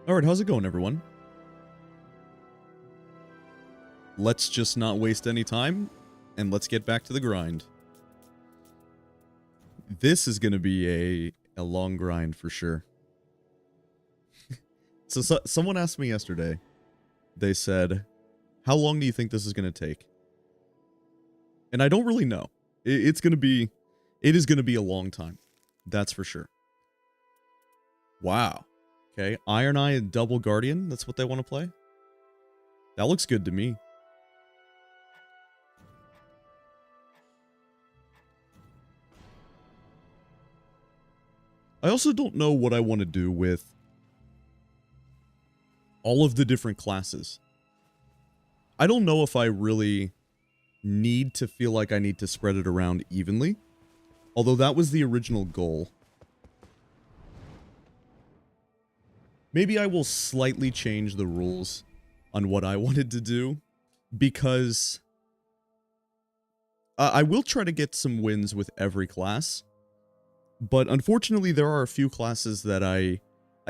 Alright, how's it going, everyone? Let's just not waste any time, and let's get back to the grind. This is gonna be a long grind for sure. So someone asked me yesterday, they said, how long do you think this is gonna take? And I don't really know. It is gonna be a long time. That's for sure. Wow. Okay, Iron Eye and Double Guardian, that's what they want to play? That looks good to me. I also don't know what I want to do with all of the different classes. I don't know if I really need to feel like I need to spread it around evenly, although that was the original goal. Maybe I will slightly change the rules on what I wanted to do, because I will try to get some wins with every class, but unfortunately there are a few classes that I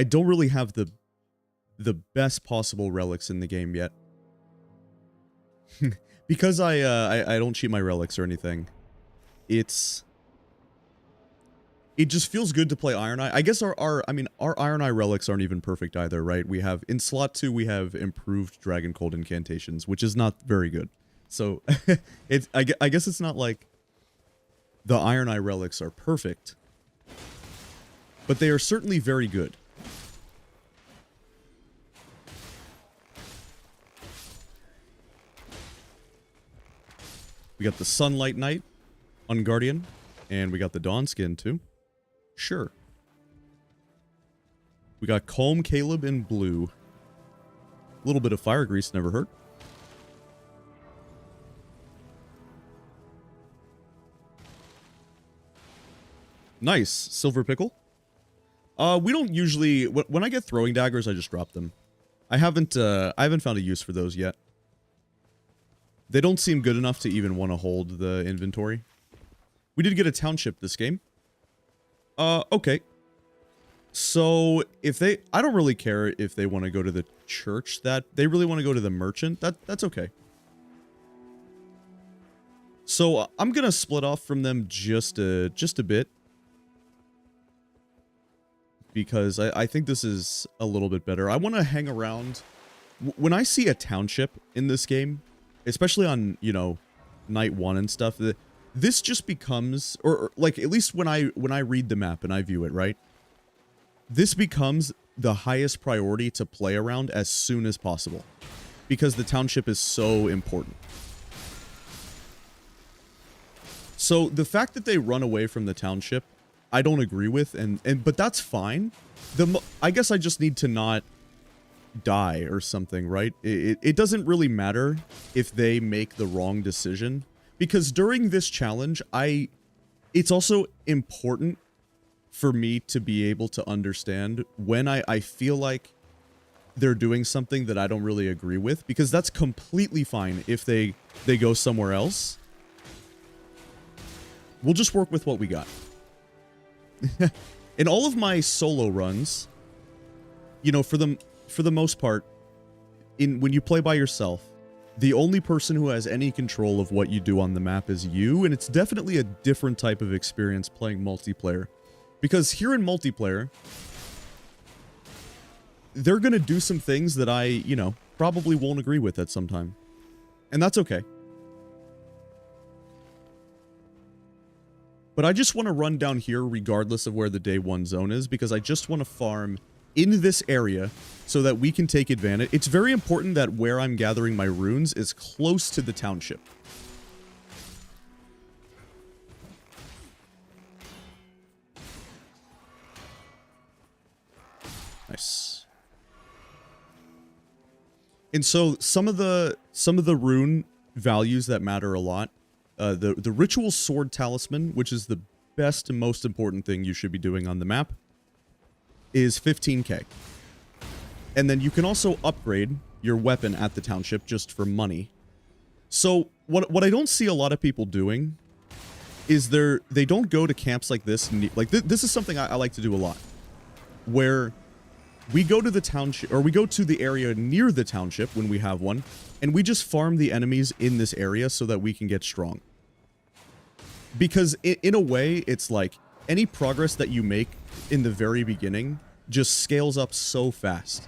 don't really have the best possible relics in the game yet. Because I don't cheat my relics or anything. It just feels good to play Iron Eye. I guess our Iron Eye relics aren't even perfect either, right? We have, in slot 2, we have improved Dragon Cold incantations, which is not very good. So, I guess it's not like the Iron Eye relics are perfect, but they are certainly very good. We got the Sunlight Knight on Guardian, and we got the Dawn Skin too. Sure. We got Calm Caleb in blue. A little bit of Fire Grease never hurt. Nice. Silver Pickle. We don't usually... When I get throwing daggers, I just drop them. I haven't found a use for those yet. They don't seem good enough to even want to hold the inventory. We did get a Township this game. Okay. So, if they... I don't really care if they want to go to the church. That they really want to go to the merchant. That's okay. So, I'm gonna split off from them just a bit. Because I think this is a little bit better. I want to hang around. When I see a Township in this game, especially on, you know, night 1 and stuff, this just becomes, or like, at least when I read the map and I view it, right? This becomes the highest priority to play around as soon as possible, because the Township is so important. So the fact that they run away from the Township, I don't agree with, but that's fine. I guess I just need to not die or something, right? It doesn't really matter if they make the wrong decision, because during this challenge, it's also important for me to be able to understand when I feel like they're doing something that I don't really agree with, because that's completely fine if they go somewhere else. We'll just work with what we got. In all of my solo runs, you know, for the most part, when you play by yourself, the only person who has any control of what you do on the map is you, and it's definitely a different type of experience playing multiplayer. Because here in multiplayer, they're gonna do some things that I, you know, probably won't agree with at some time. And that's okay. But I just want to run down here regardless of where the day 1 zone is, because I just want to farm in this area so that we can take advantage. It's very important that where I'm gathering my runes is close to the Township. Nice. And so some of the rune values that matter a lot. The Ritual Sword Talisman, which is the best and most important thing you should be doing on the map, is 15k. And then you can also upgrade your weapon at the Township just for money. So, what I don't see a lot of people doing is they don't go to camps like this. Like, this is something I like to do a lot. Where we go to the township, or we go to the area near the township when we have one, and we just farm the enemies in this area so that we can get strong. Because in a way, it's like any progress that you make in the very beginning just scales up so fast.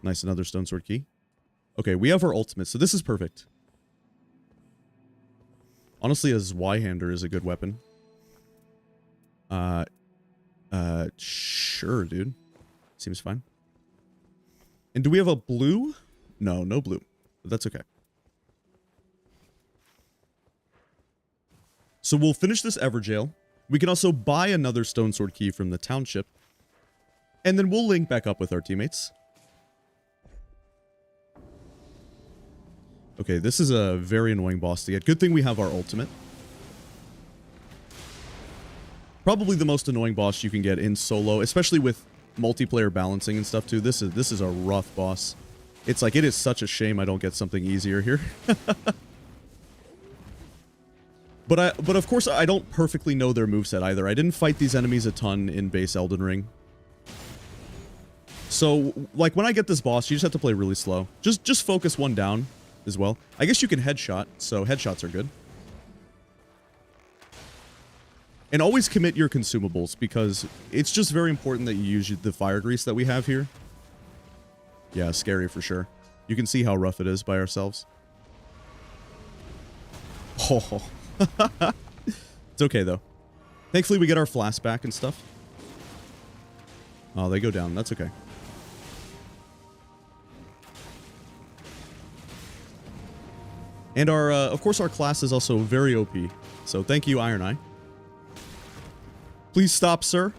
Nice, another stone sword key. Okay, we have our ultimate, so this is perfect. Honestly, a Zweihander is a good weapon. Sure, dude. Seems fine. And do we have a blue? No, no blue. But that's okay. So we'll finish this Everjail. We can also buy another stone sword key from the township. And then we'll link back up with our teammates. Okay, this is a very annoying boss to get. Good thing we have our ultimate. Probably the most annoying boss you can get in solo, especially with multiplayer balancing and stuff too. This is a rough boss. It's like, it is such a shame I don't get something easier here. But of course I don't perfectly know their moveset either. I didn't fight these enemies a ton in base Elden Ring. So, like, when I get this boss, you just have to play really slow. Just focus one down as well. I guess you can headshot, so headshots are good. And always commit your consumables, because it's just very important that you use the fire grease that we have here. Yeah, scary for sure. You can see how rough it is by ourselves. Oh. It's okay, though. Thankfully, we get our flask back and stuff. Oh, they go down. That's okay. And our, of course, our class is also very OP. So thank you, Iron Eye. Please stop, sir.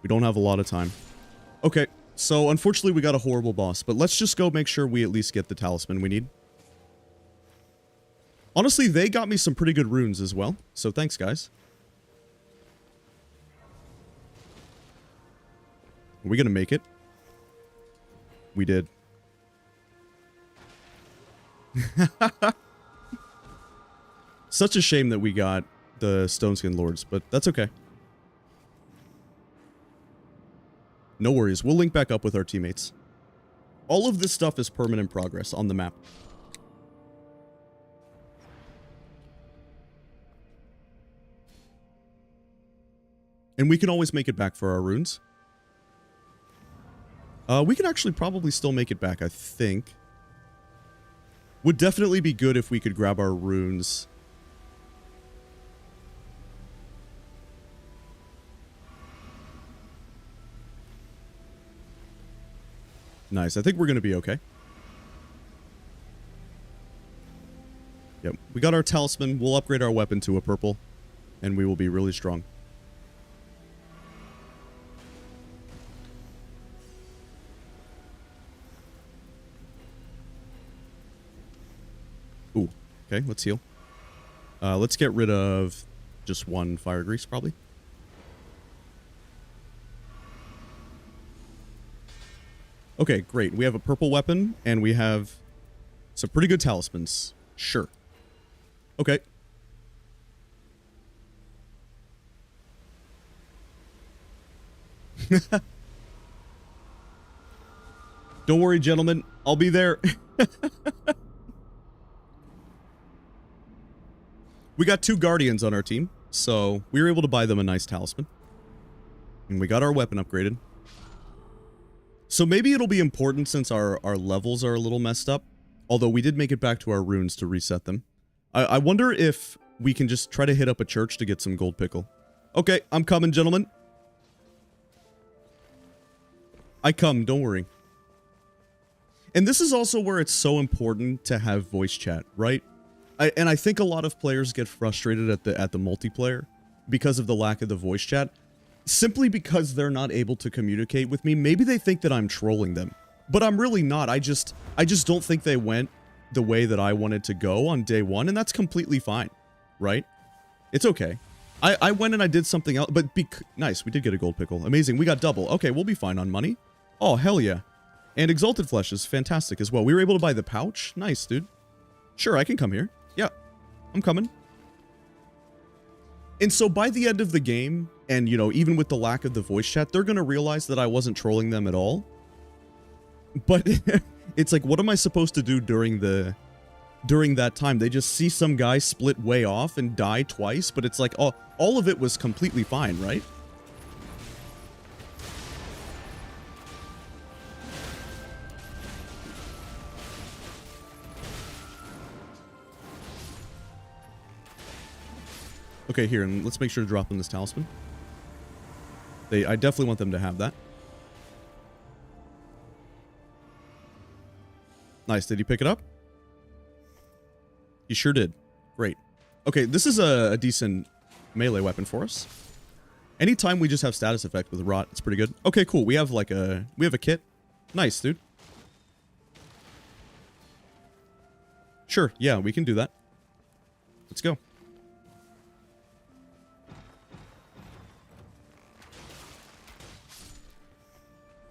We don't have a lot of time. Okay, so unfortunately we got a horrible boss, but let's just go make sure we at least get the talisman we need. Honestly, they got me some pretty good runes as well, so thanks, guys. Are we gonna make it? We did. Such a shame that we got the Stoneskin Lords, but that's okay. No worries, we'll link back up with our teammates. All of this stuff is permanent progress on the map. And we can always make it back for our runes. We can actually probably still make it back, I think. Would definitely be good if we could grab our runes. Nice, I think we're going to be okay. Yep, we got our talisman. We'll upgrade our weapon to a purple, and we will be really strong. Ooh, okay, let's heal. Let's get rid of just one fire grease, probably. Okay, great. We have a purple weapon, and we have some pretty good talismans. Sure. Okay. Don't worry, gentlemen. I'll be there. We got 2 guardians on our team, so we were able to buy them a nice talisman. And we got our weapon upgraded. So maybe it'll be important since our levels are a little messed up. Although we did make it back to our runes to reset them. I wonder if we can just try to hit up a church to get some gold pickle. Okay, I'm coming, gentlemen. I come, don't worry. And this is also where it's so important to have voice chat, right? And I think a lot of players get frustrated at the multiplayer because of the lack of the voice chat. Simply because they're not able to communicate with me. Maybe they think that I'm trolling them. But I'm really not. I just don't think they went the way that I wanted to go on day 1. And that's completely fine. Right? It's okay. I went and I did something else. But nice. We did get a gold pickle. Amazing. We got double. Okay, we'll be fine on money. Oh, hell yeah. And Exalted Flesh is fantastic as well. We were able to buy the pouch. Nice, dude. Sure, I can come here. Yeah. I'm coming. And so by the end of the game, and, you know, even with the lack of the voice chat, they're going to realize that I wasn't trolling them at all. But it's like, what am I supposed to do during that time? They just see some guy split way off and die twice, but it's like, all of it was completely fine, right? Okay, here, and let's make sure to drop in this talisman. I definitely want them to have that. Nice. Did he pick it up? He sure did. Great. Okay, this is a decent melee weapon for us. Anytime we just have status effect with rot, it's pretty good. Okay, cool. We have like a kit. Nice, dude. Sure. Yeah, we can do that. Let's go.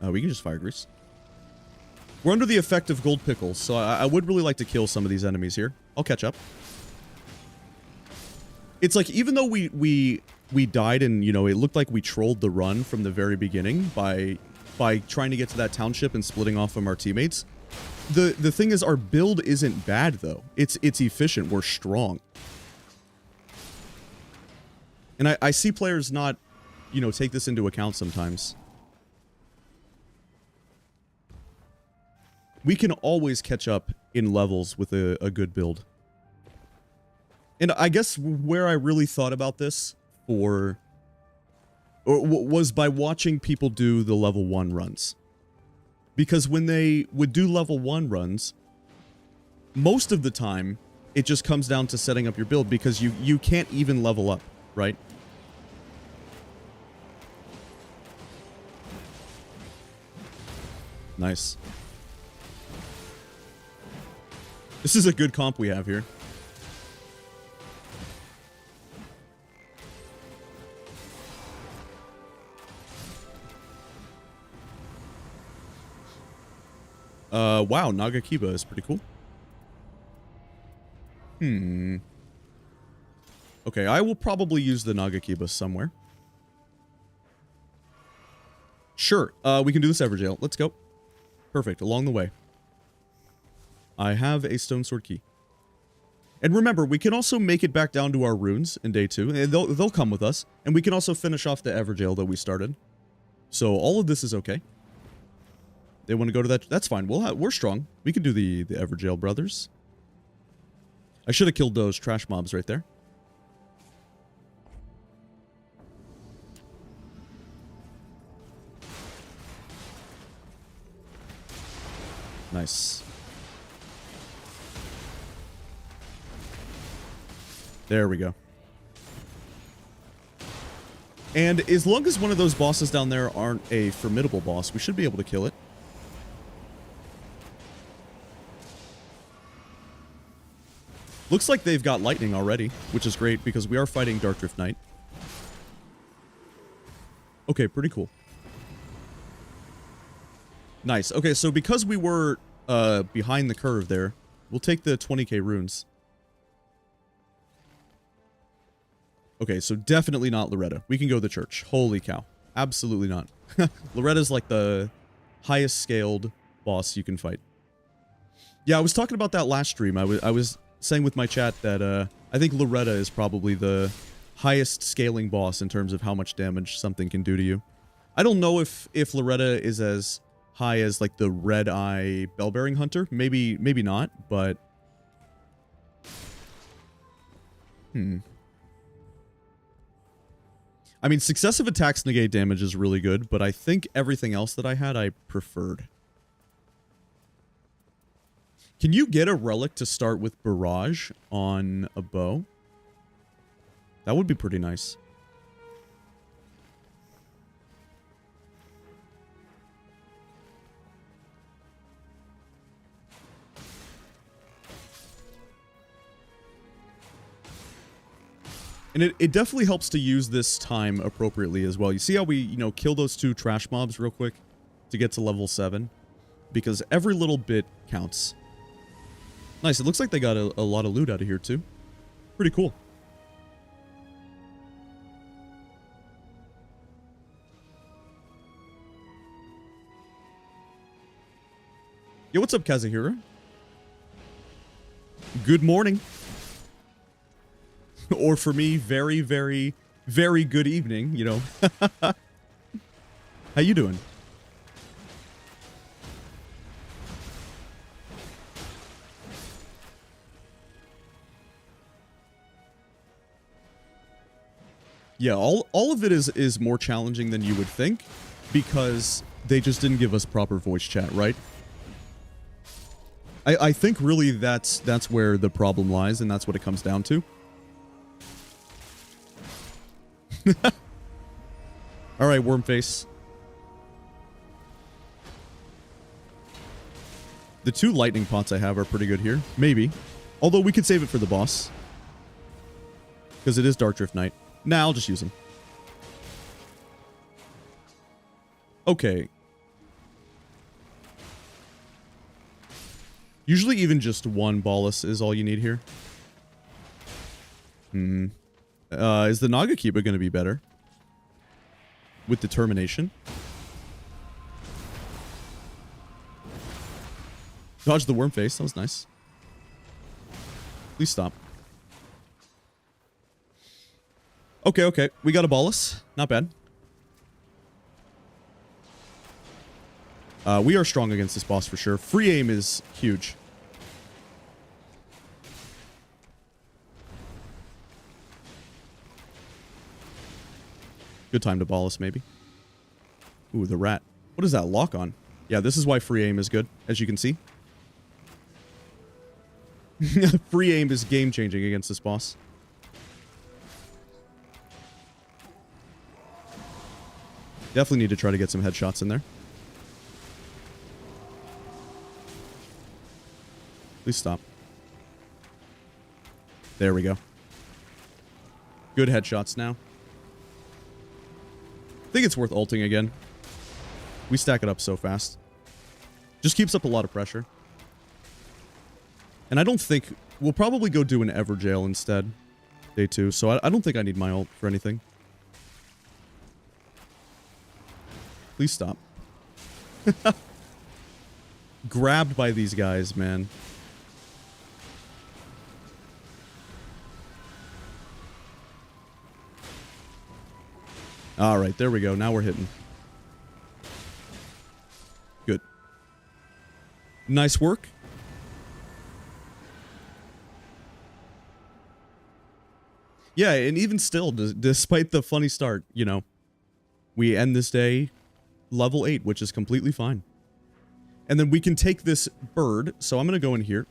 We can just fire grease. We're under the effect of gold pickles, so I would really like to kill some of these enemies here. I'll catch up. It's like, even though we died and, you know, it looked like we trolled the run from the very beginning by trying to get to that township and splitting off from our teammates, the thing is, our build isn't bad, though. It's efficient. We're strong. And I see players not, you know, take this into account sometimes. We can always catch up in levels with a good build. And I guess where I really thought about this was by watching people do the level 1 runs. Because when they would do level 1 runs, most of the time, it just comes down to setting up your build because you can't even level up, right? Nice. This is a good comp we have here. Wow, Nagakiba is pretty cool. Okay, I will probably use the Nagakiba somewhere. Sure, we can do this Everjail. Let's go. Perfect, along the way. I have a stone sword key. And remember, we can also make it back down to our runes in day 2. And they'll come with us. And we can also finish off the Everjail that we started. So all of this is okay. They want to go to that. That's fine. We're strong. We can do the Everjail brothers. I should have killed those trash mobs right there. Nice. There we go. And as long as one of those bosses down there aren't a formidable boss, we should be able to kill it. Looks like they've got lightning already, which is great because we are fighting Darkdrift Knight. Okay, pretty cool. Nice. Okay, so because we were behind the curve there, we'll take the 20k runes. Okay, so definitely not Loretta. We can go to the church. Holy cow. Absolutely not. Loretta's like the highest scaled boss you can fight. Yeah, I was talking about that last stream. I was saying with my chat that I think Loretta is probably the highest scaling boss in terms of how much damage something can do to you. I don't know if Loretta is as high as like the Red Eye Bellbearing Hunter. Maybe not, but I mean, successive attacks negate damage is really good, but I think everything else that I had, I preferred. Can you get a relic to start with Barrage on a bow? That would be pretty nice. And it definitely helps to use this time appropriately as well. You see how we, you know, kill those 2 trash mobs real quick to get to level 7? Because every little bit counts. Nice, it looks like they got a lot of loot out of here too. Pretty cool. what's up, Kazuhira? Good morning. Or for me, very, very, very good evening, you know. How you doing? Yeah, all of it is more challenging than you would think, because they just didn't give us proper voice chat, right? I think really that's where the problem lies, and that's what it comes down to. Alright, Wormface. The 2 lightning pots I have are pretty good here. Maybe. Although we could save it for the boss. Because it is Dark Drift Knight. Nah, I'll just use them. Okay. Usually even just 1 Bolus is all you need here. Is the Nagakiba going to be better? With determination? Dodge the worm face. That was nice. Please stop. Okay, okay. We got a Bolus. Not bad. We are strong against this boss for sure. Free aim is huge. Good time to Bolus, maybe. Ooh, the rat. What is that lock on? Yeah, this is why free aim is good, as you can see. Free aim is game-changing against this boss. Definitely need to try to get some headshots in there. Please stop. There we go. Good headshots now. I think it's worth ulting again. We stack it up so fast. Just keeps up a lot of pressure. And I don't think... We'll probably go do an Everjail instead. Day 2. So I don't think I need my ult for anything. Please stop. Grabbed by these guys, man. Alright, there we go. Now we're hitting. Good. Nice work. Yeah, and even still, despite the funny start, you know, we end this day level 8, which is completely fine. And then we can take this bird, so I'm going to go in here.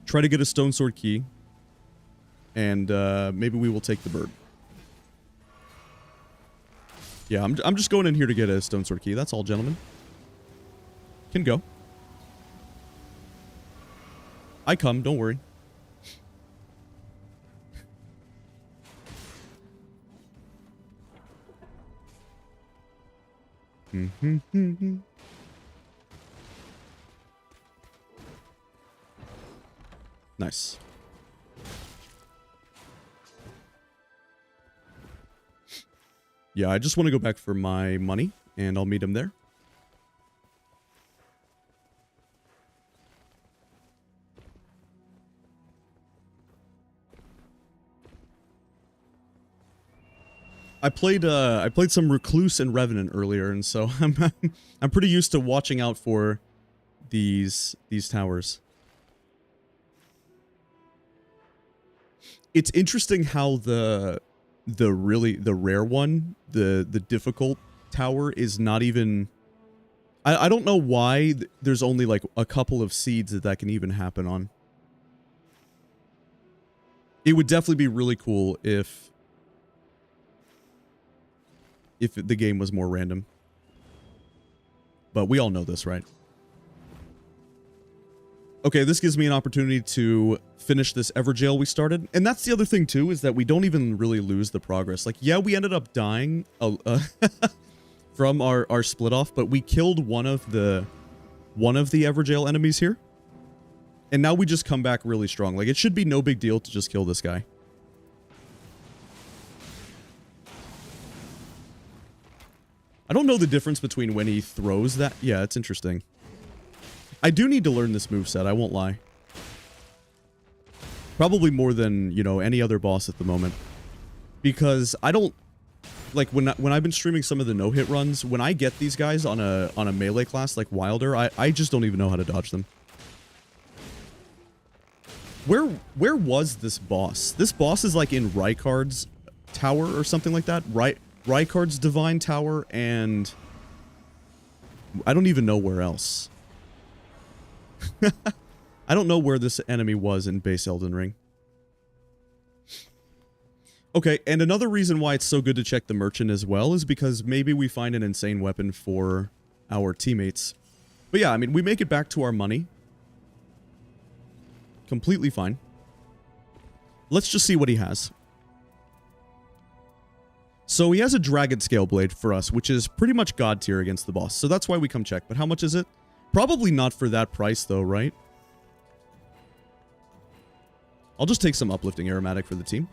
Try to get a stone sword key. And maybe we will take the bird. Yeah, I'm just going in here to get a stone sword key. That's all, gentlemen. Can go. I come, don't worry. Nice. Yeah, I just want to go back for my money, and I'll meet him there. I played some Recluse and Revenant earlier, and so I'm pretty used to watching out for these towers. It's interesting how the rare one, the difficult tower is not even... I don't know why there's only like a couple of seeds that can even happen on. It would definitely be really cool if the game was more random. But we all know this, right? Okay, this gives me an opportunity to finish this Everjail we started. And that's the other thing, too, is that we don't even really lose the progress. Like, yeah, we ended up dying from our split off, but we killed one of the Everjail enemies here. And now we just come back really strong. Like, it should be no big deal to just kill this guy. I don't know the difference between when he throws that. Yeah, it's interesting. I do need to learn this moveset, I won't lie. Probably more than, you know, any other boss at the moment. Because I don't... Like, when I've been streaming some of the no-hit runs, when I get these guys on a melee class like Wilder, I just don't even know how to dodge them. Where was this boss? This boss is like in Rykard's tower or something like that. Rykard's divine tower, and I don't even know where else. I don't know where this enemy was in base Elden Ring. Okay, and another reason why it's so good to check the merchant as well is because maybe we find an insane weapon for our teammates. But yeah, I mean, we make it back to our money. Completely fine. Let's just see what he has. So he has a Dragon Scale Blade for us, which is pretty much god tier against the boss. So that's why we come check. But how much is it? Probably not for that price though, right? I'll just take some Uplifting Aromatic for the team.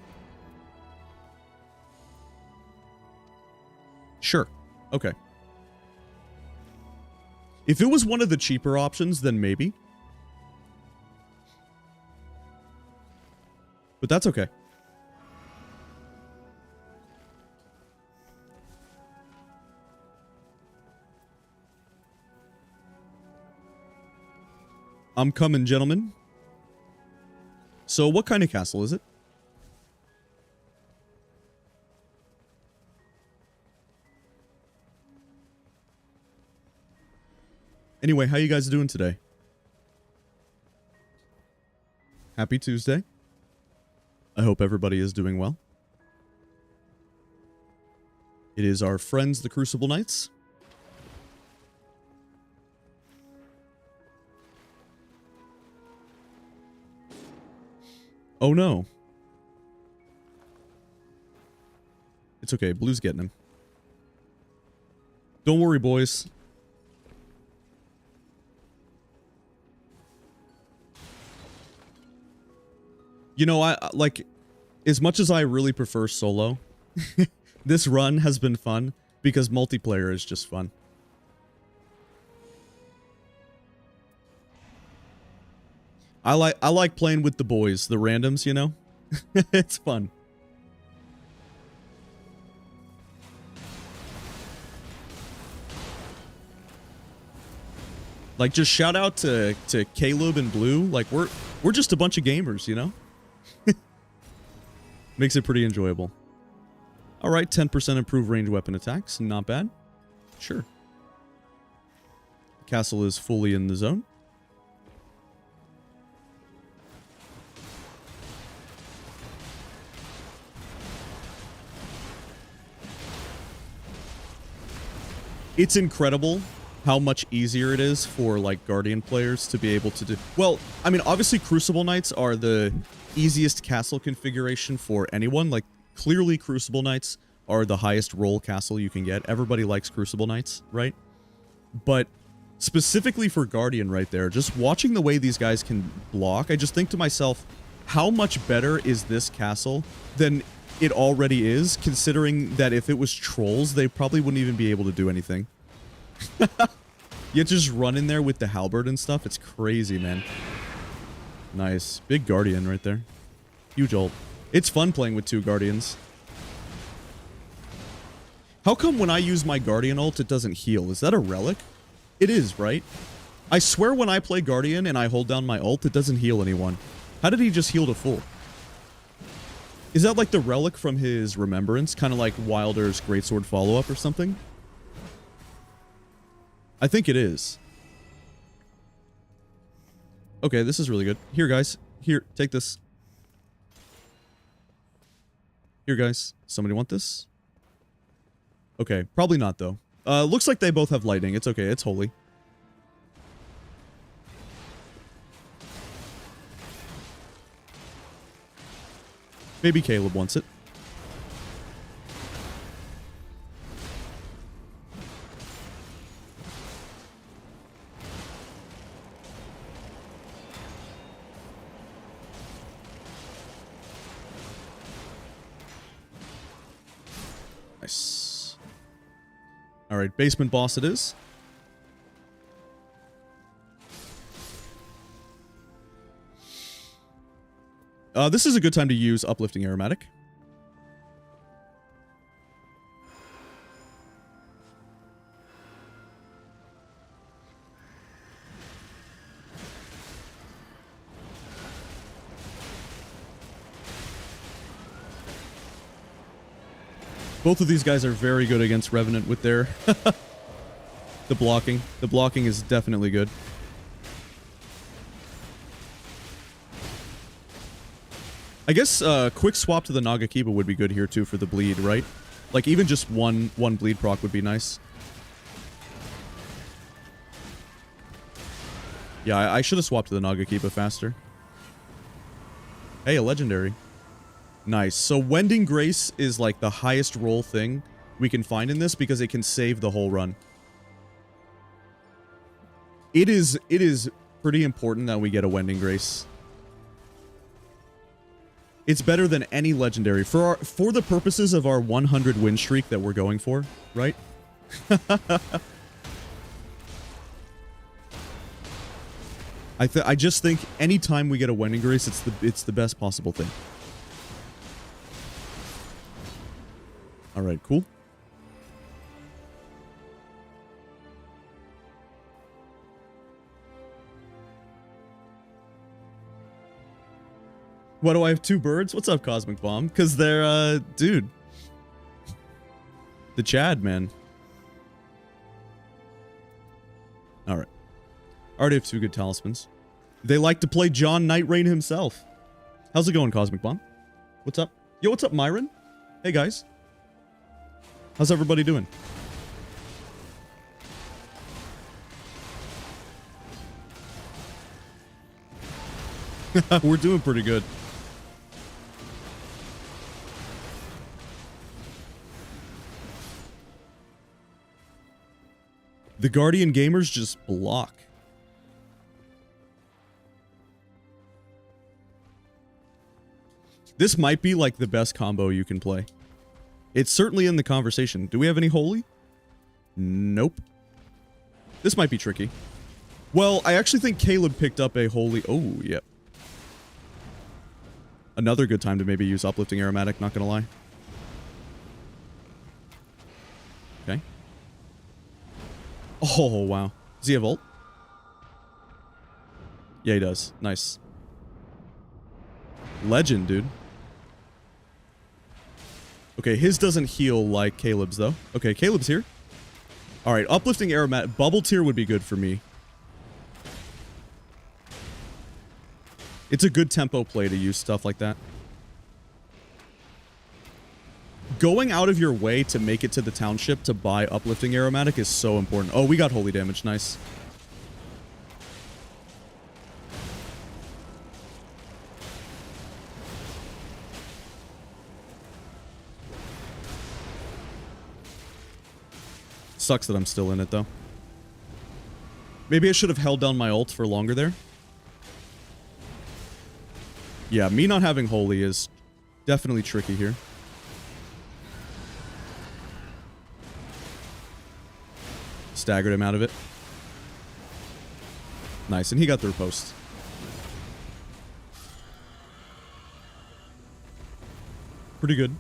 Sure. Okay. If it was one of the cheaper options, then maybe. But that's okay. I'm coming, gentlemen. So what kind of castle is it? Anyway, how you guys doing today? Happy Tuesday. I hope everybody is doing well. It is our friends, the Crucible Knights. Oh no. It's okay, Blue's getting him. Don't worry, boys. You know, I like, as much as I really prefer solo, this run has been fun because multiplayer is just fun. I like playing with the boys, the randoms, you know? It's fun. Like, just shout out to Caleb and Blue. Like, we're just a bunch of gamers, you know? Makes it pretty enjoyable. Alright, 10% improved range weapon attacks. Not bad. Sure. Castle is fully in the zone. It's incredible how much easier it is for, like, Guardian players to be able to do... Well, I mean, obviously Crucible Knights are the easiest castle configuration for anyone. Like, clearly Crucible Knights are the highest roll castle you can get. Everybody likes Crucible Knights, right? But specifically for Guardian right there, just watching the way these guys can block, I just think to myself, how much better is this castle than it already is, considering that if it was trolls, they probably wouldn't even be able to do anything. You just run in there with the halberd and stuff. It's crazy, man. Nice. Big Guardian right there. Huge ult. It's fun playing with two Guardians. How come when I use my Guardian ult, it doesn't heal? Is that a relic? It is, right? I swear when I play Guardian and I hold down my ult, it doesn't heal anyone. How did he just heal to full? Is that like the relic from his remembrance? Kind of like Wilder's Greatsword follow-up or something? I think it is. Okay, this is really good. Here, guys. Here, take this. Here, guys. Somebody want this? Okay, probably not, though. Looks like they both have lightning. It's okay. It's holy. Maybe Caleb wants it. Nice. All right, basement boss it is. This is a good time to use Uplifting Aromatic. Both of these guys are very good against Revenant with their the blocking. The blocking is definitely good. I guess quick swap to the Nagakiba would be good here too for the bleed, right? Like even just one bleed proc would be nice. Yeah, I should have swapped to the Nagakiba faster. Hey, a legendary. Nice. So Wending Grace is like the highest roll thing we can find in this because it can save the whole run. It is pretty important that we get a Wending Grace. It's better than any legendary for the purposes of our 100 win streak that we're going for, right? I just think anytime we get a Wending Grace, it's the best possible thing. All right, cool. Why do I have two birds? What's up, Cosmic Bomb? Because they're, dude. The Chad, man. All right. I already have two good talismans. They like to play John Nightreign himself. How's it going, Cosmic Bomb? What's up? Yo, what's up, Myron? Hey, guys. How's everybody doing? We're doing pretty good. The Guardian Gamers just block. This might be like the best combo you can play. It's certainly in the conversation. Do we have any holy? Nope. This might be tricky. Well, I actually think Caleb picked up a holy... Oh, yep. Another good time to maybe use Uplifting Aromatic, not gonna lie. Okay. Oh, wow. Does he have ult? Yeah, he does. Nice. Legend, dude. Okay, his doesn't heal like Caleb's, though. Okay, Caleb's here. Alright, Uplifting Aromatic. Bubble Tier would be good for me. It's a good tempo play to use stuff like that. Going out of your way to make it to the Township to buy Uplifting Aromatic is so important. Oh, we got holy damage. Nice. Sucks that I'm still in it, though. Maybe I should have held down my ult for longer there. Yeah, me not having holy is definitely tricky here. Staggered him out of it. Nice, and he got through post. Pretty good.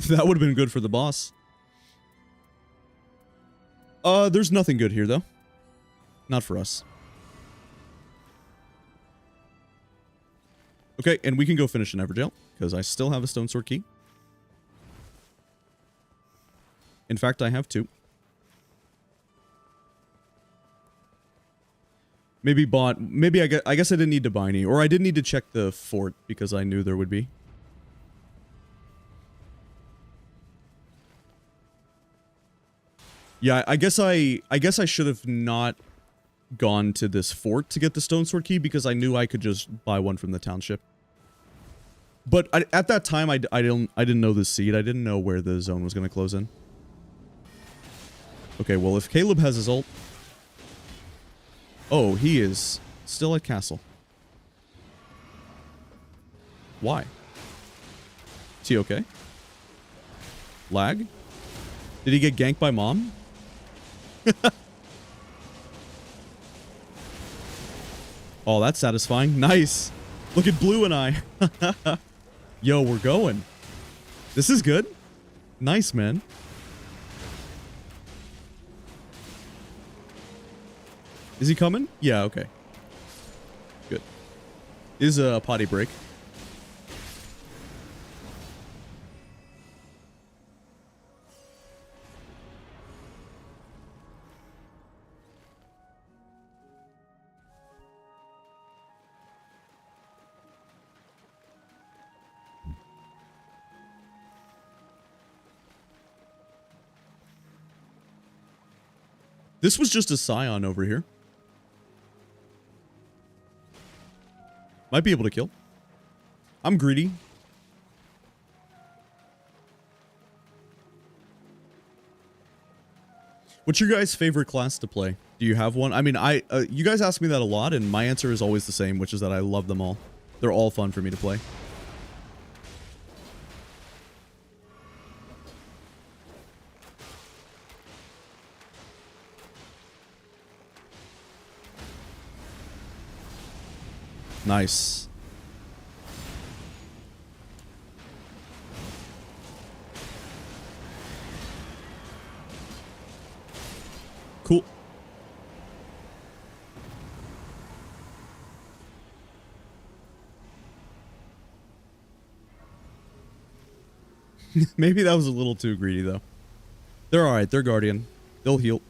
That would have been good for the boss. There's nothing good here, though. Not for us. Okay, and we can go finish an Everjail, because I still have a Stone Sword key. In fact, I have two. Maybe bought... Maybe I guess I didn't need to buy any. Or I didn't need to check the fort, because I knew there would be. Yeah, I guess I should have not gone to this fort to get the Stone Sword key because I knew I could just buy one from the Township. But at that time, I didn't know the seed. I didn't know where the zone was going to close in. Okay, well, if Caleb has his ult... Oh, he is still at castle. Why? Is he okay? Lag? Did he get ganked by mom? Oh, that's satisfying. Nice. Look at Blue and I. Yo, we're going. This is good. Nice, man. Is he coming? Yeah, okay. Good. Is a potty break. This was just a Scion over here. Might be able to kill. I'm greedy. What's your guys' favorite class to play? Do you have one? I mean, you guys ask me that a lot, and my answer is always the same, which is that I love them all. They're all fun for me to play. Nice. Cool. Maybe that was a little too greedy, though. They're alright. They're Guardian. They'll heal.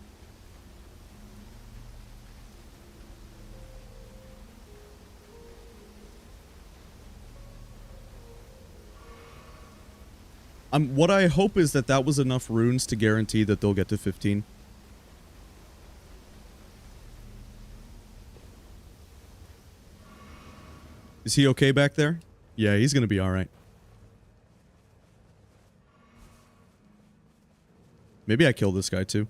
What I hope is that was enough runes to guarantee that they'll get to 15. Is he okay back there? Yeah, he's gonna be alright. Maybe I kill this guy too.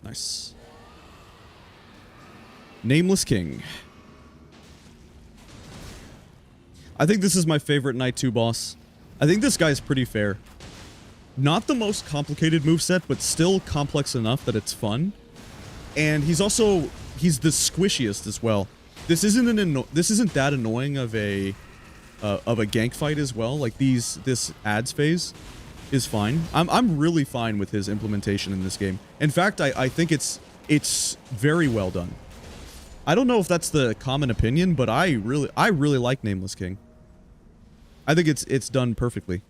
Nice. Nameless King. I think this is my favorite Knight 2 boss. I think this guy's pretty fair. Not the most complicated moveset, but still complex enough that it's fun. And he's the squishiest as well. This isn't that annoying of a gank fight as well. Like this ads phase is fine. I'm really fine with his implementation in this game. In fact, I think it's very well done. I don't know if that's the common opinion, but I really like Nameless King. I think it's done perfectly.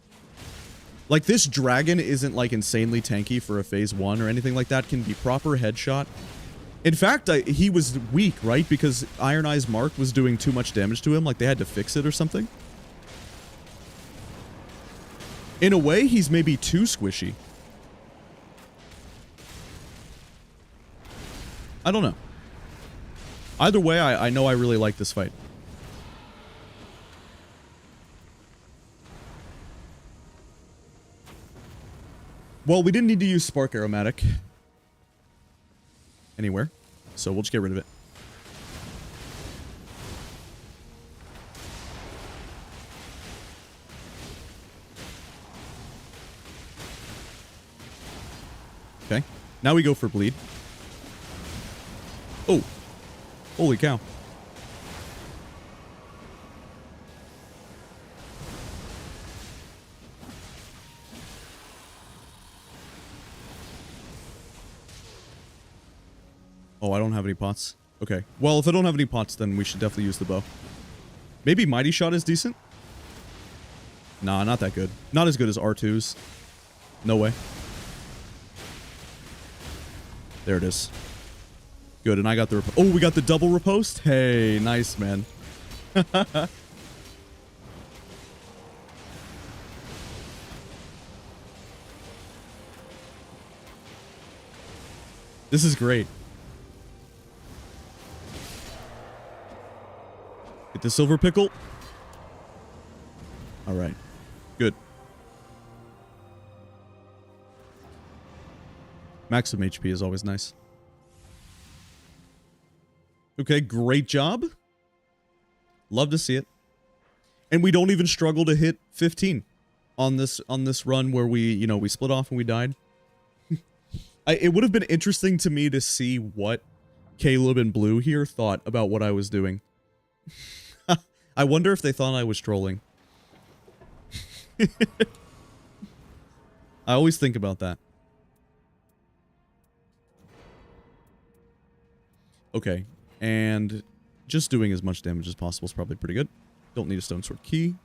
Like, this dragon isn't, like, insanely tanky for a phase 1 or anything like that. Can be proper headshot. In fact, he was weak, right? Because Iron Eye's Mark was doing too much damage to him. Like, they had to fix it or something. In a way, he's maybe too squishy. I don't know. Either way, I know I really like this fight. Well, we didn't need to use Spark Aromatic anywhere, so we'll just get rid of it. Okay, now we go for Bleed. Oh, holy cow. Oh, I don't have any pots. Okay. Well, if I don't have any pots, then we should definitely use the bow. Maybe Mighty Shot is decent? Nah, not that good. Not as good as R2's. No way. There it is. Good, and I got the... Oh, we got the double riposte? Hey, nice, man. This is great. Get the silver pickle. All right. Good. Maximum HP is always nice. Okay, great job. Love to see it. And we don't even struggle to hit 15 on this run where we split off and we died. It would have been interesting to me to see what Caleb and Blue here thought about what I was doing. I wonder if they thought I was trolling. I always think about that. Okay, and just doing as much damage as possible is probably pretty good. Don't need a stone sword key.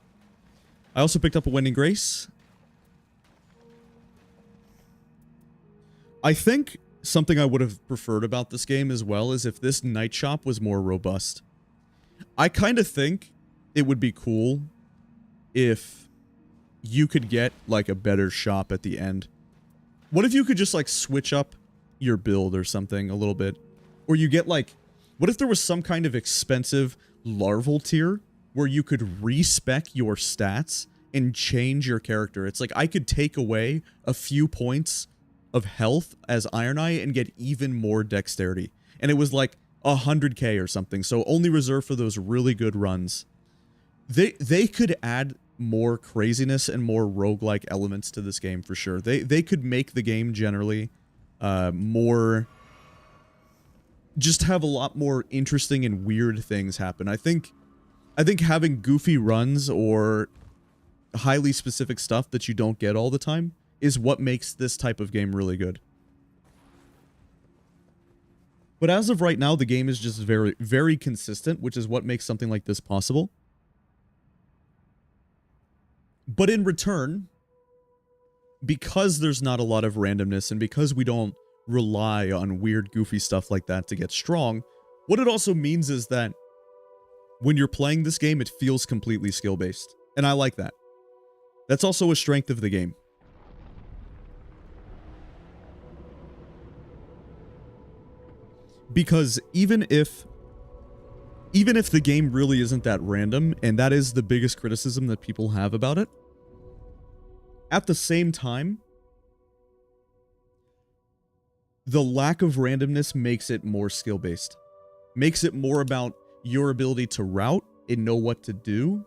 I also picked up a Wending Grace. I think something I would have preferred about this game as well is if this night shop was more robust. I kind of think it would be cool if you could get like a better shop at the end. What if you could just like switch up your build or something a little bit? Or you get like, what if there was some kind of expensive larval tier where you could respec your stats and change your character? It's like I could take away a few points of health as Iron Eye and get even more dexterity. And it was like 100k or something, so only reserved for those really good runs. They could add more craziness and more roguelike elements to this game for sure. They could make the game generally more... just have a lot more interesting and weird things happen. I think having goofy runs or highly specific stuff that you don't get all the time is what makes this type of game really good. But as of right now, the game is just very, very consistent, which is what makes something like this possible. But in return, because there's not a lot of randomness and because we don't rely on weird, goofy stuff like that to get strong, what it also means is that when you're playing this game, it feels completely skill-based. And I like that. That's also a strength of the game. Because even if the game really isn't that random, and that is the biggest criticism that people have about it, at the same time, the lack of randomness makes it more skill-based. Makes it more about your ability to route and know what to do.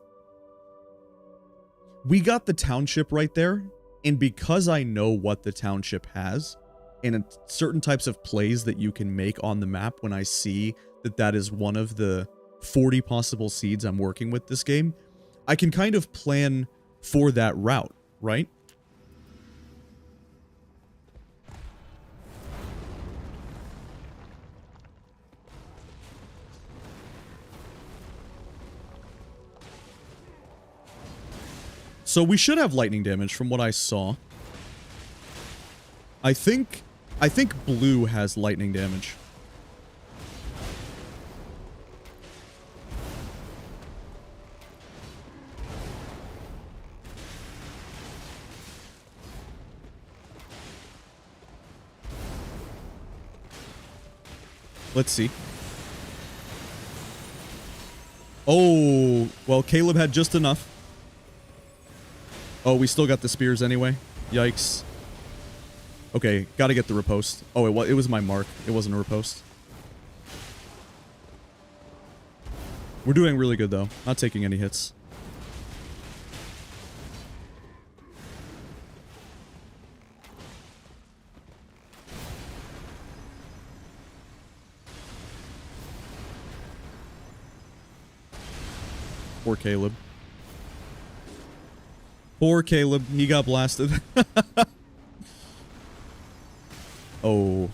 We got the Township right there, and because I know what the Township has, and certain types of plays that you can make on the map when I see that that is one of the 40 possible seeds I'm working with this game, I can kind of plan for that route, right? So we should have lightning damage from what I saw. I think Blue has lightning damage. Let's see. Oh, well, Caleb had just enough. Oh, we still got the spears anyway. Yikes. Okay, gotta get the riposte. Oh, it was my mark. It wasn't a riposte. We're doing really good, though. Not taking any hits. Poor Caleb. Poor Caleb. He got blasted. Oh.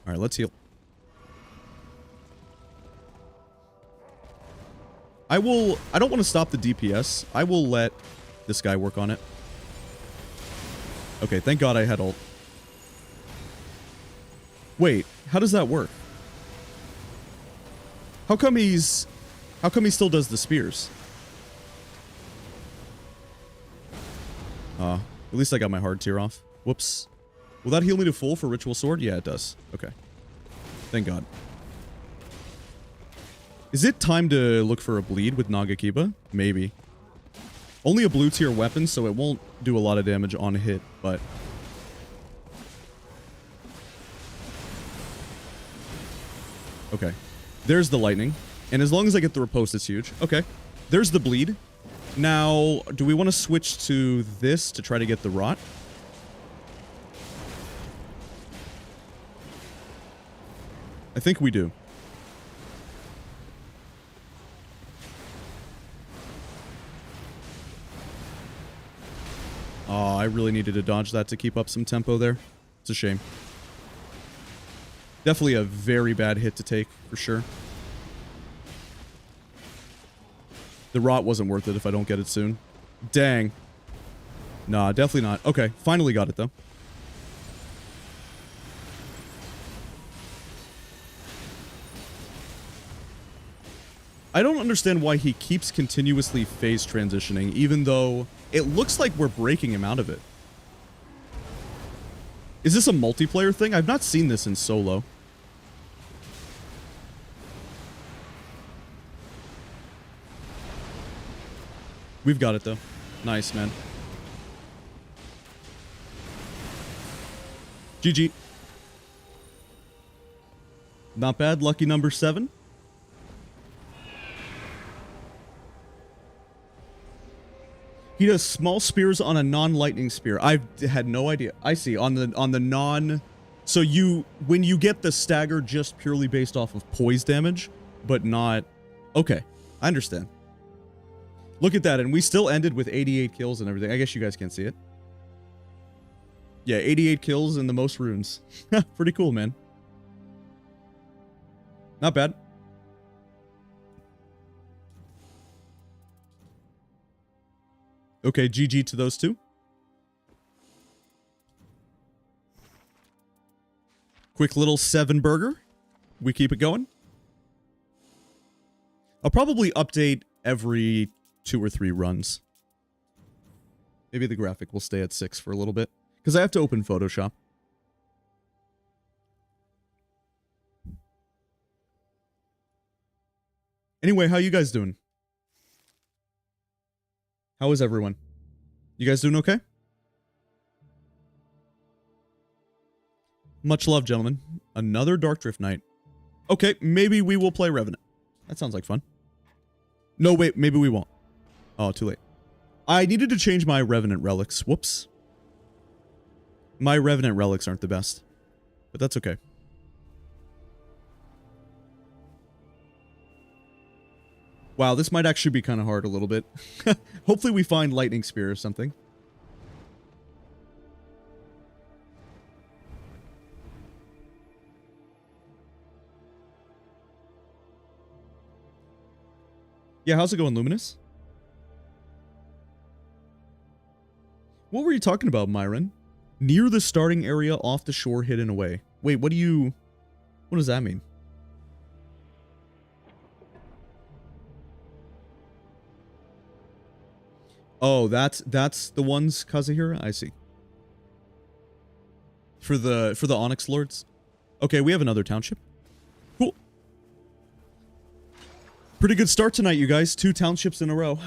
Alright, let's heal. I don't want to stop the DPS. I will let this guy work on it. Okay, thank God I had ult. Wait, how does that work? How come he still does the spears? At least I got my hard tier off. Whoops. Will that heal me to full for Ritual Sword? Yeah, it does. Okay. Thank God. Is it time to look for a bleed with Nagakiba? Maybe. Only a blue tier weapon, so it won't do a lot of damage on hit, but... Okay. There's the lightning. And as long as I get the riposte, it's huge. Okay. There's the bleed. Now, do we want to switch to this to try to get the rot? I think we do. Oh, I really needed to dodge that to keep up some tempo there. It's a shame. Definitely a very bad hit to take, for sure. The rot wasn't worth it if I don't get it soon. Dang. Nah, definitely not. Okay, finally got it, though. I don't understand why he keeps continuously phase transitioning, even though it looks like we're breaking him out of it. Is this a multiplayer thing? I've not seen this in solo. We've got it, though. Nice, man. GG. Not bad. Lucky number 7. He does small spears on a non-lightning spear. I had no idea. I see. On the non... So when you get the stagger just purely based off of poise damage, but not... Okay. I understand. Look at that, and we still ended with 88 kills and everything. I guess you guys can't see it. Yeah, 88 kills and the most runes. Pretty cool, man. Not bad. Okay, GG to those two. Quick little 7 burger. We keep it going. I'll probably update every 2 or 3 runs. Maybe the graphic will stay at 6 for a little bit. Because I have to open Photoshop. Anyway, how you guys doing? How is everyone? You guys doing okay? Much love, gentlemen. Another Dark Drift night. Okay, maybe we will play Revenant. That sounds like fun. No, wait, maybe we won't. Oh, too late. I needed to change my Revenant relics. Whoops. My Revenant relics aren't the best. But that's okay. Wow, this might actually be kind of hard a little bit. Hopefully we find Lightning Spear or something. Yeah, how's it going, Luminous? What were you talking about, Myron? Near the starting area, off the shore, hidden away. Wait, what does that mean? Oh, that's the ones, Kazuhira? I see. For the Onyx Lords? Okay, we have another township. Cool. Pretty good start tonight, you guys. 2 townships in a row.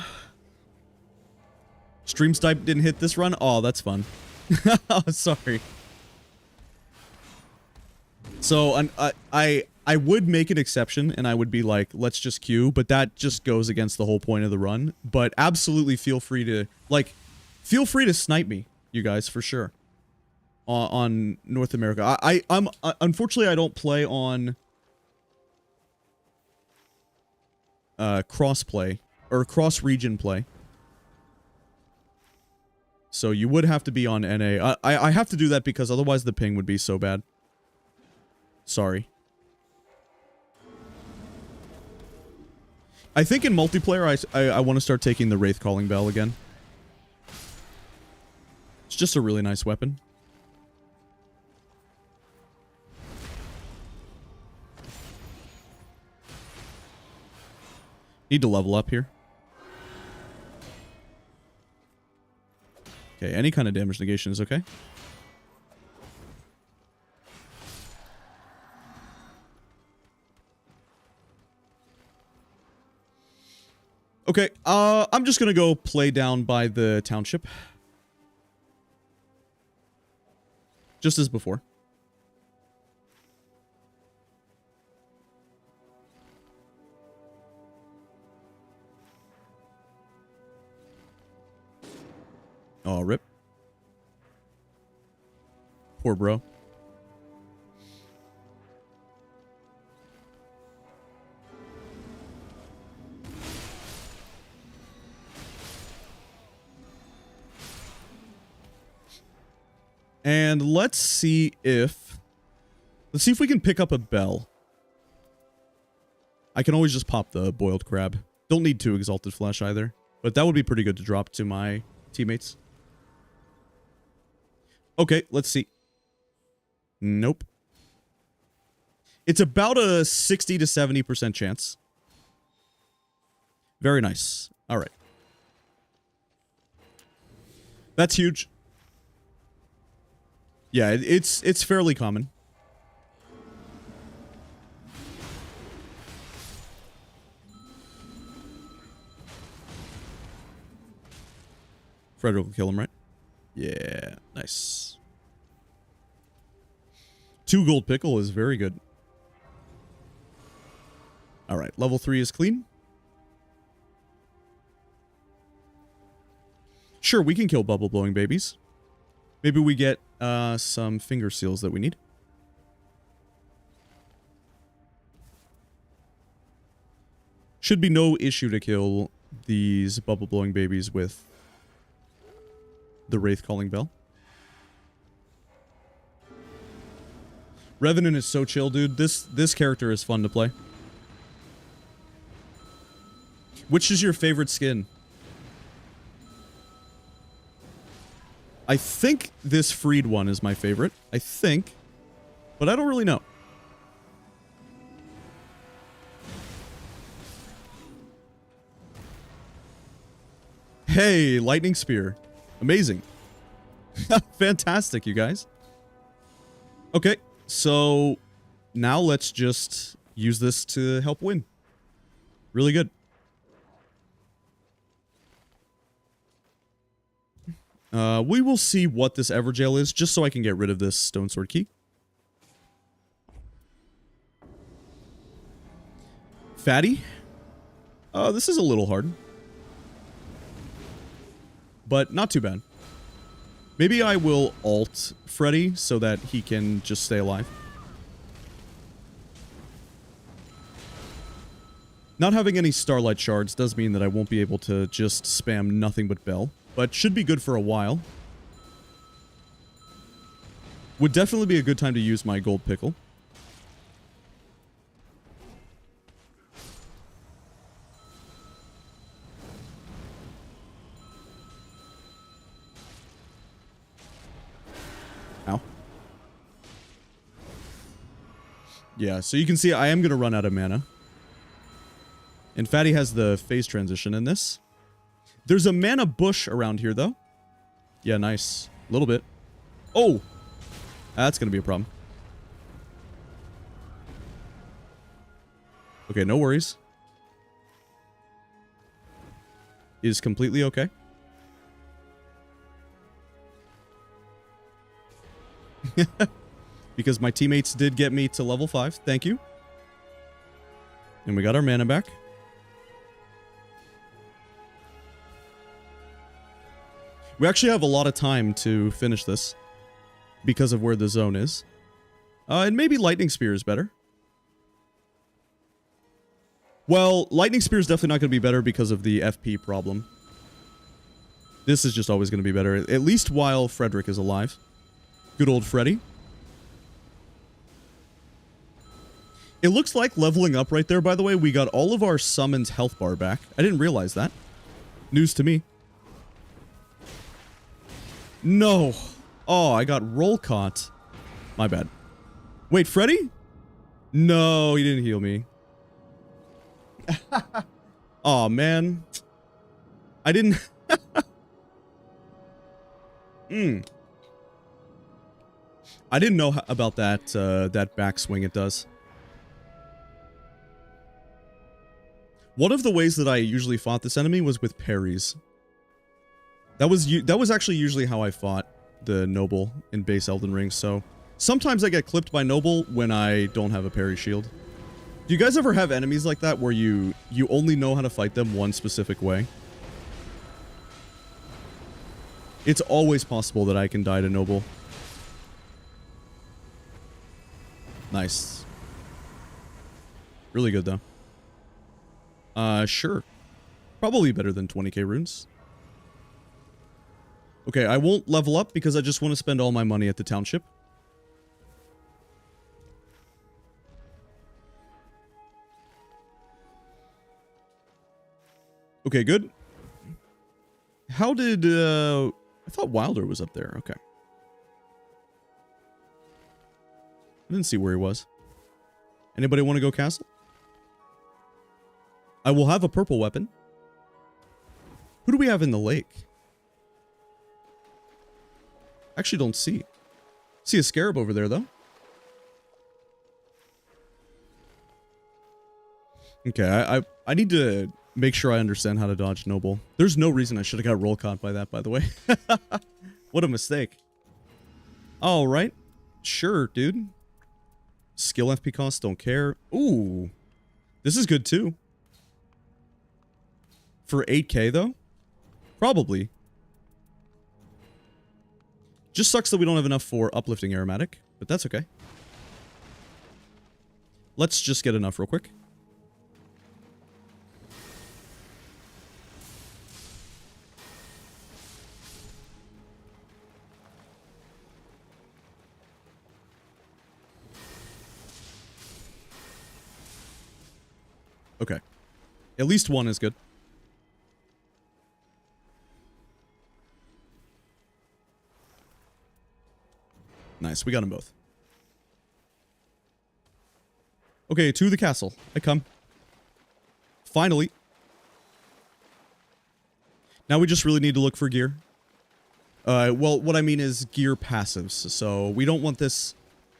Stream Stipe didn't hit this run? Oh, that's fun. Sorry. So, I would make an exception, and I would be like, let's just queue, but that just goes against the whole point of the run. But absolutely feel free to, feel free to snipe me, you guys, for sure. On North America. I'm unfortunately, I don't play on cross-play, or cross-region play. So you would have to be on NA. I have to do that because otherwise the ping would be so bad. Sorry. I think in multiplayer, I want to start taking the Wraith Calling Bell again. It's just a really nice weapon. Need to level up here. Okay, any kind of damage negation is okay. Okay, I'm just gonna go play down by the township. Just as before. Oh, rip. Poor bro. And let's see if we can pick up a bell. I can always just pop the boiled crab. Don't need 2 exalted flesh either. But that would be pretty good to drop to my teammates. Okay, let's see. Nope. It's about a 60 to 70% chance. Very nice. All right. That's huge. Yeah, it's fairly common. Frederick will kill him, right? Yeah, nice. 2 gold pickle is very good. All right, level 3 is clean. Sure, we can kill bubble blowing babies. Maybe we get some finger seals that we need. Should be no issue to kill these bubble blowing babies with the Wraith Calling Bell. Revenant is so chill, dude. This character is fun to play. Which is your favorite skin? I think this freed one is my favorite. I think. But I don't really know. Hey, lightning spear. Amazing. Fantastic, you guys. Okay, so now let's just use this to help win. Really good. We will see what this Everjail is, just so I can get rid of this Stone Sword Key. Fatty? This is a little hard. But not too bad. Maybe I will ult Freddy so that he can just stay alive. Not having any Starlight Shards does mean that I won't be able to just spam nothing but Bell. But should be good for a while. Would definitely be a good time to use my gold pickle. Ow. Yeah, so you can see I am going to run out of mana. And Fatty has the phase transition in this. There's a mana bush around here, though. Yeah, nice. A little bit. Oh! That's going to be a problem. Okay, no worries. Is completely okay. Because my teammates did get me to level 5. Thank you. And we got our mana back. We actually have a lot of time to finish this because of where the zone is. And maybe Lightning Spear is better. Well, Lightning Spear is definitely not going to be better because of the FP problem. This is just always going to be better, at least while Frederick is alive. Good old Freddy. It looks like leveling up right there, by the way. We got all of our summons health bar back. I didn't realize that. News to me. No. Oh, I got roll caught. My bad. Wait, Freddy? No, he didn't heal me. Oh, man. I didn't... I didn't know about that, that backswing it does. One of the ways that I usually fought this enemy was with parries. That was actually usually how I fought the Noble in base Elden Ring, so... Sometimes I get clipped by Noble when I don't have a parry shield. Do you guys ever have enemies like that where you only know how to fight them one specific way? It's always possible that I can die to Noble. Nice. Really good, though. Sure. Probably better than 20k runes. Okay, I won't level up because I just want to spend all my money at the Township. Okay, good. How did, I thought Wilder was up there. Okay. I didn't see where he was. Anybody want to go castle? I will have a purple weapon. Who do we have in the lake? Actually don't see. See a scarab over there, though. Okay, I need to make sure I understand how to dodge noble. There's no reason I should have got roll caught by that, by the way. What a mistake. All right. Sure, dude. Skill FP costs, don't care. Ooh. This is good, too. For 8k, though? Probably. Just sucks that we don't have enough for uplifting aromatic, but that's okay. Let's just get enough real quick. Okay. At least one is good. Nice, we got them both. Okay, to the castle. I come. Finally. Now we just really need to look for gear. Well, what I mean is gear passives. So we don't want this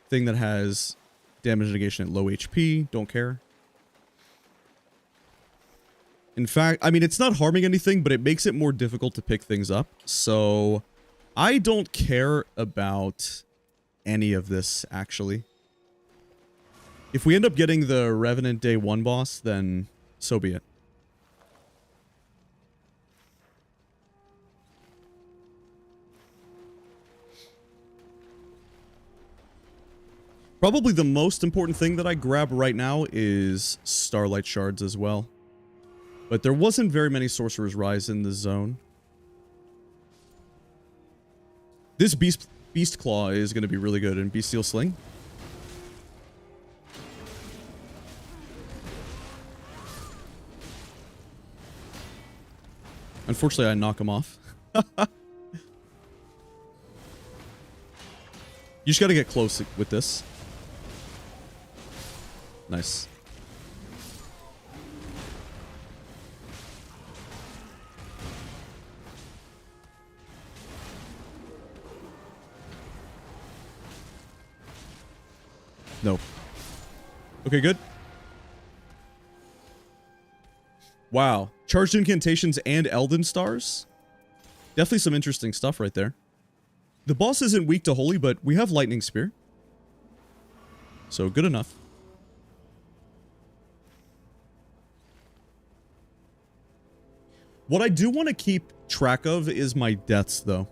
thing that has damage negation at low HP. Don't care. In fact, I mean, it's not harming anything, but it makes it more difficult to pick things up. So I don't care about any of this, actually. If we end up getting the Revenant Day 1 boss, then so be it. Probably the most important thing that I grab right now is Starlight Shards as well. But there wasn't very many Sorcerer's Rise in the zone. This Beast Claw is going to be really good in Bestial Sling. Unfortunately, I knock him off. You just got to get close with this. Nice. No. Okay, good. Wow. Charged incantations and Elden stars? Definitely some interesting stuff right there. The boss isn't weak to holy, but we have lightning spear. So good enough. What I do want to keep track of is my deaths, though.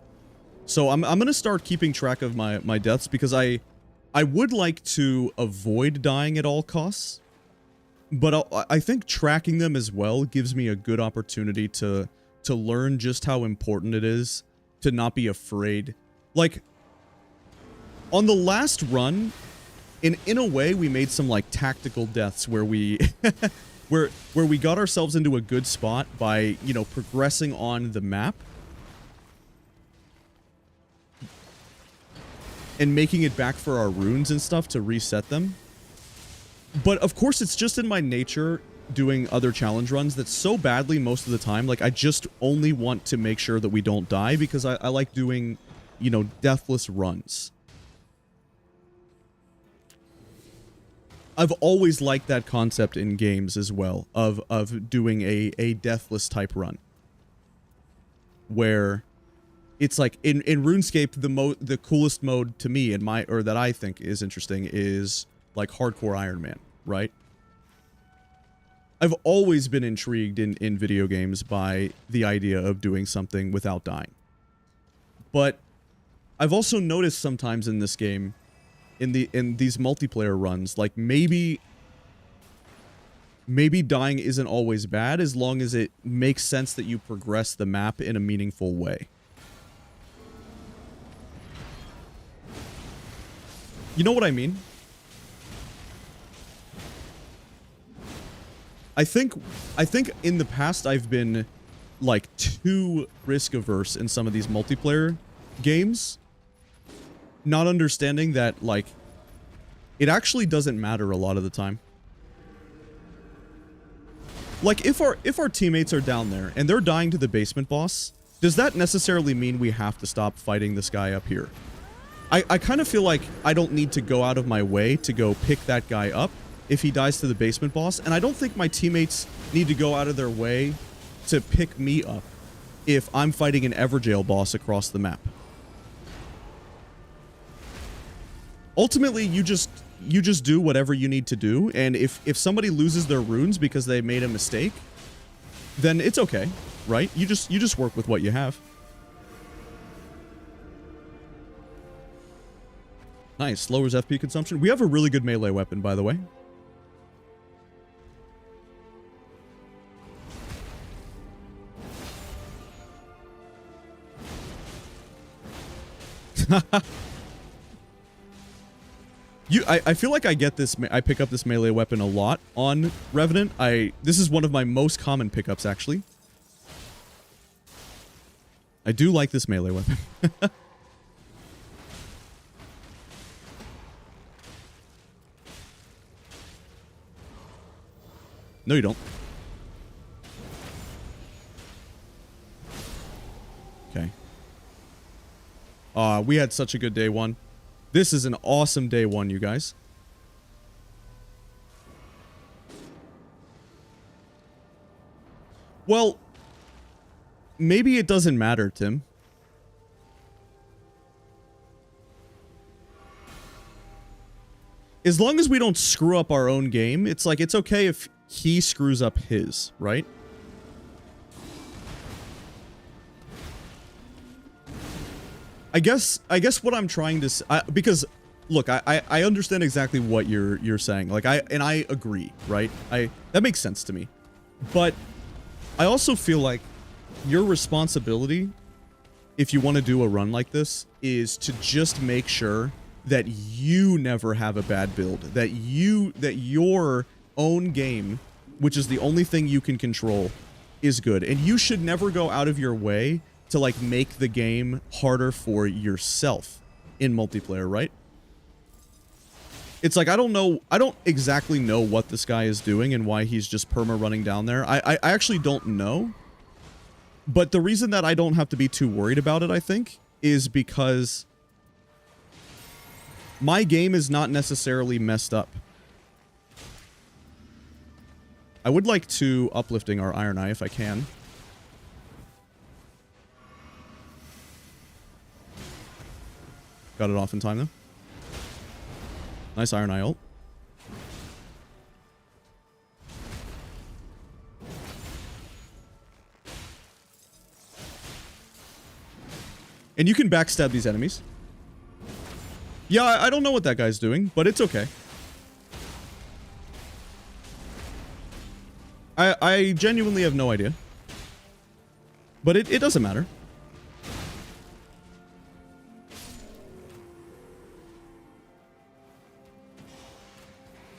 So I'm going to start keeping track of my deaths because I would like to avoid dying at all costs, but I think tracking them as well gives me a good opportunity to learn just how important it is to not be afraid. Like, on the last run, in a way, we made some, like, tactical deaths where we... where we got ourselves into a good spot by, you know, progressing on the map. And making it back for our runes and stuff to reset them. But of course, it's just in my nature doing other challenge runs that so badly most of the time, like, I just only want to make sure that we don't die because I like doing, you know, deathless runs. I've always liked that concept in games as well, of doing a deathless type run. Where it's like in RuneScape, the coolest mode to me or that I think is interesting is like hardcore Iron Man, right? I've always been intrigued in video games by the idea of doing something without dying. But I've also noticed sometimes in this game, in these multiplayer runs, like maybe dying isn't always bad as long as it makes sense that you progress the map in a meaningful way. You know what I mean? I think in the past I've been like too risk averse in some of these multiplayer games, not understanding that like it actually doesn't matter a lot of the time. Like if our teammates are down there and they're dying to the basement boss, does that necessarily mean we have to stop fighting this guy up here? I kind of feel like I don't need to go out of my way to go pick that guy up if he dies to the basement boss, and I don't think my teammates need to go out of their way to pick me up if I'm fighting an Everjail boss across the map. Ultimately, you just do whatever you need to do, and if somebody loses their runes because they made a mistake, then it's okay, right? You just work with what you have. Nice, lowers FP consumption. We have a really good melee weapon, by the way. I feel like I get this. I pick up this melee weapon a lot on Revenant. This is one of my most common pickups, actually. I do like this melee weapon. No, you don't. Okay. We had such a good day one. This is an awesome day one, you guys. Well, maybe it doesn't matter, Tim. As long as we don't screw up our own game, it's like, it's okay if he screws up his, right? I guess what I'm trying to say, because look, I understand exactly what you're saying. Like I agree, right? That makes sense to me. But I also feel like your responsibility, if you want to do a run like this, is to just make sure that you never have a bad build, that your own game, which is the only thing you can control, is good. And you should never go out of your way to like make the game harder for yourself in multiplayer, right? It's like, I don't exactly know what this guy is doing and why he's just perma running down there. I actually don't know. But the reason that I don't have to be too worried about it, I think, is because my game is not necessarily messed up. I would like to uplifting our Iron Eye if I can. Got it off in time, though. Nice Iron Eye ult. And you can backstab these enemies. Yeah, I don't know what that guy's doing, but it's okay. I genuinely have no idea. But it doesn't matter.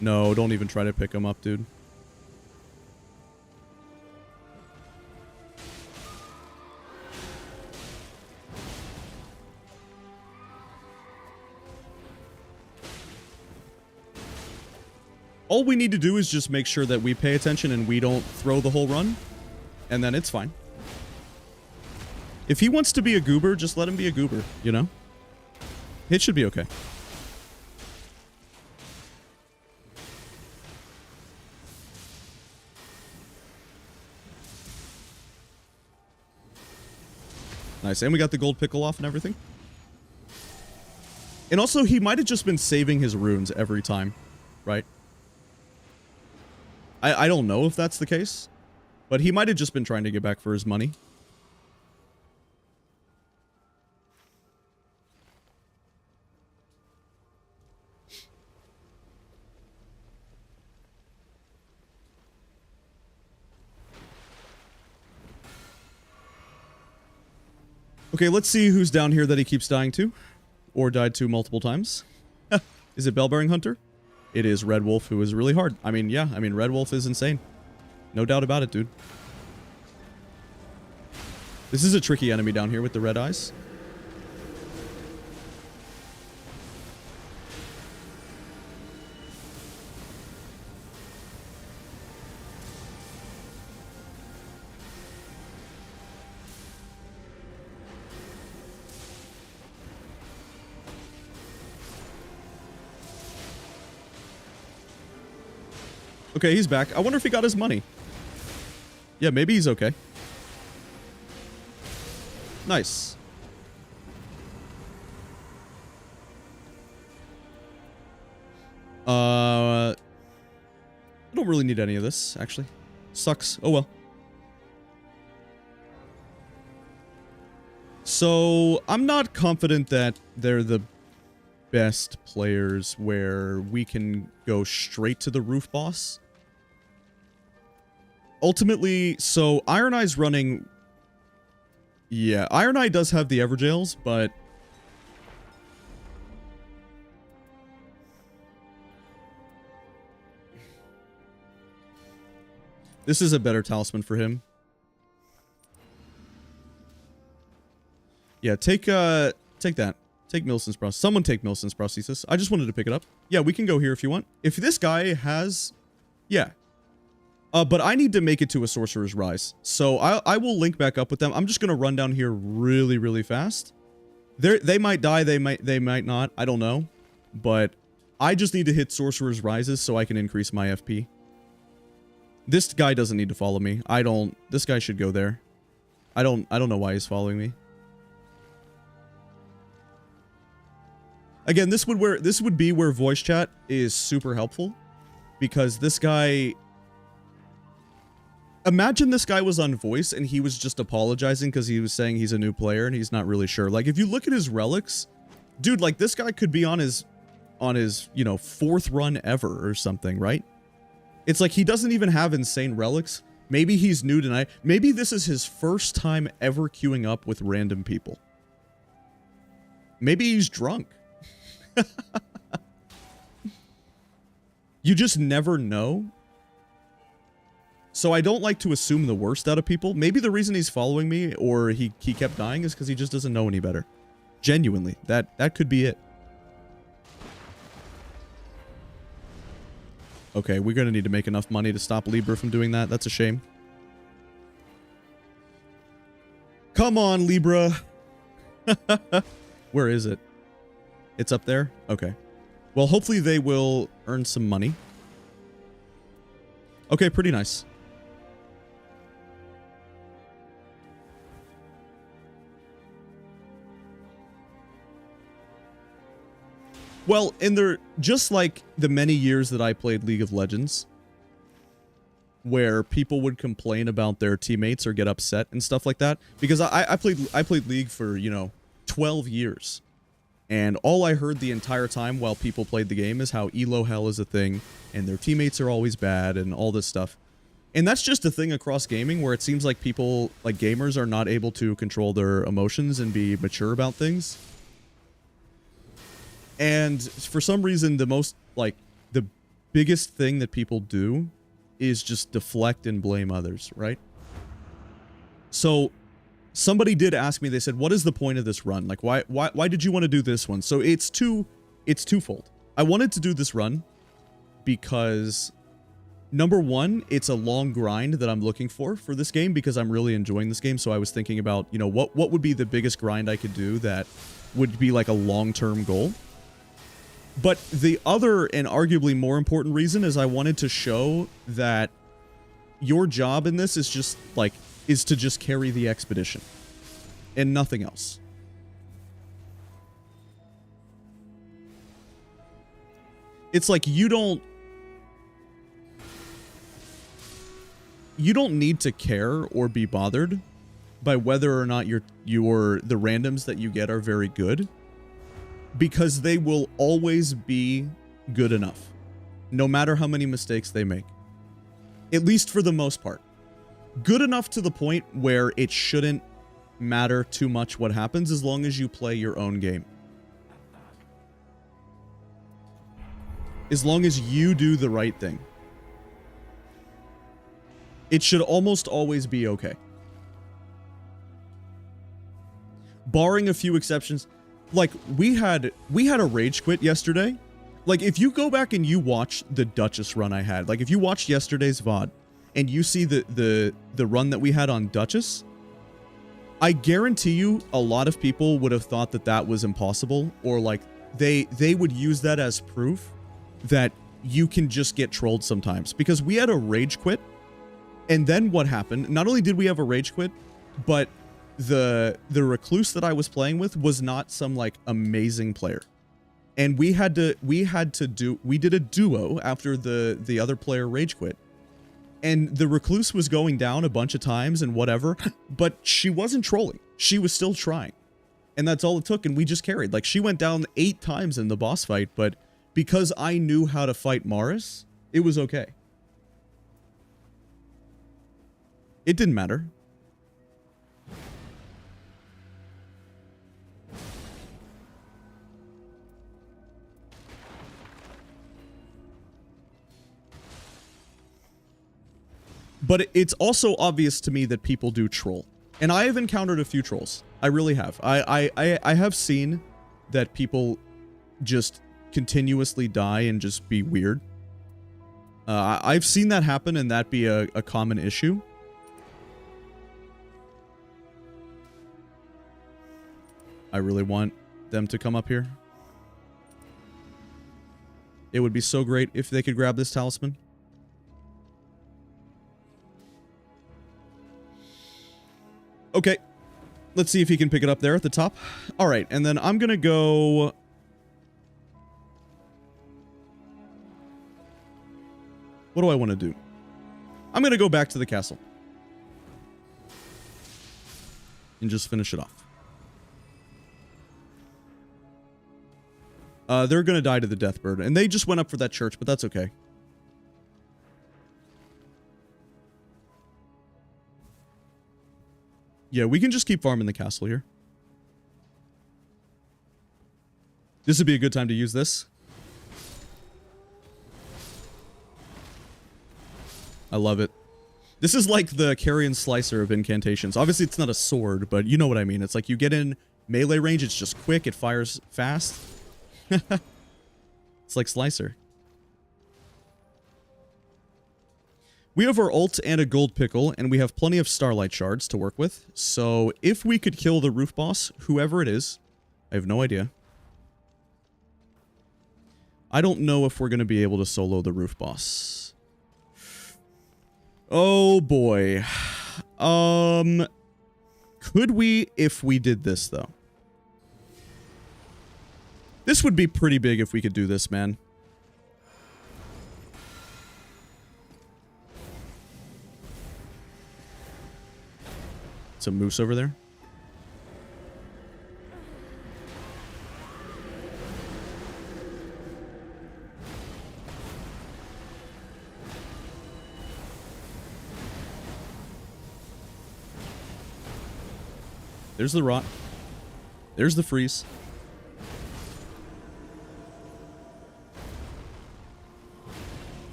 No, don't even try to pick him up, dude. All we need to do is just make sure that we pay attention and we don't throw the whole run, and then it's fine. If he wants to be a goober, just let him be a goober, you know? It should be okay. Nice, and we got the gold pickle off and everything. And also, he might have just been saving his runes every time, right? I don't know if that's the case, but he might have just been trying to get back for his money. Okay, let's see who's down here that he keeps dying to. Or died to multiple times. Is it Bellbearing Hunter? It is Red Wolf, who is really hard. I mean, yeah. I mean, Red Wolf is insane. No doubt about it, dude. This is a tricky enemy down here with the red eyes. Okay, he's back. I wonder if he got his money. Yeah, maybe he's okay. Nice. I don't really need any of this, actually. Sucks. Oh well. So, I'm not confident that they're the best players where we can go straight to the roof boss. Ultimately, so Iron Eye's running... Yeah, Iron Eye does have the Everjails, but... This is a better talisman for him. Yeah, take that. Take Millicent's prosthesis. Someone take Millicent's prosthesis. I just wanted to pick it up. Yeah, we can go here if you want. If this guy has... Yeah. But I need to make it to a Sorcerer's Rise. So I will link back up with them. I'm just going to run down here really, really fast. They might die. They might not. I don't know. But I just need to hit Sorcerer's Rises so I can increase my FP. This guy doesn't need to follow me. This guy should go there. I don't know why he's following me. Again, this would be where voice chat is super helpful, because this guy... Imagine this guy was on voice and he was just apologizing because he was saying he's a new player and he's not really sure. Like, if you look at his relics, dude, like, this guy could be on his, you know, 4th run ever or something, right? It's like he doesn't even have insane relics. Maybe he's new tonight. Maybe this is his first time ever queuing up with random people. Maybe he's drunk. You just never know. So I don't like to assume the worst out of people. Maybe the reason he's following me or he kept dying is because he just doesn't know any better. Genuinely. That could be it. Okay, we're going to need to make enough money to stop Libra from doing that. That's a shame. Come on, Libra. Where is it? It's up there? Okay. Well, hopefully they will earn some money. Okay, pretty nice. Well, just like the many years that I played League of Legends, where people would complain about their teammates or get upset and stuff like that, because I played League for, you know, 12 years. And all I heard the entire time while people played the game is how elo hell is a thing, and their teammates are always bad, and all this stuff. And that's just a thing across gaming, where it seems like people, like gamers, are not able to control their emotions and be mature about things. And for some reason, the biggest thing that people do is just deflect and blame others, right? So somebody did ask me, they said, what is the point of this run? Like, why did you want to do this one? So it's twofold. I wanted to do this run because, number one, it's a long grind that I'm looking for this game, because I'm really enjoying this game. So I was thinking about, you know, what would be the biggest grind I could do that would be like a long-term goal. But the other and arguably more important reason is I wanted to show that your job in this is just is to just carry the expedition and nothing else. It's like you don't need to care or be bothered by whether or not the randoms that you get are very good, because they will always be good enough, no matter how many mistakes they make. At least for the most part. Good enough to the point where it shouldn't matter too much what happens, as long as you play your own game. As long as you do the right thing. It should almost always be okay. Barring a few exceptions. Like, we had a rage quit yesterday. Like, if you go back and you watch the Duchess run I had, like, if you watched yesterday's VOD, and you see the run that we had on Duchess, I guarantee you a lot of people would have thought that that was impossible, or like they would use that as proof that you can just get trolled sometimes. Because we had a rage quit, and then what happened? Not only did we have a rage quit, but the recluse that I was playing with was not some like amazing player. And we did a duo after the other player rage quit. And the recluse was going down a bunch of times and whatever, but she wasn't trolling. She was still trying. And that's all it took, and we just carried. Like, she went down 8 times in the boss fight, but because I knew how to fight Maris, it was okay. It didn't matter. But it's also obvious to me that people do troll. And I have encountered a few trolls. I really have. I have seen that people just continuously die and just be weird. I've seen that happen and that be a common issue. I really want them to come up here. It would be so great if they could grab this talisman. Okay, let's see if he can pick it up there at the top. All right, and then I'm gonna go... What do I want to do? I'm gonna go back to the castle. And just finish it off. They're gonna die to the Deathbird, and they just went up for that church, but that's okay. Yeah, we can just keep farming the castle here. This would be a good time to use this. I love it. This is like the carrion slicer of incantations. Obviously, it's not a sword, but you know what I mean. It's like you get in melee range, it's just quick, it fires fast. It's like Slicer. We have our ult and a gold pickle, and we have plenty of starlight shards to work with. So if we could kill the roof boss, whoever it is, I have no idea. I don't know if we're going to be able to solo the roof boss. Oh boy. Could we if we did this though? This would be pretty big if we could do this, man. It's a moose over there. There's the rot. There's the freeze.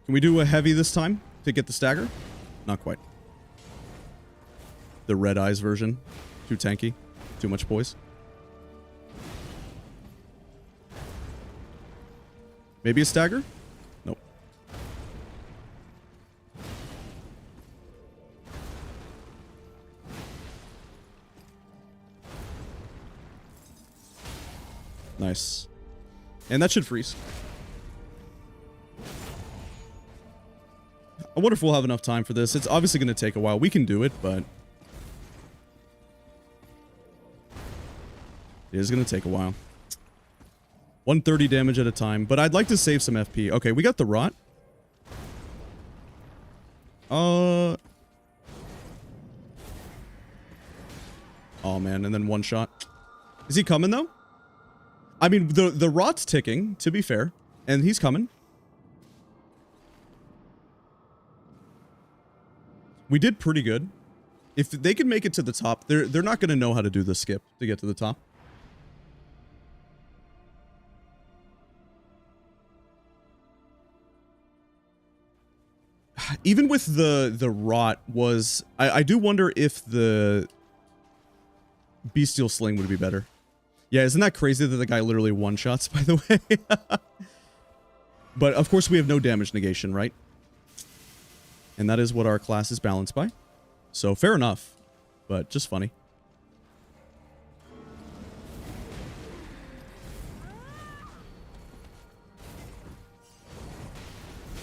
Can we do a heavy this time to get the stagger? Not quite. The red eyes version. Too tanky. Too much poise. Maybe a stagger? Nope. Nice. And that should freeze. I wonder if we'll have enough time for this. It's obviously going to take a while. We can do it, but it is going to take a while. 130 damage at a time, but I'd like to save some FP. Okay, we got the rot. Oh man, and then one shot. Is he coming though? I mean, the rot's ticking, to be fair, and he's coming. We did pretty good. If they can make it to the top, they're not going to know how to do the skip to get to the top. Even with the rot was... I do wonder if the Bestial Sling would be better. Yeah, isn't that crazy that the guy literally one-shots, by the way? But, of course, we have no damage negation, right? And that is what our class is balanced by. So, fair enough. But, just funny.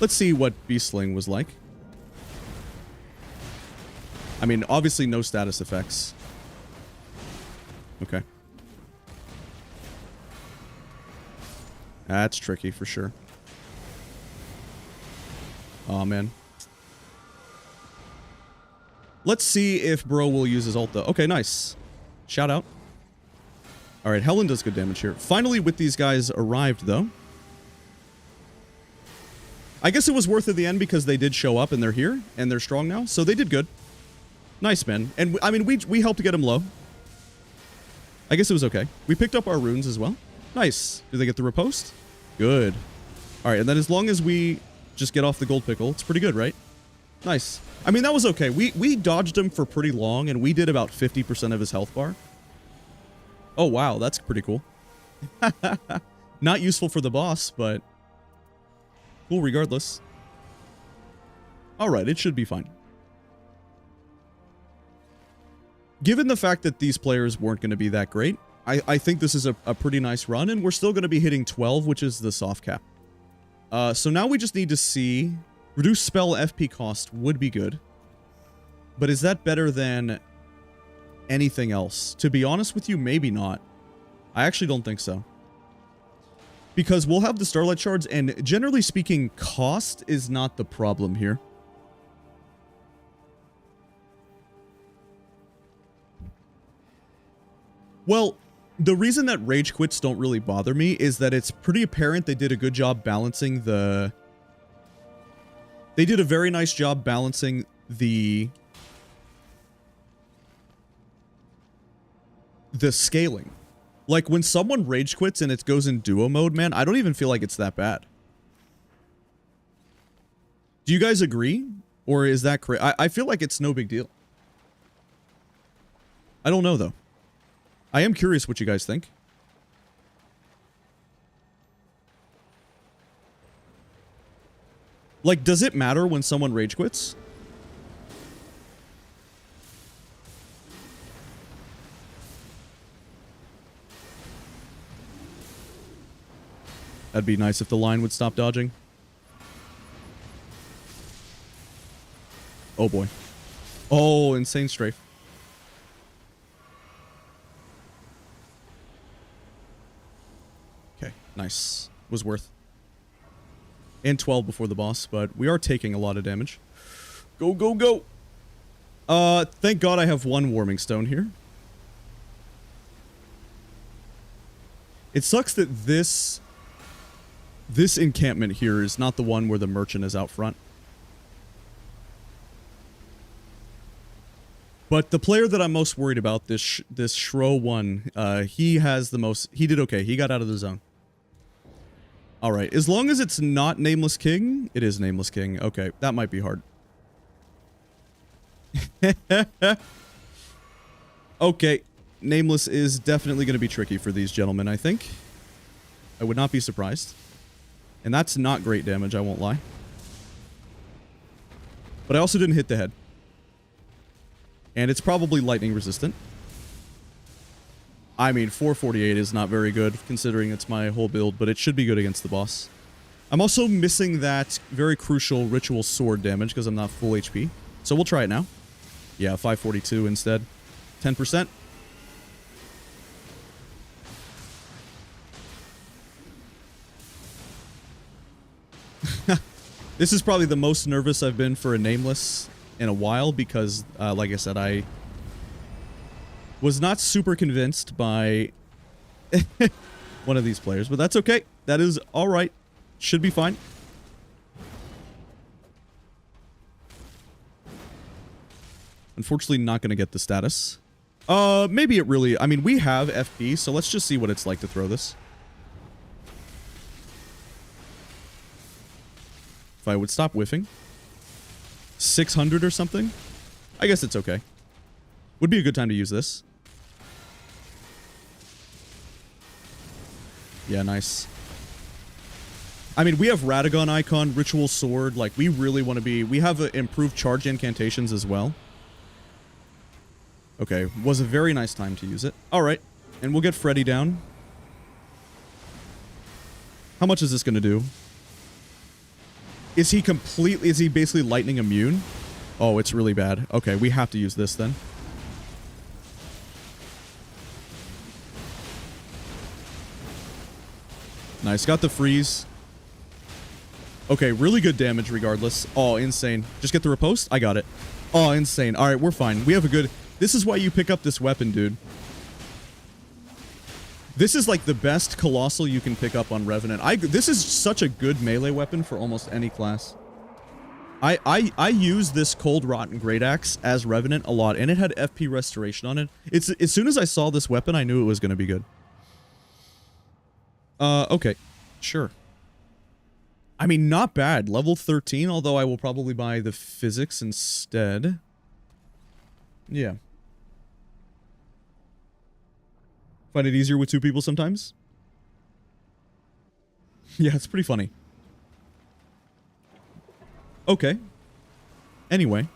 Let's see what Beast Sling was like. I mean, obviously no status effects. Okay. That's tricky for sure. Oh, man. Let's see if bro will use his ult, though. Okay, nice. Shout out. All right, Helen does good damage here. Finally, with these guys arrived, though. I guess it was worth it at the end because they did show up and they're here and they're strong now. So they did good. Nice, man. And I mean, we helped get him low. I guess it was okay. We picked up our runes as well. Nice. Did they get the riposte? Good. All right, and then as long as we just get off the gold pickle, it's pretty good, right? Nice. I mean, that was okay. We dodged him for pretty long, and we did about 50% of his health bar. Oh, wow. That's pretty cool. Not useful for the boss, but cool regardless. All right, it should be fine. Given the fact that these players weren't going to be that great, I think this is a pretty nice run, and we're still going to be hitting 12, which is the soft cap. So now we just need to see... Reduce spell FP cost would be good. But is that better than anything else? To be honest with you, maybe not. I actually don't think so. Because we'll have the Starlight Shards, and generally speaking, cost is not the problem here. Well, the reason that rage quits don't really bother me is that it's pretty apparent they did a good job balancing the... They did a very nice job balancing the scaling. Like, when someone rage quits and it goes in duo mode, man, I don't even feel like it's that bad. Do you guys agree? Or is that crazy? I feel like it's no big deal. I don't know, though. I am curious what you guys think. Like, does it matter when someone rage quits? That'd be nice if the line would stop dodging. Oh boy. Oh, insane strafe. Okay, nice. Was worth. And 12 before the boss, but we are taking a lot of damage. Go, go, go! Thank God I have one warming stone here. It sucks that this encampment here is not the one where the merchant is out front. But the player that I'm most worried about, this Shro one, he has the most... He did okay. He got out of the zone. Alright, as long as it's not Nameless King... It is Nameless King. Okay, that might be hard. Okay, Nameless is definitely going to be tricky for these gentlemen, I think. I would not be surprised. And that's not great damage, I won't lie. But I also didn't hit the head. And it's probably lightning resistant. I mean, 448 is not very good, considering it's my whole build, but it should be good against the boss. I'm also missing that very crucial ritual sword damage, because I'm not full HP. So we'll try it now. Yeah, 542 instead. 10%. This is probably the most nervous I've been for a Nameless in a while, because, like I said, I was not super convinced by one of these players, but that's okay. That is alright. Should be fine. Unfortunately, not going to get the status. Maybe it really... I mean, we have FP, so let's just see what it's like to throw this. If I would stop whiffing. 600 or something. I guess it's okay. Would be a good time to use this. Yeah, nice. I mean, we have Radagon icon, Ritual Sword. Like, we really want to be... We have improved charge incantations as well. Okay, was a very nice time to use it. Alright, and we'll get Freddy down. How much is this going to do? Is he completely... Is he basically lightning immune? Oh, it's really bad. Okay, we have to use this then. Nice, got the freeze. Okay, really good damage regardless. Oh, insane. Just get the riposte? I got it. Oh, insane. Alright, we're fine. We have a good... This is why you pick up this weapon, dude. This is like the best Colossal you can pick up on Revenant. This is such a good melee weapon for almost any class. I use this Cold Rotten Great Axe as Revenant a lot, and it had FP Restoration on it. As soon as I saw this weapon, I knew it was going to be good. Okay. Sure. I mean, not bad. Level 13, although I will probably buy the Physics instead. Yeah. Find it easier with two people sometimes? Yeah, it's pretty funny. Okay. Anyway.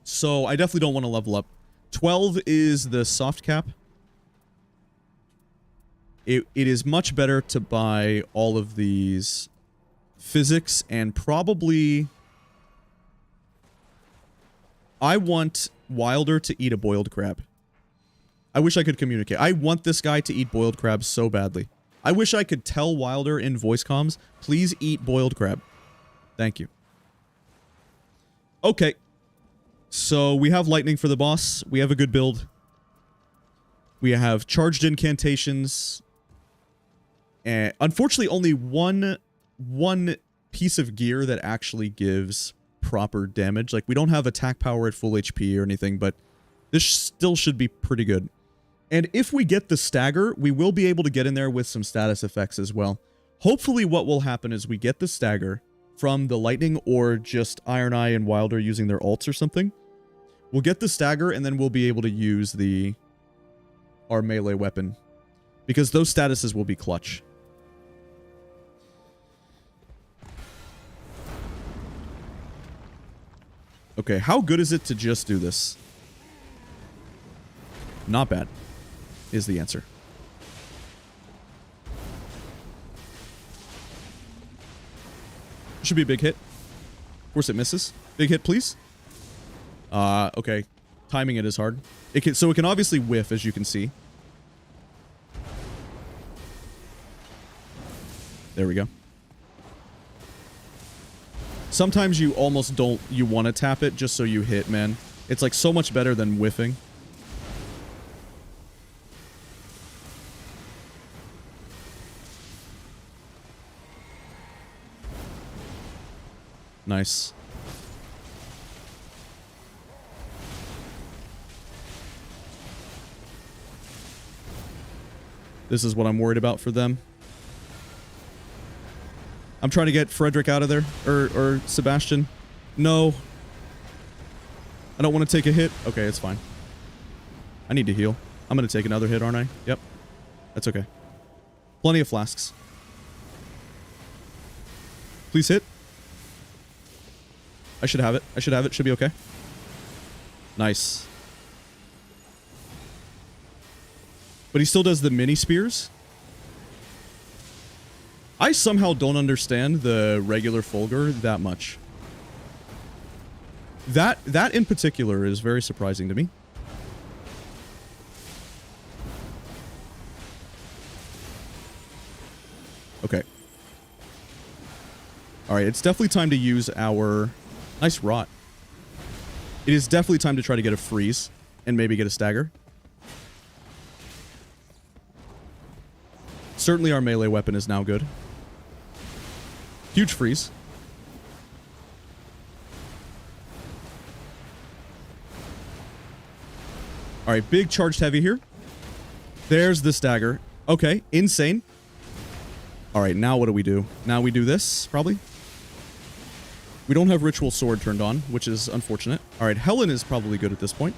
So, I definitely don't want to level up. 12 is the soft cap. It is much better to buy all of these physics and probably... I want Wilder to eat a boiled crab. I wish I could communicate. I want this guy to eat boiled crab so badly. I wish I could tell Wilder in voice comms, please eat boiled crab. Thank you. Okay. So we have lightning for the boss. We have a good build. We have charged incantations. And unfortunately, only one piece of gear that actually gives proper damage. Like, we don't have attack power at full HP or anything, but this still should be pretty good. And if we get the stagger, we will be able to get in there with some status effects as well. Hopefully what will happen is we get the stagger from the lightning or just Iron Eye and Wilder using their ults or something. We'll get the stagger and then we'll be able to use our melee weapon. Because those statuses will be clutch. Okay, how good is it to just do this? Not bad, is the answer. Should be a big hit. Of course it misses. Big hit, please. Okay. Timing it is hard. So it can obviously whiff, as you can see. There we go. Sometimes you almost don't... You want to tap it just so you hit, man. It's like so much better than whiffing. Nice. This is what I'm worried about for them. I'm trying to get Frederick out of there. Or Sebastian. No. I don't want to take a hit. Okay, it's fine. I need to heal. I'm going to take another hit, aren't I? Yep. That's okay. Plenty of flasks. Please hit. I should have it. I should have it. Should be okay. Nice. But he still does the mini spears. I somehow don't understand the regular Fulgur that much. That in particular is very surprising to me. Okay. Alright, it's definitely time to use our... Nice rot. It is definitely time to try to get a freeze and maybe get a stagger. Certainly our melee weapon is now good. Huge freeze. Alright, big charged heavy here. There's the stagger. Okay, insane. Alright, now what do? Now we do this, probably? We don't have Ritual Sword turned on, which is unfortunate. All right, Helen is probably good at this point.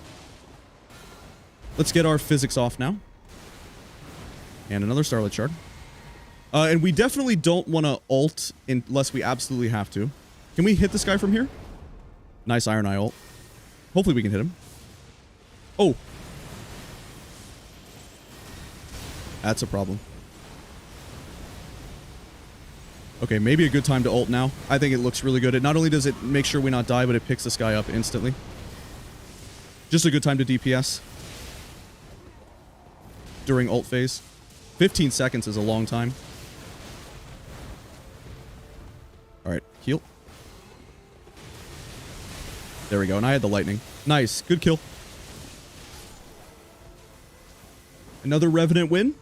Let's get our physics off now. And another Starlight Shard. And we definitely don't want to ult unless we absolutely have to. Can we hit this guy from here? Nice Iron Eye ult. Hopefully we can hit him. Oh. That's a problem. Okay, maybe a good time to ult now. I think it looks really good. It not only does it make sure we not die, but it picks this guy up instantly. Just a good time to DPS. During ult phase. 15 seconds is a long time. Alright, heal. There we go, and I had the lightning. Nice, good kill. Another Revenant win.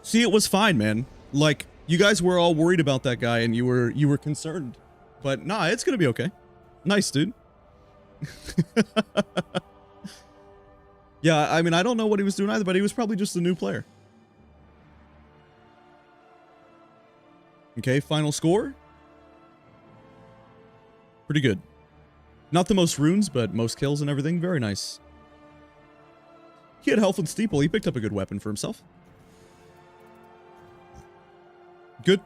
See, it was fine, man. Like, you guys were all worried about that guy, and you were concerned. But, nah, it's gonna be okay. Nice, dude. Yeah, I mean, I don't know what he was doing either, but he was probably just a new player. Okay, final score. Pretty good. Not the most runes, but most kills and everything. Very nice. He had health and steeple. He picked up a good weapon for himself. Good.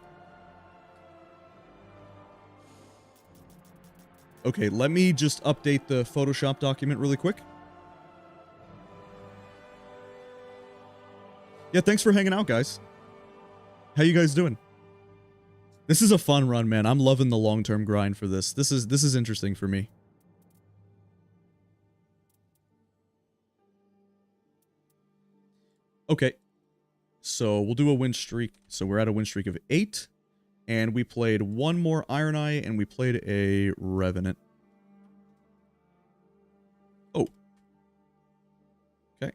Okay, let me just update the Photoshop document really quick. Yeah, thanks for hanging out, guys. How you guys doing? This is a fun run, man. I'm loving the long-term grind for this. This is interesting for me. Okay. So we'll do a win streak. So we're at a win streak of 8. And we played one more Iron Eye, and we played a Revenant. Oh. Okay.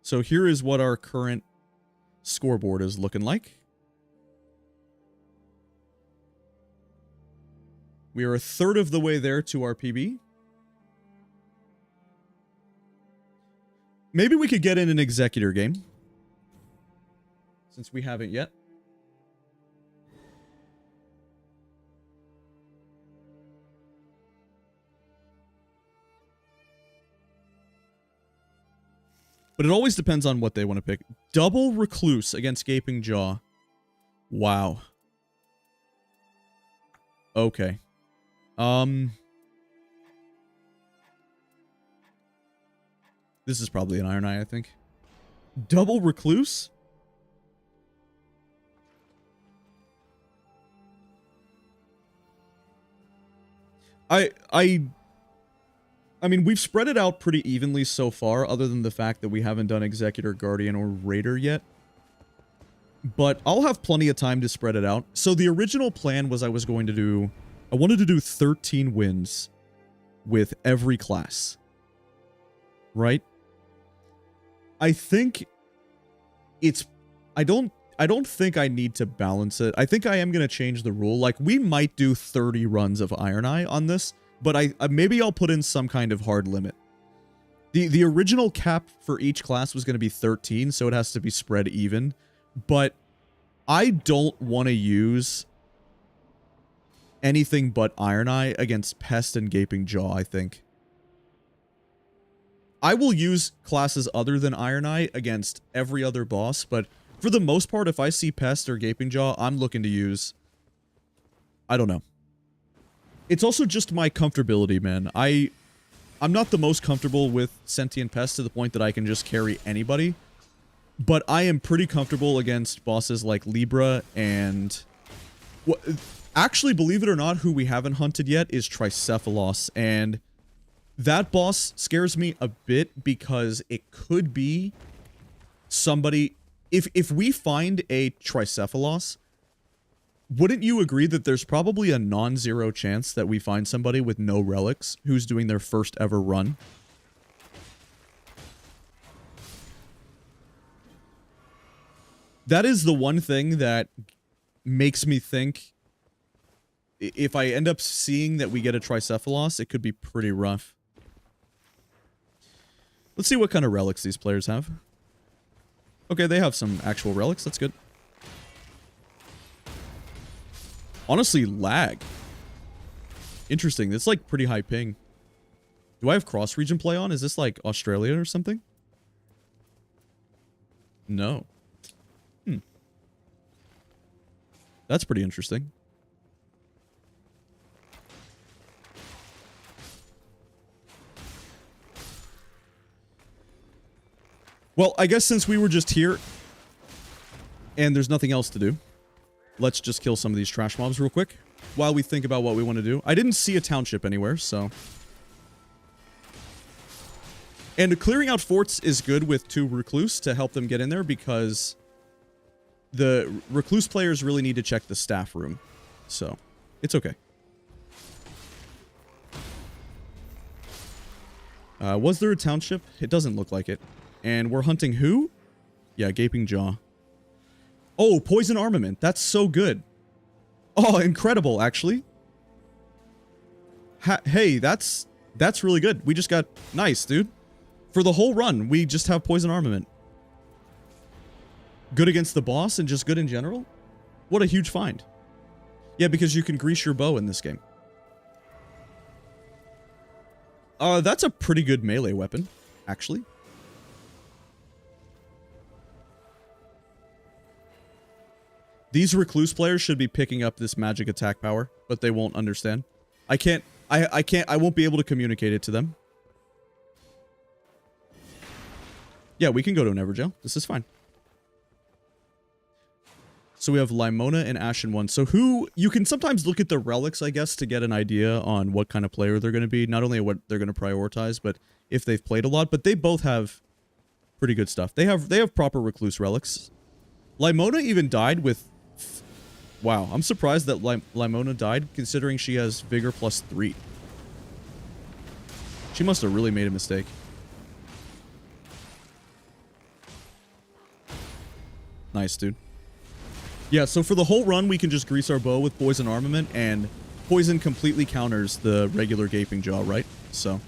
So here is what our current scoreboard is looking like. We are a third of the way there to our PB. Maybe we could get in an Executor game. Since we haven't yet. But it always depends on what they want to pick. Double Recluse against Gaping Jaw. Wow. Okay. This is probably an Iron Eye, I think. Double Recluse? I mean, we've spread it out pretty evenly so far, other than the fact that we haven't done Executor, Guardian, or Raider yet. But I'll have plenty of time to spread it out. So the original plan was I wanted to do 13 wins with every class. Right? I think it's... I don't think I need to balance it. I think I am going to change the rule. Like, we might do 30 runs of Iron Eye on this, but maybe I'll put in some kind of hard limit. The original cap for each class was going to be 13, so it has to be spread even. But I don't want to use anything but Iron Eye against Pest and Gaping Jaw, I think. I will use classes other than Iron Eye against every other boss, but for the most part, if I see Pest or Gaping Jaw, I'm looking to use... I don't know. It's also just my comfortability, man. I'm not the most comfortable with Sentient Pest to the point that I can just carry anybody, but I am pretty comfortable against bosses like Libra and... Actually, believe it or not, who we haven't hunted yet is Tricephalos, and that boss scares me a bit because it could be somebody... If we find a Tricephalos, wouldn't you agree that there's probably a non-zero chance that we find somebody with no relics who's doing their first ever run? That is the one thing that makes me think if I end up seeing that we get a Tricephalos, it could be pretty rough. Let's see what kind of relics these players have. Okay, they have some actual relics. That's good. Honestly, lag. Interesting. That's like pretty high ping. Do I have cross-region play on? Is this like Australia or something? No. That's pretty interesting. Well, I guess since we were just here and there's nothing else to do, let's just kill some of these trash mobs real quick while we think about what we want to do. I didn't see a township anywhere, so... And clearing out forts is good with 2 recluse to help them get in there because the recluse players really need to check the staff room. So, it's okay. Was there a township? It doesn't look like it. And we're hunting who? Yeah, Gaping Jaw. Oh, poison armament. That's so good. Oh, incredible, actually. Hey, that's really good. We just got... Nice, dude. For the whole run, we just have poison armament. Good against the boss and just good in general? What a huge find. Yeah, because you can grease your bow in this game. That's a pretty good melee weapon, actually. These recluse players should be picking up this magic attack power, but they won't understand. I won't be able to communicate it to them. Yeah, we can go to an Everjail. This is fine. So we have Limona and Ashen 1. So who... You can sometimes look at the relics, I guess, to get an idea on what kind of player they're going to be. Not only what they're going to prioritize, but if they've played a lot. But they both have pretty good stuff. They have proper recluse relics. Limona even died with... Wow, I'm surprised that Limona died, considering she has Vigor +3. She must have really made a mistake. Nice, dude. Yeah, so for the whole run, we can just grease our bow with poison armament, and poison completely counters the regular Gaping Jaw, right? So...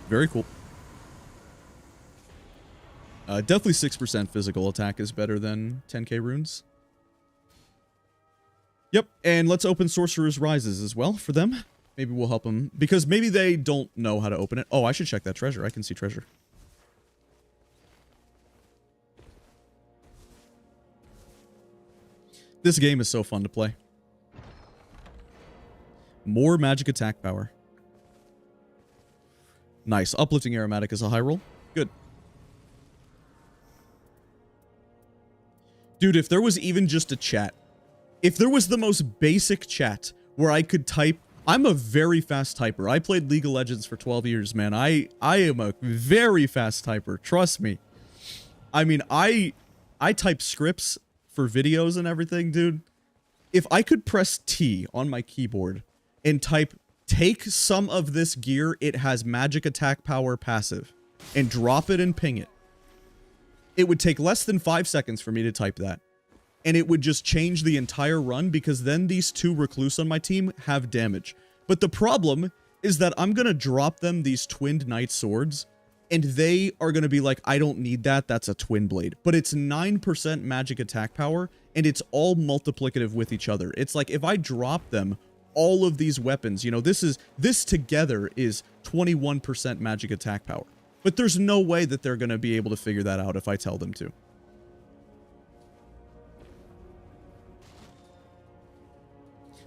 Very cool. Definitely 6% physical attack is better than 10k runes. Yep, and let's open Sorcerer's Rises as well for them. Maybe we'll help them, because maybe they don't know how to open it. Oh, I should check that treasure. I can see treasure. This game is so fun to play. More magic attack power. Nice. Uplifting Aromatic is a high roll. Good. Dude, if there was even just a chat, if there was the most basic chat where I could type, I'm a very fast typer. I played League of Legends for 12 years, man. I am a very fast typer. Trust me. I mean, I type scripts for videos and everything, dude. If I could press T on my keyboard and type, take some of this gear, it has magic attack power passive, and drop it and ping it, it would take less than 5 seconds for me to type that. And it would just change the entire run, because then these 2 recluse on my team have damage. But the problem is that I'm going to drop them these twinned knight swords, and they are going to be like, I don't need that, that's a twin blade. But it's 9% magic attack power, and it's all multiplicative with each other. It's like, if I drop them all of these weapons, you know, this together is 21% magic attack power. But there's no way that they're going to be able to figure that out if I tell them to.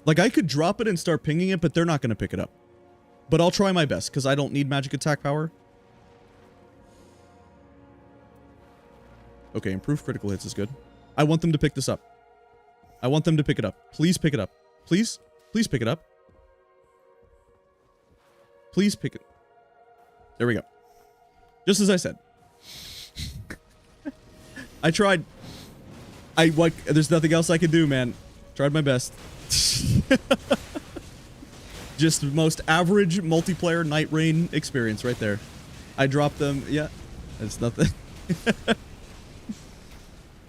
Like, I could drop it and start pinging it, but they're not going to pick it up. But I'll try my best, because I don't need magic attack power. Okay, improved critical hits is good. I want them to pick this up. I want them to pick it up. Please pick it up. Please? Please pick it up. Please pick it. There we go. Just as I said. I tried. There's nothing else I can do, man. Tried my best. Just the most average multiplayer Nightreign experience right there. I dropped them. Yeah. It's nothing.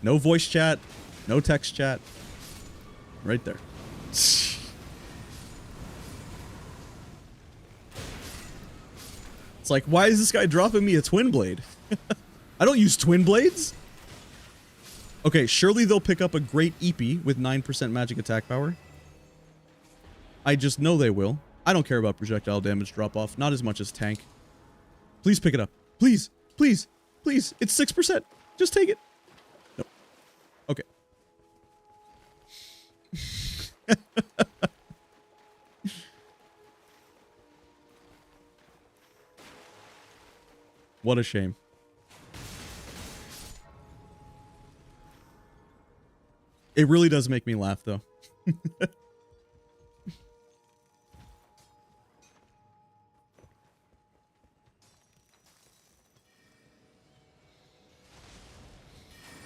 No voice chat. No text chat. Right there. It's like, why is this guy dropping me a twin blade? I don't use twin blades. Okay, surely they'll pick up a great EP with 9% magic attack power. I just know they will. I don't care about projectile damage drop-off. Not as much as tank. Please pick it up. Please. Please. Please. It's 6%. Just take it. No. Okay. What a shame. It really does make me laugh, though.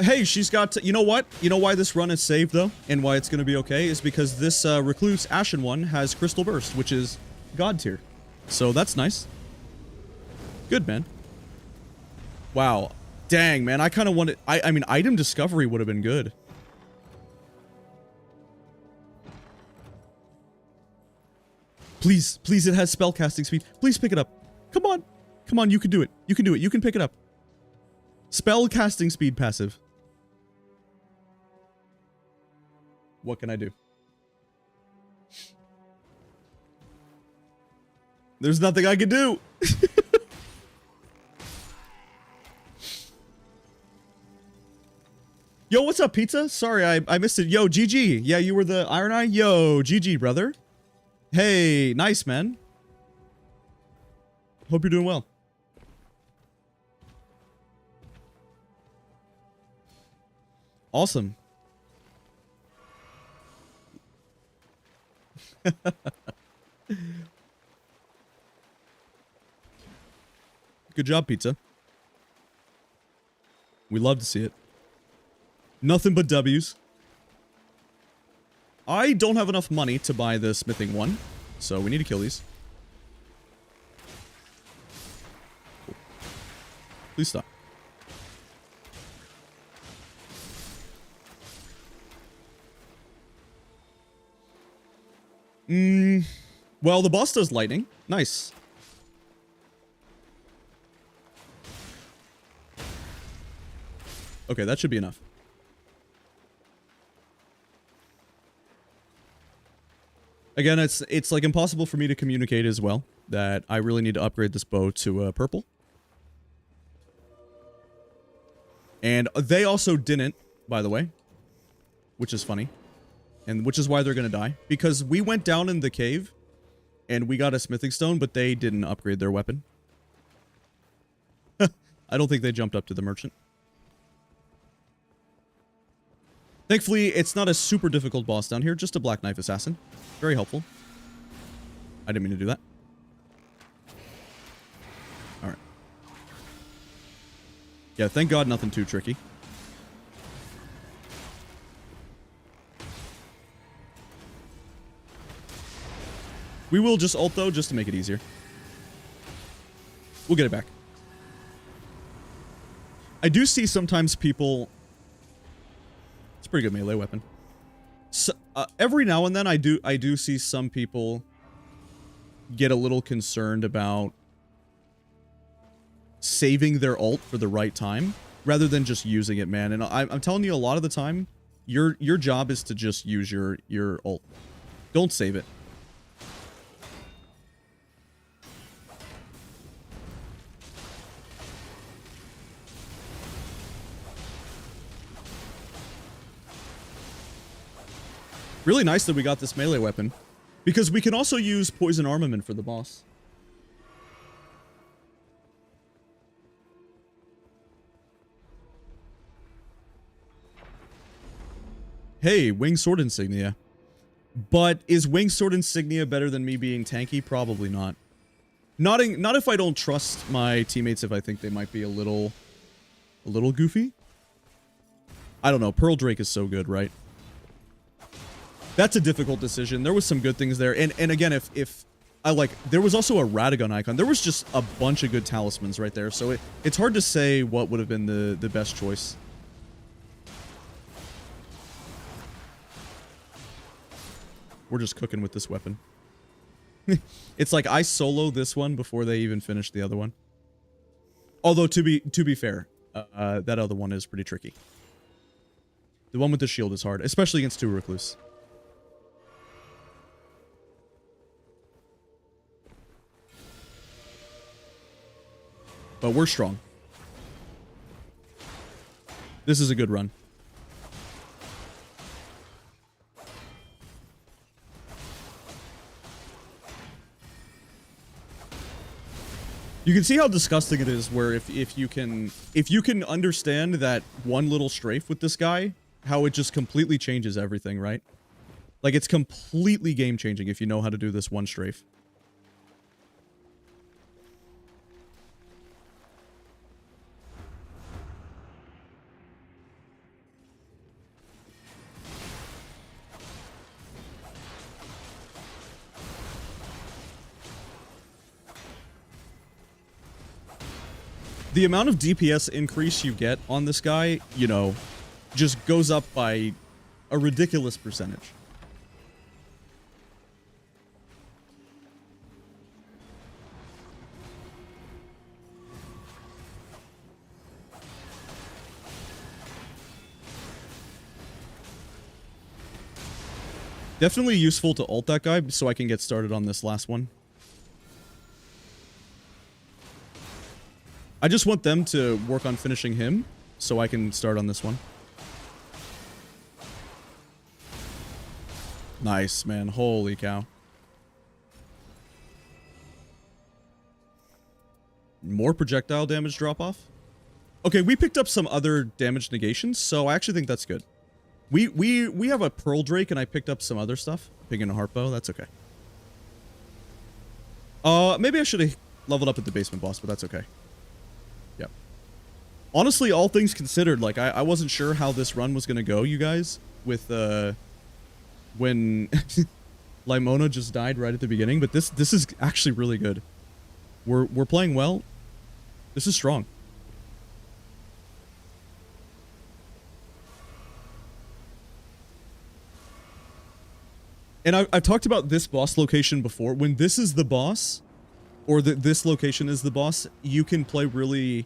Hey, she's got... you know what? You know why this run is saved, though? And why it's going to be okay? Is because this Recluse Ashen one has Crystal Burst, which is God tier. So that's nice. Good, man. Wow. Dang, man. I kind of wanted... I mean, item discovery would have been good. Please. Please, it has spellcasting speed. Please pick it up. Come on. Come on, you can do it. You can do it. You can pick it up. Spellcasting speed passive. What can I do? There's nothing I can do. Yo, what's up, Pizza? Sorry, I missed it. Yo, GG. Yeah, you were the Iron Eye? Yo, GG, brother. Hey, nice, man. Hope you're doing well. Awesome. Good job, Pizza. We love to see it. Nothing but W's. I don't have enough money to buy the smithing one, so we need to kill these. Cool. Please stop. Well, the boss does lightning. Nice. Okay, that should be enough. Again, it's like impossible for me to communicate as well that I really need to upgrade this bow to purple. And they also didn't, by the way, which is funny. And which is why they're going to die. Because we went down in the cave and we got a smithing stone, but they didn't upgrade their weapon. I don't think they jumped up to the merchant. Thankfully, it's not a super difficult boss down here, just a Black Knife Assassin. Very helpful. I didn't mean to do that. Alright. Yeah, thank God nothing too tricky. We will just ult, though, just to make it easier. We'll get it back. I do see sometimes people... It's a pretty good melee weapon. So, every now and then, I do see some people get a little concerned about saving their ult for the right time, rather than just using it, man. And I'm telling you, a lot of the time, your job is to just use your ult. Don't save it. Really nice that we got this melee weapon, because we can also use poison armament for the boss. Hey, Winged Sword Insignia. But is Winged Sword Insignia better than me being tanky? Probably not. Not if I don't trust my teammates, if I think they might be a little goofy. I don't know. Pearl Drake is so good, right? That's a difficult decision. There was some good things there. And again, if I like, there was also a Radagon icon. There was just a bunch of good talismans right there. So it's hard to say what would have been the best choice. We're just cooking with this weapon. It's like I solo this one before they even finish the other one. Although to be fair, that other one is pretty tricky. The one with the shield is hard, especially against 2 Recluse. But we're strong. This is a good run. You can see how disgusting it is where if you can understand that one little strafe with this guy, how it just completely changes everything, right? Like, it's completely game-changing if you know how to do this one strafe. The amount of DPS increase you get on this guy, you know, just goes up by a ridiculous percentage. Definitely useful to ult that guy so I can get started on this last one. I just want them to work on finishing him so I can start on this one. Nice, man. Holy cow. More projectile damage drop off. Okay, we picked up some other damage negations, so I actually think that's good. We have a Pearl Drake, and I picked up some other stuff. Pig and a Heart Bow, that's okay. Maybe I should have leveled up at the basement boss, but that's okay. Yep. Honestly, all things considered, like, I wasn't sure how this run was gonna go, you guys, with, when Limona just died right at the beginning, but this is actually really good. We're playing well. This is strong. And I've talked about this boss location before. When this is the boss, or this location is the boss, you can play really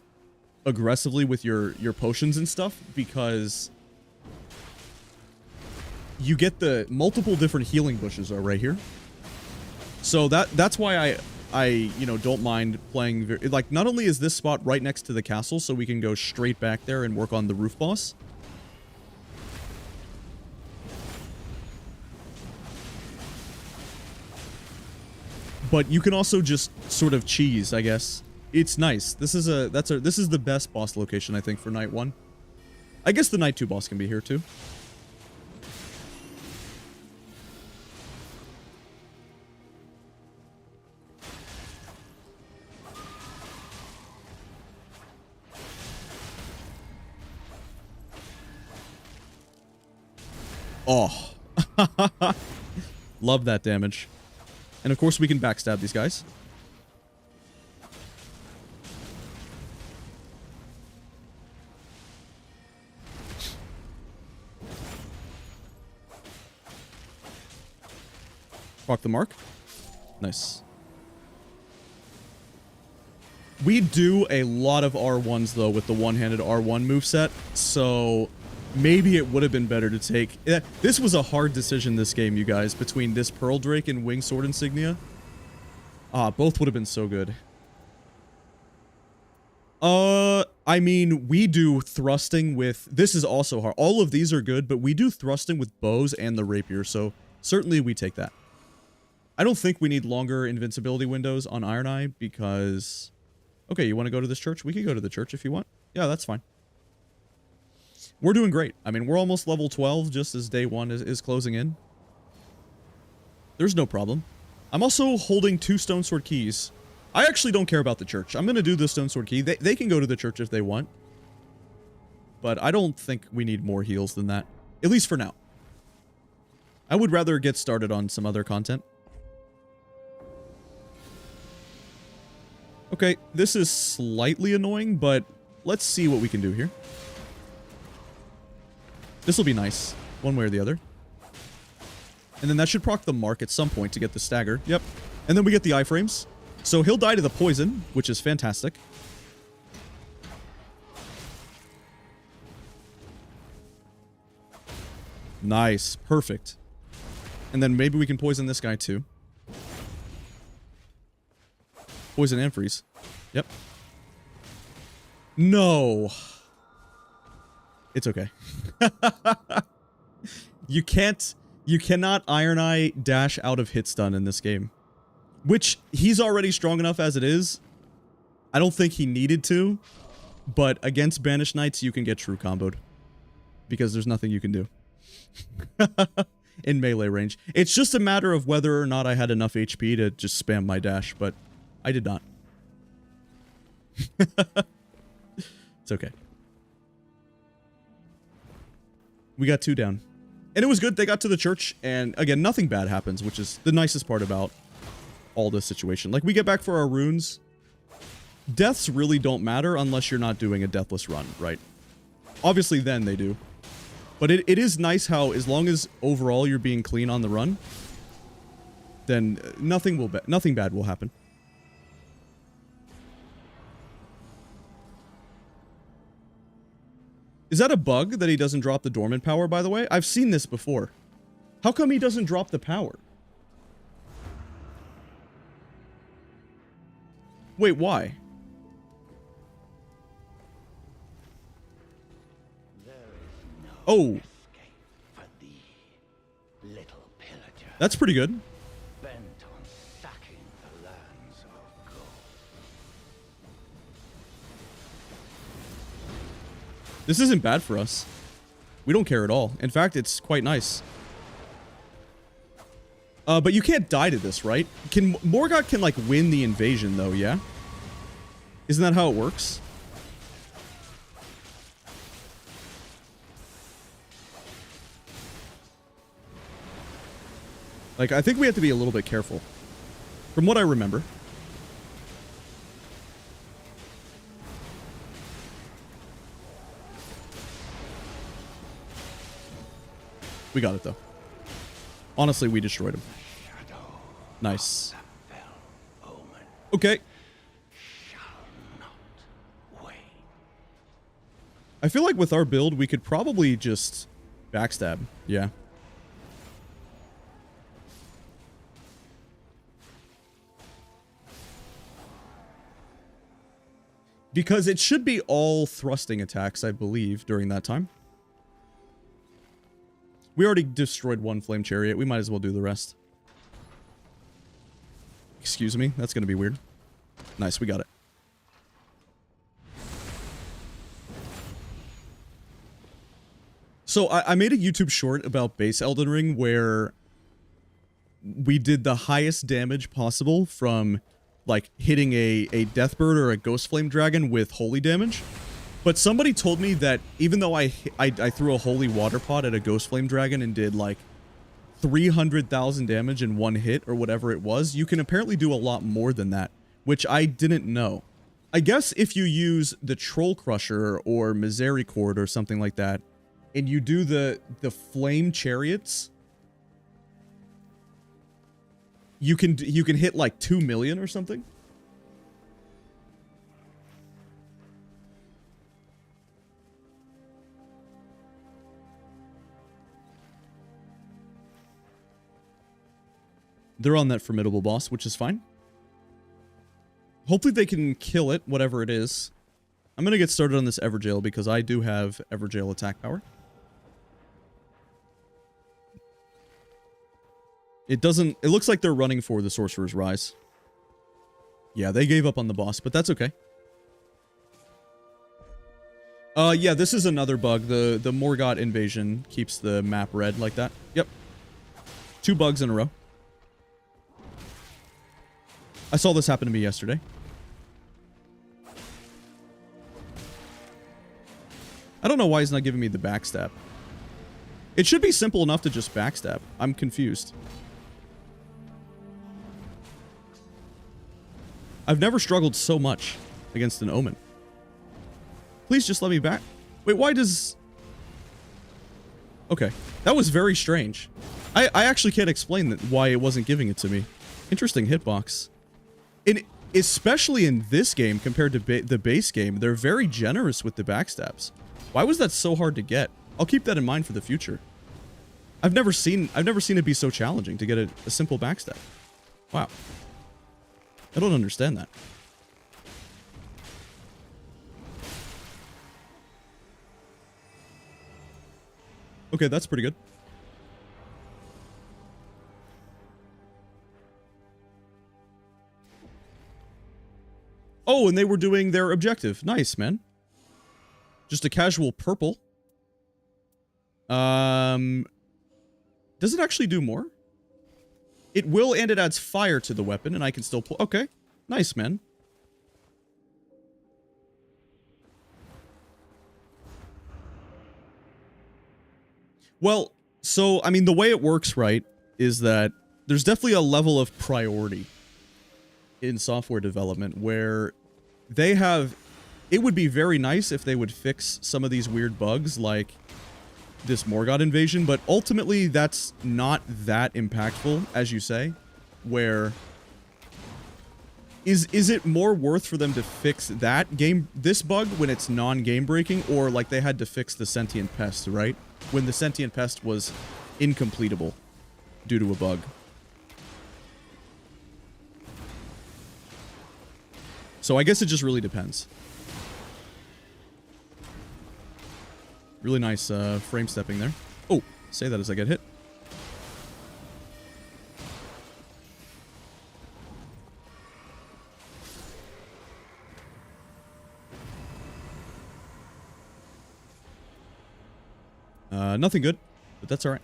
aggressively with your potions and stuff, because you get the multiple different healing bushes are right here. So that's why I you know, don't mind playing like, not only is this spot right next to the castle, so we can go straight back there and work on the roof boss. But you can also just sort of cheese, I guess. It's nice. This is the best boss location, I think, for Night 1. I guess the Night 2 boss can be here too. Oh. Love that damage. And of course we can backstab these guys. Proc the mark. Nice. We do a lot of R1s though with the one-handed R1 moveset, so maybe it would have been better to take... This was a hard decision this game, you guys, between this Pearl Drake and Wing Sword Insignia. Both would have been so good. I mean, we do thrusting with... This is also hard. All of these are good, but we do thrusting with bows and the rapier, so certainly we take that. I don't think we need longer invincibility windows on Iron Eye, because... Okay, you want to go to this church? We can go to the church if you want. Yeah, that's fine. We're doing great. I mean, we're almost level 12 just as day 1 is closing in. There's no problem. I'm also holding 2 Stone Sword keys. I actually don't care about the church. I'm going to do the Stone Sword key. They can go to the church if they want. But I don't think we need more heals than that. At least for now. I would rather get started on some other content. Okay, this is slightly annoying, but let's see what we can do here. This will be nice, one way or the other. And then that should proc the mark at some point to get the stagger. Yep. And then we get the iframes. So he'll die to the poison, which is fantastic. Nice. Perfect. And then maybe we can poison this guy too. Poison and freeze. Yep. No. It's okay. You cannot Iron Eye dash out of hit stun in this game. Which, he's already strong enough as it is. I don't think he needed to. But against Banished Knights, you can get true comboed. Because there's nothing you can do. In melee range. It's just a matter of whether or not I had enough HP to just spam my dash, but I did not. It's okay. We got 2 down. And it was good. They got to the church, and again, nothing bad happens, which is the nicest part about all this situation. Like, we get back for our runes. Deaths really don't matter unless you're not doing a deathless run, right? Obviously, then they do. But it is nice how, as long as overall you're being clean on the run, then nothing bad will happen. Is that a bug that he doesn't drop the dormant power, by the way? I've seen this before. How come he doesn't drop the power? Wait, why? Oh. That's pretty good. Bent on sacking the lands of gold. This isn't bad for us. We don't care at all. In fact, it's quite nice. But you can't die to this, right? Morgott can, like, win the invasion, though, yeah? Isn't that how it works? Like, I think we have to be a little bit careful. From what I remember. We got it, though. Honestly, we destroyed him. Nice. Okay. I feel like with our build, we could probably just backstab. Yeah. Because it should be all thrusting attacks, I believe, during that time. We already destroyed one flame chariot. We might as well do the rest. Excuse me. That's going to be weird. Nice. We got it. So I made a YouTube short about base Elden Ring where we did the highest damage possible from, like, hitting a Deathbird or a Ghost Flame Dragon with holy damage. But somebody told me that even though I threw a holy water pot at a Ghost Flame Dragon and did, like, 300,000 damage in one hit or whatever it was, you can apparently do a lot more than that, which I didn't know. I guess if you use the Troll Crusher or Misericord or something like that, and you do the Flame Chariots, you can hit like 2 million or something. They're on that formidable boss, which is fine. Hopefully they can kill it, whatever it is. I'm going to get started on this Everjail because I do have Everjail attack power. It looks like they're running for the Sorcerer's Rise. Yeah, they gave up on the boss, but that's okay. Yeah, this is another bug. The Morgott invasion keeps the map red like that. Yep. 2 bugs in a row. I saw this happen to me yesterday. I don't know why he's not giving me the backstab. It should be simple enough to just backstab. I'm confused. I've never struggled so much against an Omen. Please just let me back. Wait, why does... Okay. That was very strange. I actually can't explain why it wasn't giving it to me. Interesting hitbox. And especially in this game compared to the base game, they're very generous with the backstabs. Why was that so hard to get? I'll keep that in mind for the future. I've never seen it be so challenging to get a simple backstab. Wow. I don't understand that. Okay, that's pretty good. Oh, and they were doing their objective. Nice, man. Just a casual purple. Does it actually do more? It will, and it adds fire to the weapon, and I can still pull. Okay. Nice, man. Well, so, I mean, the way it works, right, is that there's definitely a level of priority in software development where they have... It would be very nice if they would fix some of these weird bugs, like this Morgott invasion, but ultimately that's not that impactful, as you say, where... Is it more worth for them to fix this bug when it's non-game breaking, or like they had to fix the sentient pest, right? When the sentient pest was incompletable due to a bug. So I guess it just really depends. Really nice frame stepping there. Oh, say that as I get hit. Nothing good, but that's alright.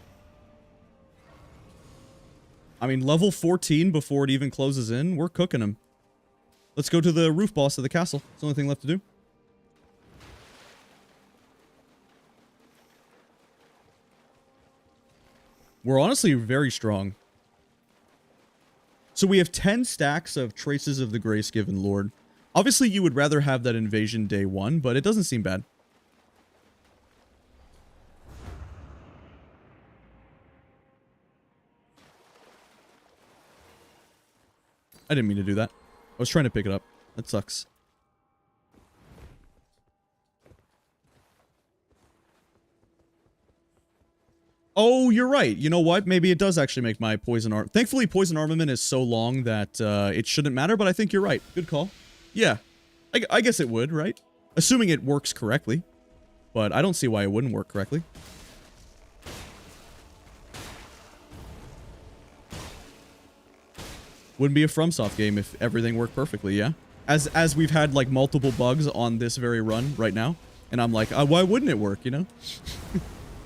I mean, level 14 before it even closes in, we're cooking him. Let's go to the roof boss of the castle. It's the only thing left to do. We're honestly very strong. So we have 10 stacks of Traces of the Grace-Given Lord. Obviously, you would rather have that invasion day 1, but it doesn't seem bad. I didn't mean to do that. I was trying to pick it up. That sucks. Oh, you're right. You know what? Maybe it does actually make my poison arm... Thankfully, poison armament is so long that it shouldn't matter, but I think you're right. Good call. Yeah. I guess it would, right? Assuming it works correctly. But I don't see why it wouldn't work correctly. Wouldn't be a FromSoft game if everything worked perfectly, yeah? As we've had, like, multiple bugs on this very run right now. And I'm like, why wouldn't it work, you know?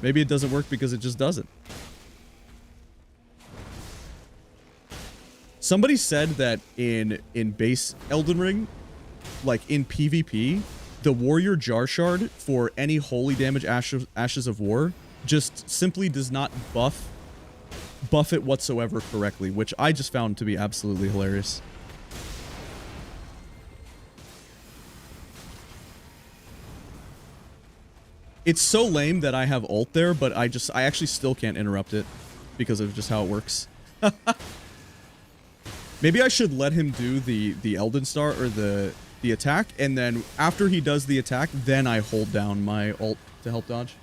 Maybe it doesn't work because it just doesn't. Somebody said that in base Elden Ring, like in PvP, the Warrior Jar Shard for any holy damage Ashes of War just simply does not buff it whatsoever correctly, which I just found to be absolutely hilarious. It's so lame that I have ult there, but I actually still can't interrupt it because of just how it works. Maybe I should let him do the Elden Star or the attack, and then after he does the attack, then I hold down my ult to help dodge.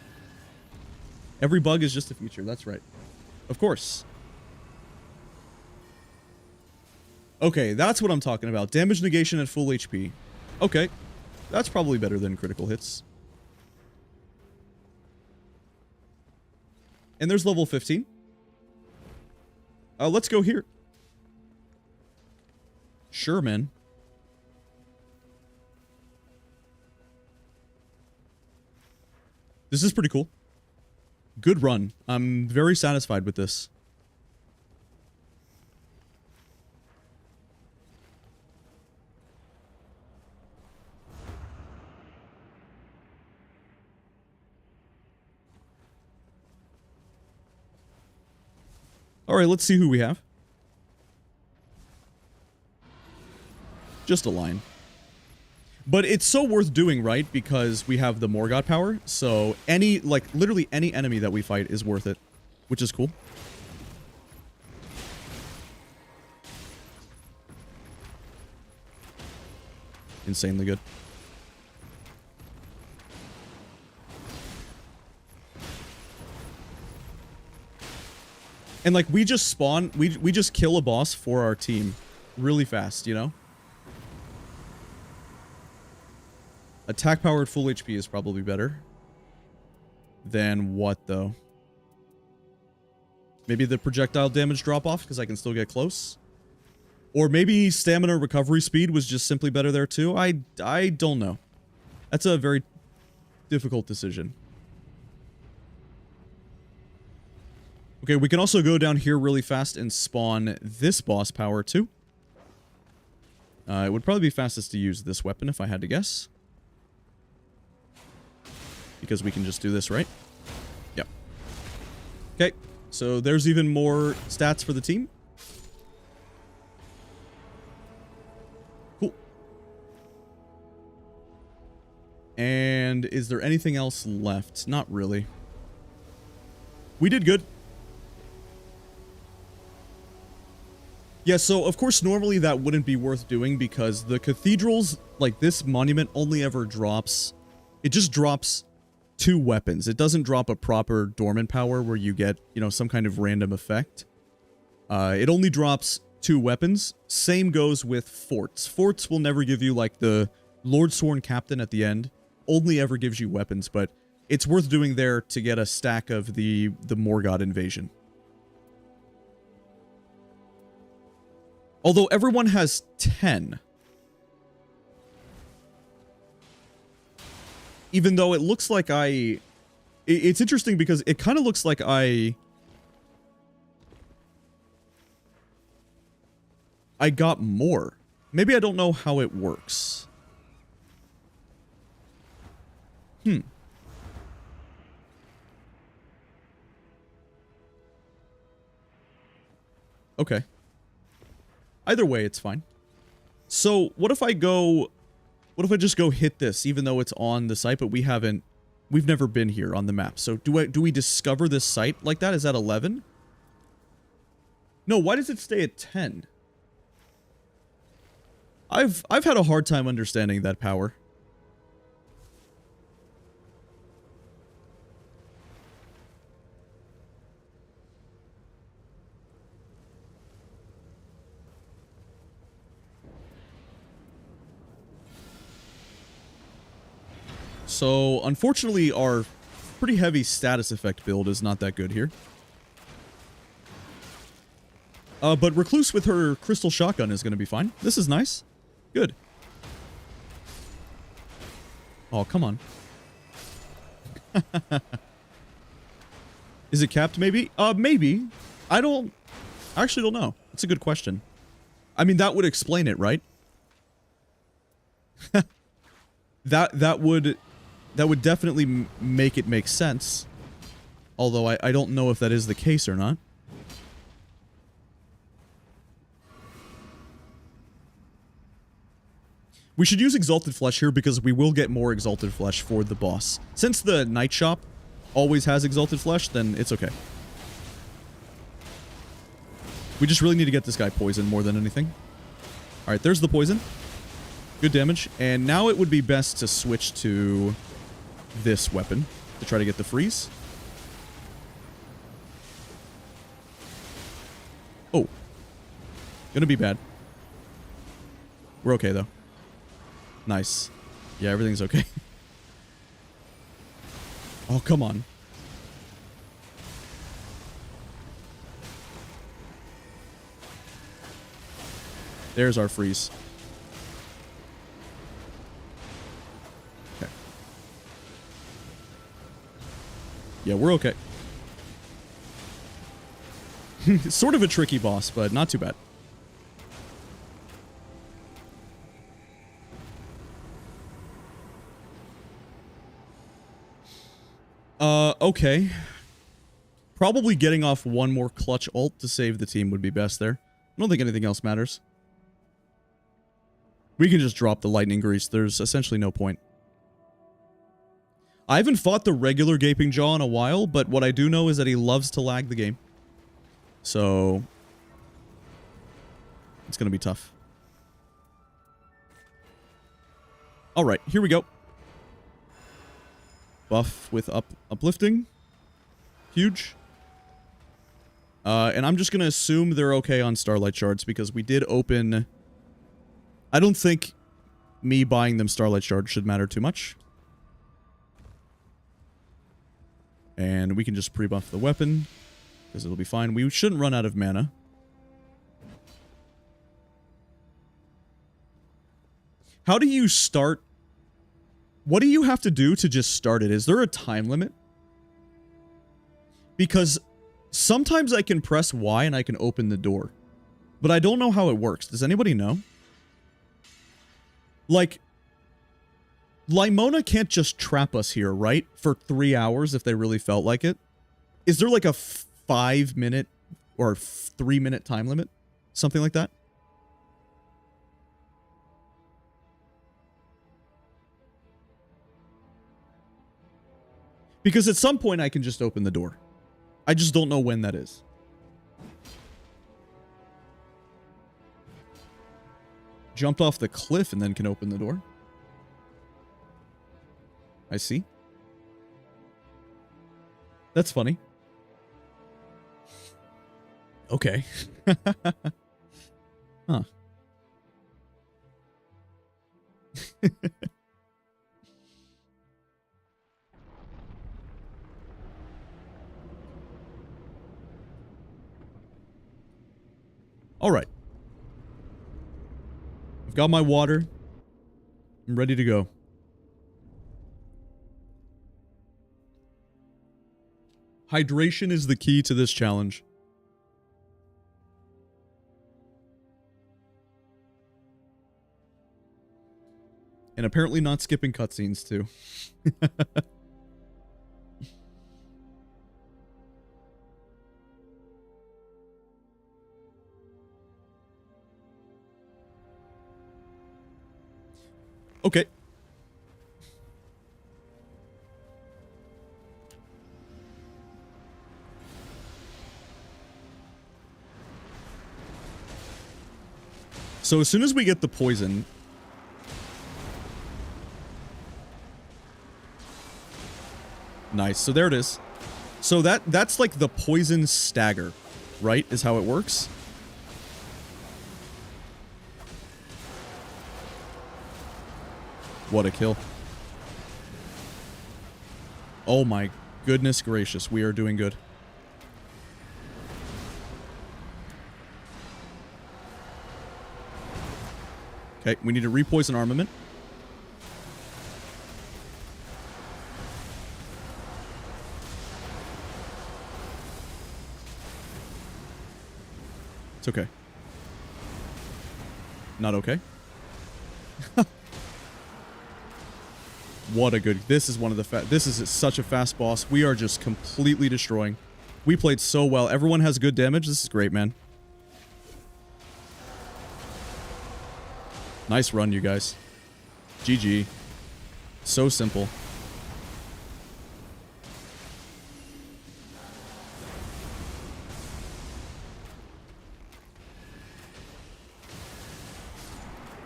Every bug is just a feature, that's right. Of course. Okay, that's what I'm talking about. Damage negation at full HP. Okay. That's probably better than critical hits. And there's level 15. Let's go here. Sure, man. This is pretty cool. Good run. I'm very satisfied with this. Alright, let's see who we have. Just a line. But it's so worth doing, right? Because we have the Morgott power. So any, like, literally any enemy that we fight is worth it. Which is cool. Insanely good. And like we just spawn, we just kill a boss for our team really fast, you know? Attack power at full HP is probably better. Than what though? Maybe the projectile damage drop off because I can still get close. Or maybe stamina recovery speed was just simply better there too. I don't know. That's a very difficult decision. Okay, we can also go down here really fast and spawn this boss power too. It would probably be fastest to use this weapon if I had to guess. Because we can just do this, right? Yep. Okay, so there's even more stats for the team. Cool. And is there anything else left? Not really. We did good. Yeah, so of course normally that wouldn't be worth doing because the cathedrals, like this monument, only ever drops... It just drops 2 weapons. It doesn't drop a proper dormant power where you get, you know, some kind of random effect. It only drops 2 weapons. Same goes with forts. Forts will never give you, like, the Lord Sworn Captain at the end. Only ever gives you weapons, but it's worth doing there to get a stack of the Morgott invasion. Although everyone has 10. Even though it looks like it's interesting because it kind of looks like I got more. Maybe I don't know how it works. Okay. Either way, it's fine. So, what if I just go hit this, even though it's on the site, but we've never been here on the map. So, do we discover this site like that? Is that 11? No, why does it stay at 10? I've had a hard time understanding that power. So, unfortunately, our pretty heavy status effect build is not that good here. But Recluse with her crystal shotgun is going to be fine. This is nice. Good. Oh, come on. Is it capped, maybe? Maybe. I actually don't know. It's a good question. I mean, that would explain it, right? That would definitely make it make sense. Although I don't know if that is the case or not. We should use Exalted Flesh here because we will get more Exalted Flesh for the boss. Since the Night Shop always has Exalted Flesh, then it's okay. We just really need to get this guy poisoned more than anything. Alright, there's the poison. Good damage. And now it would be best to switch to this weapon to try to get the freeze. Oh. Gonna be bad. We're okay, though. Nice. Yeah, everything's okay. Oh, come on. There's our freeze. Okay. Yeah, we're okay. Sort of a tricky boss, but not too bad. Okay. Probably getting off one more clutch ult to save the team would be best there. I don't think anything else matters. We can just drop the lightning grease. There's essentially no point. I haven't fought the regular Gaping Jaw in a while, but what I do know is that he loves to lag the game. So it's going to be tough. Alright, here we go. Buff with uplifting. Huge. And I'm just going to assume they're okay on Starlight Shards because we did open... I don't think me buying them Starlight Shards should matter too much. And we can just pre-buff the weapon because it'll be fine. We shouldn't run out of mana. How do you start? What do you have to do to just start it? Is there a time limit? Because sometimes I can press Y and I can open the door. But I don't know how it works. Does anybody know? Like, Limona can't just trap us here, right? For 3 hours if they really felt like it. Is there like a 5-minute or 3-minute time limit? Something like that? Because at some point I can just open the door. I just don't know when that is. Jumped off the cliff and then can open the door. I see. That's funny. Okay. Huh. All right. I've got my water. I'm ready to go. Hydration is the key to this challenge. And apparently not skipping cutscenes too. Okay. So as soon as we get the poison... Nice. So there it is. So that's like the poison stagger, right? Is how it works. What a kill. Oh my goodness gracious. We are doing good. Okay, we need to repoison armament. It's okay. Not okay. What a good... This is one of the... This is such a fast boss. We are just completely destroying. We played so well. Everyone has good damage. This is great, man. Nice run, you guys. GG. So simple.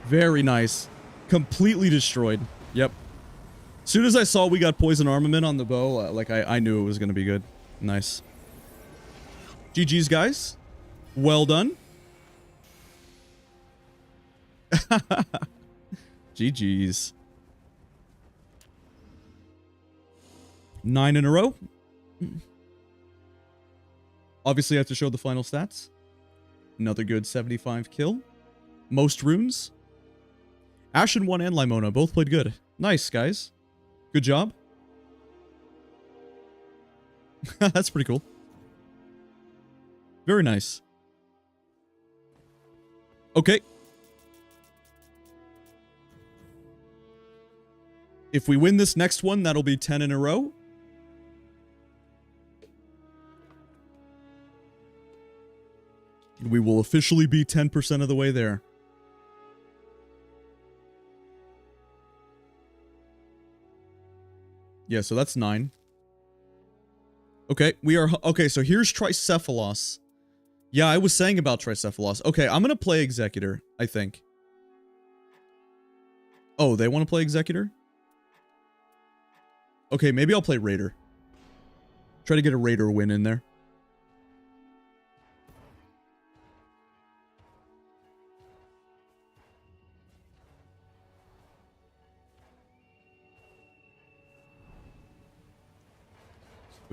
Very nice. Completely destroyed. Yep. As soon as I saw we got poison armament on the bow, like I knew it was going to be good. Nice. GG's, guys. Well done. GG's. 9 in a row. Obviously, I have to show the final stats. Another good 75 kill. Most runes. Ashen 1 and Limona both played good. Nice, guys. Good job. That's pretty cool. Very nice. Okay. If we win this next one, that'll be 10 in a row. We will officially be 10% of the way there. Yeah, so that's 9. Okay, we are... Okay, so here's Tricephalos. Yeah, I was saying about Tricephalos. Okay, I'm gonna play Executor, I think. Oh, they want to play Executor? Okay, maybe I'll play Raider. Try to get a Raider win in there.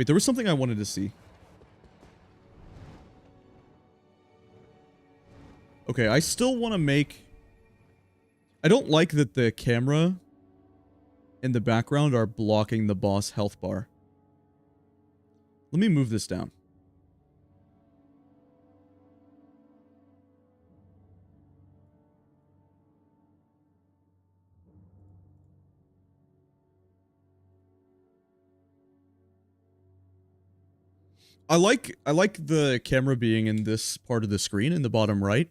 Wait, there was something I wanted to see. Okay, I still want to make... I don't like that the camera in the background are blocking the boss health bar. Let me move this down. I like the camera being in this part of the screen in the bottom right,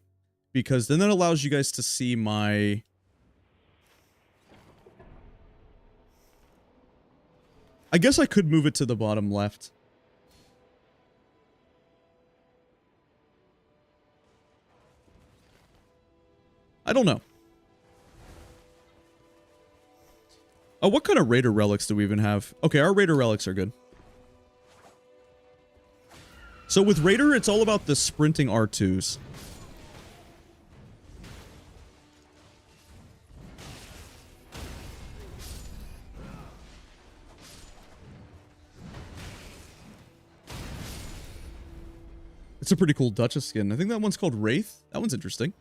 because then that allows you guys to see my... I guess I could move it to the bottom left. I don't know. Oh, what kind of Raider relics do we even have? Okay, our Raider relics are good. So with Raider, it's all about the sprinting R2s. It's a pretty cool Duchess skin. I think that one's called Wraith. That one's interesting.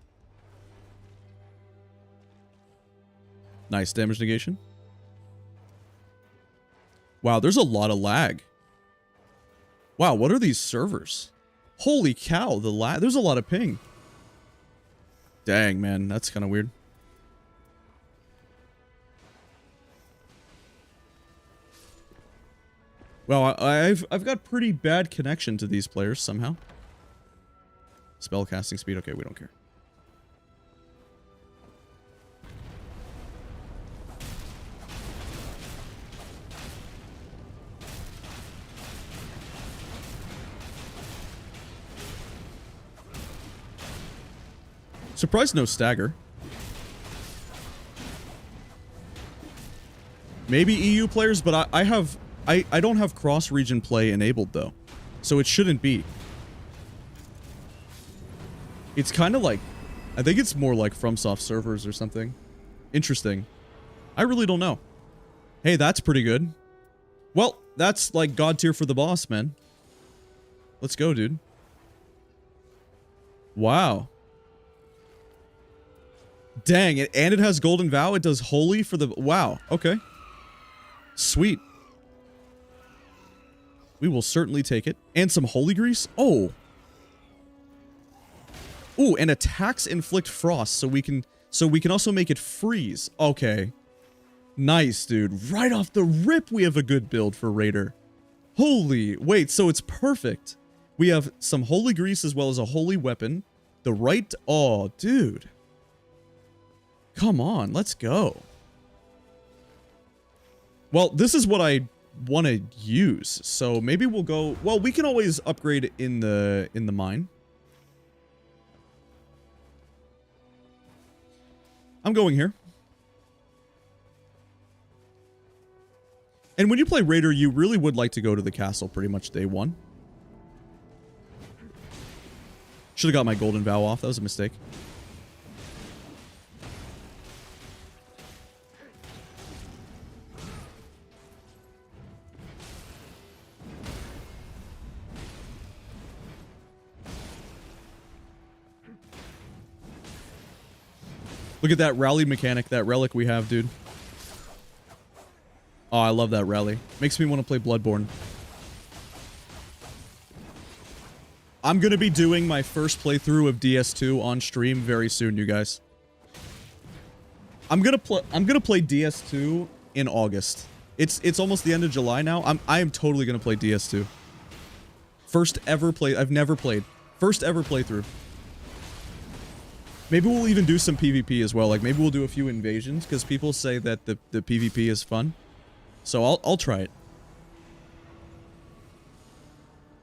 Nice damage negation. Wow, there's a lot of lag. Wow, what are these servers? Holy cow, the lag. There's a lot of ping. Dang, man, that's kind of weird. Well, I've got pretty bad connection to these players somehow. Spell casting speed. Okay, we don't care. Surprised no stagger. Maybe EU players, but I don't have cross-region play enabled though, so it shouldn't be. It's kind of like, I think it's more like FromSoft servers or something. Interesting. I really don't know. Hey, that's pretty good. Well, that's like God tier for the boss, man. Let's go, dude. Wow. Dang, and it has Golden Vow. It does Holy for the... Wow, okay. Sweet. We will certainly take it. And some Holy Grease? Oh. Ooh, and attacks inflict frost, so we can also make it freeze. Okay. Nice, dude. Right off the rip, we have a good build for Raider. Holy... Wait, so it's perfect. We have some Holy Grease as well as a Holy Weapon. The right... Oh, dude. Come on, let's go. Well, this is what I want to use, so maybe we'll go... Well, we can always upgrade in the mine. I'm going here. And when you play Raider, you really would like to go to the castle pretty much day one. Should have got my Golden Vow off. That was a mistake. Look at that rally mechanic, that relic we have, dude. Oh, I love that rally. Makes me want to play Bloodborne. I'm going to be doing my first playthrough of DS2 on stream very soon, you guys. I'm going to play DS2 in August. It's almost the end of July now. I am totally going to play DS2. First ever play. I've never played. First ever playthrough. Maybe we'll even do some PvP as well. Like, maybe we'll do a few invasions, because people say that the PvP is fun. So I'll try it.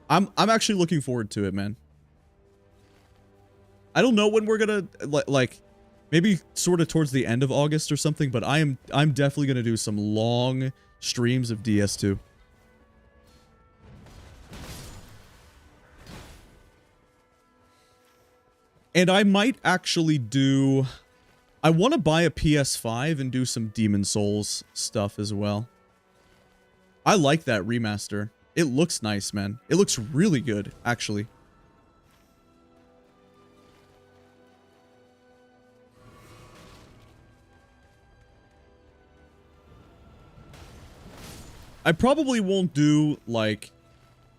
I'm actually looking forward to it, man. I don't know when we're gonna, like, maybe sort of towards the end of August or something, but I'm definitely gonna do some long streams of DS2. And I might actually do... I want to buy a PS5 and do some Demon Souls stuff as well. I like that remaster. It looks nice, man. It looks really good, actually. I probably won't do, like,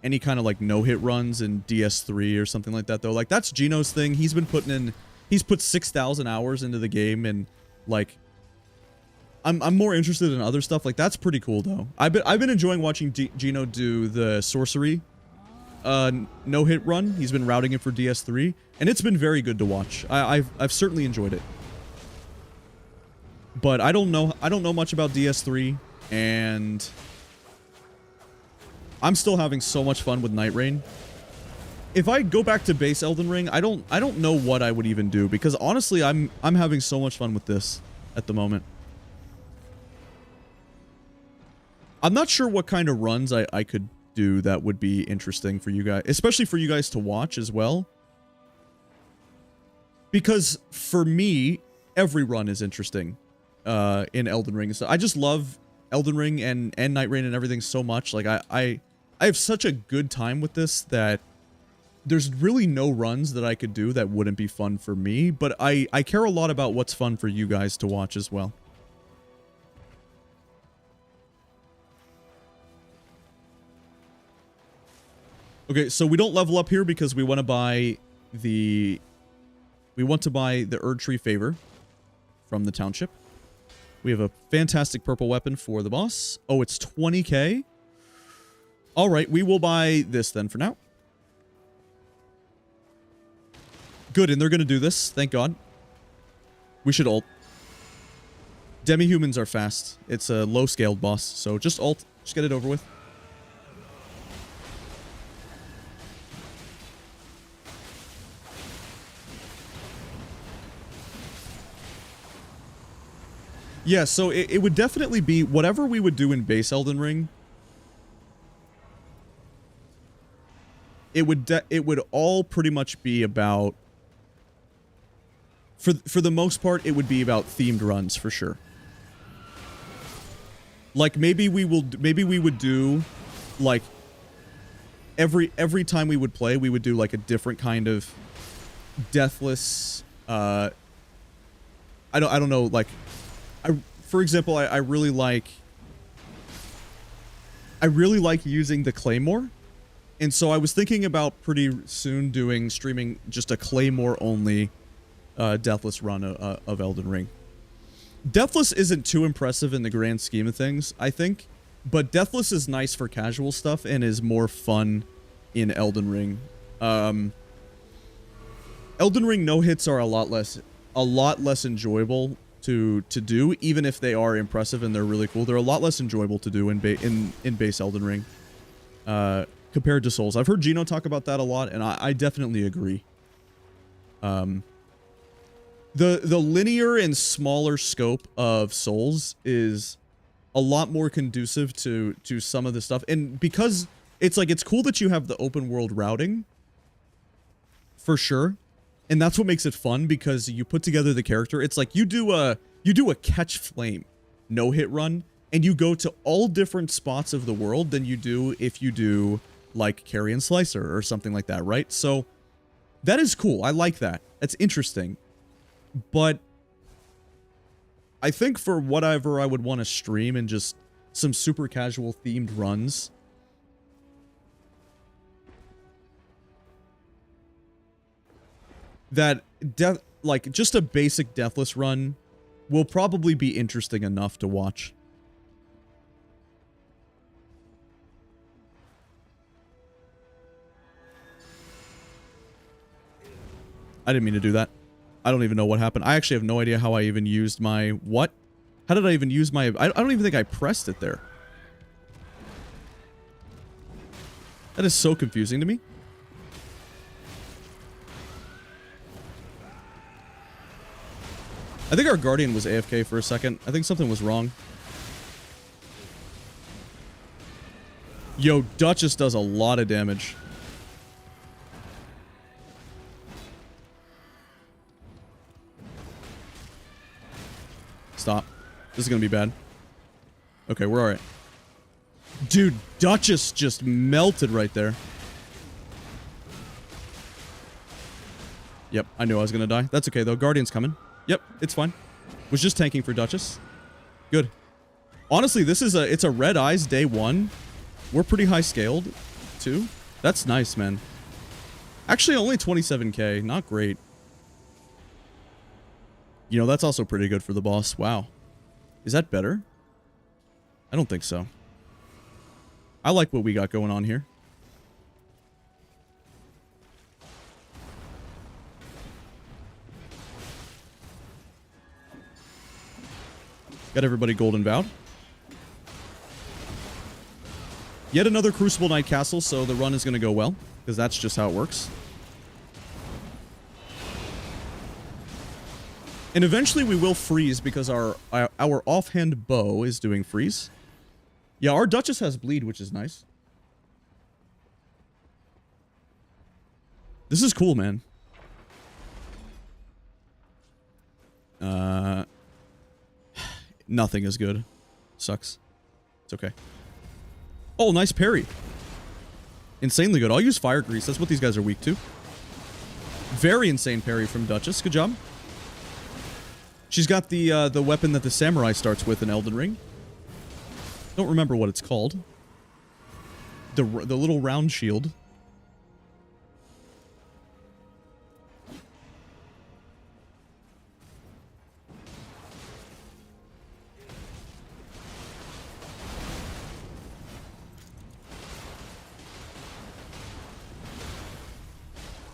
any kind of, like, no-hit runs in DS3 or something like that, though. Like, that's Gino's thing. He's been putting in... He's put 6,000 hours into the game, and, like... I'm more interested in other stuff. Like, that's pretty cool, though. I've been enjoying watching Gino do the sorcery no-hit run. He's been routing it for DS3, and it's been very good to watch. I've certainly enjoyed it. But I don't know much about DS3, and I'm still having so much fun with Nightreign. If I go back to base Elden Ring, I don't know what I would even do, because honestly, I'm having so much fun with this at the moment. I'm not sure what kind of runs I could do that would be interesting for you guys, especially for you guys to watch as well. Because for me, every run is interesting in Elden Ring. So I just love Elden Ring and Nightreign and everything so much. Like I have such a good time with this that there's really no runs that I could do that wouldn't be fun for me. But I care a lot about what's fun for you guys to watch as well. Okay, so we don't level up here because we want to buy the... We want to buy the Erd Tree Favor from the Township. We have a fantastic purple weapon for the boss. Oh, it's 20k? Alright, we will buy this then for now. Good, and they're going to do this. Thank God. We should ult. Demi-humans are fast. It's a low-scaled boss, so just ult. Just get it over with. Yeah, so it would definitely be whatever we would do in base Elden Ring. It would all pretty much be about... For the most part, it would be about themed runs for sure. Like maybe we would do like every time we would play, we would do like a different kind of deathless I don't know, like for example, I really like using the Claymore. And so I was thinking about pretty soon streaming just a Claymore only Deathless run of Elden Ring. Deathless isn't too impressive in the grand scheme of things, I think, but Deathless is nice for casual stuff and is more fun in Elden Ring. Elden Ring no-hits are a lot less enjoyable to do, even if they are impressive and they're really cool. They're a lot less enjoyable to do in base Elden Ring compared to Souls. I've heard Gino talk about that a lot, and I definitely agree. The linear and smaller scope of Souls is a lot more conducive to some of the stuff, and because it's like it's cool that you have the open world routing for sure, and that's what makes it fun because you put together the character. It's like you do a catch flame no-hit run, and you go to all different spots of the world than you do if you do like Carry and Slicer or something like that, right? So that is cool. I like that. That's interesting. But I think for whatever I would want to stream and just some super casual themed runs, that like just a basic Deathless run will probably be interesting enough to watch. I didn't mean to do that. I don't even know what happened. I actually have no idea how I even used my... What? How did I even use my... I don't even think I pressed it there. That is so confusing to me. I think our Guardian was AFK for a second. I think something was wrong. Yo, Duchess does a lot of damage. Stop. This is gonna be bad. Okay, we're alright. Dude, Duchess just melted right there. Yep, I knew I was gonna die. That's okay, though. Guardian's coming. Yep, it's fine. Was just tanking for Duchess. Good. Honestly, it's a Red Eyes day 1. We're pretty high scaled, too. That's nice, man. Actually, only 27k. Not great. You know, that's also pretty good for the boss. Wow. Is that better? I don't think so. I like what we got going on here. Got everybody golden vowed. Yet another Crucible Knight Castle, so the run is going to go well, because that's just how it works. And eventually we will freeze, because our offhand bow is doing freeze. Yeah, our Duchess has bleed, which is nice. This is cool, man. Nothing is good. Sucks. It's okay. Oh, nice parry. Insanely good. I'll use Fire Grease. That's what these guys are weak to. Very insane parry from Duchess. Good job. She's got the weapon that the samurai starts with in Elden Ring. Don't remember what it's called. The little round shield.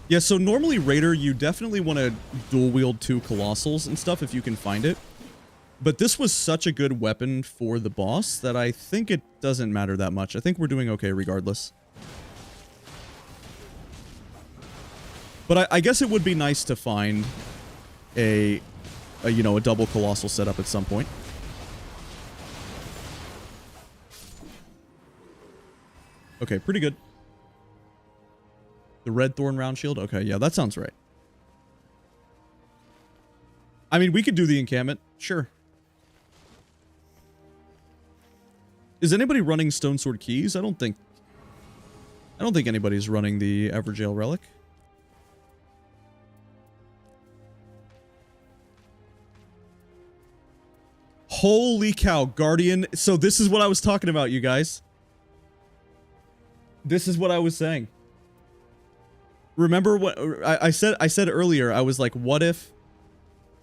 Yeah, so normally Raider, you definitely want to dual wield 2 Colossals and stuff if you can find it. But this was such a good weapon for the boss that I think it doesn't matter that much. I think we're doing okay regardless. But I guess it would be nice to find a double Colossal setup at some point. Okay, pretty good. The Red Thorn round shield? Okay, yeah, that sounds right. I mean, we could do the encampment. Sure. Is anybody running Stone Sword Keys? I don't think anybody's running the Everjail Relic. Holy cow, Guardian. So this is what I was talking about, you guys. This is what I was saying. Remember what I said earlier? I was like, what if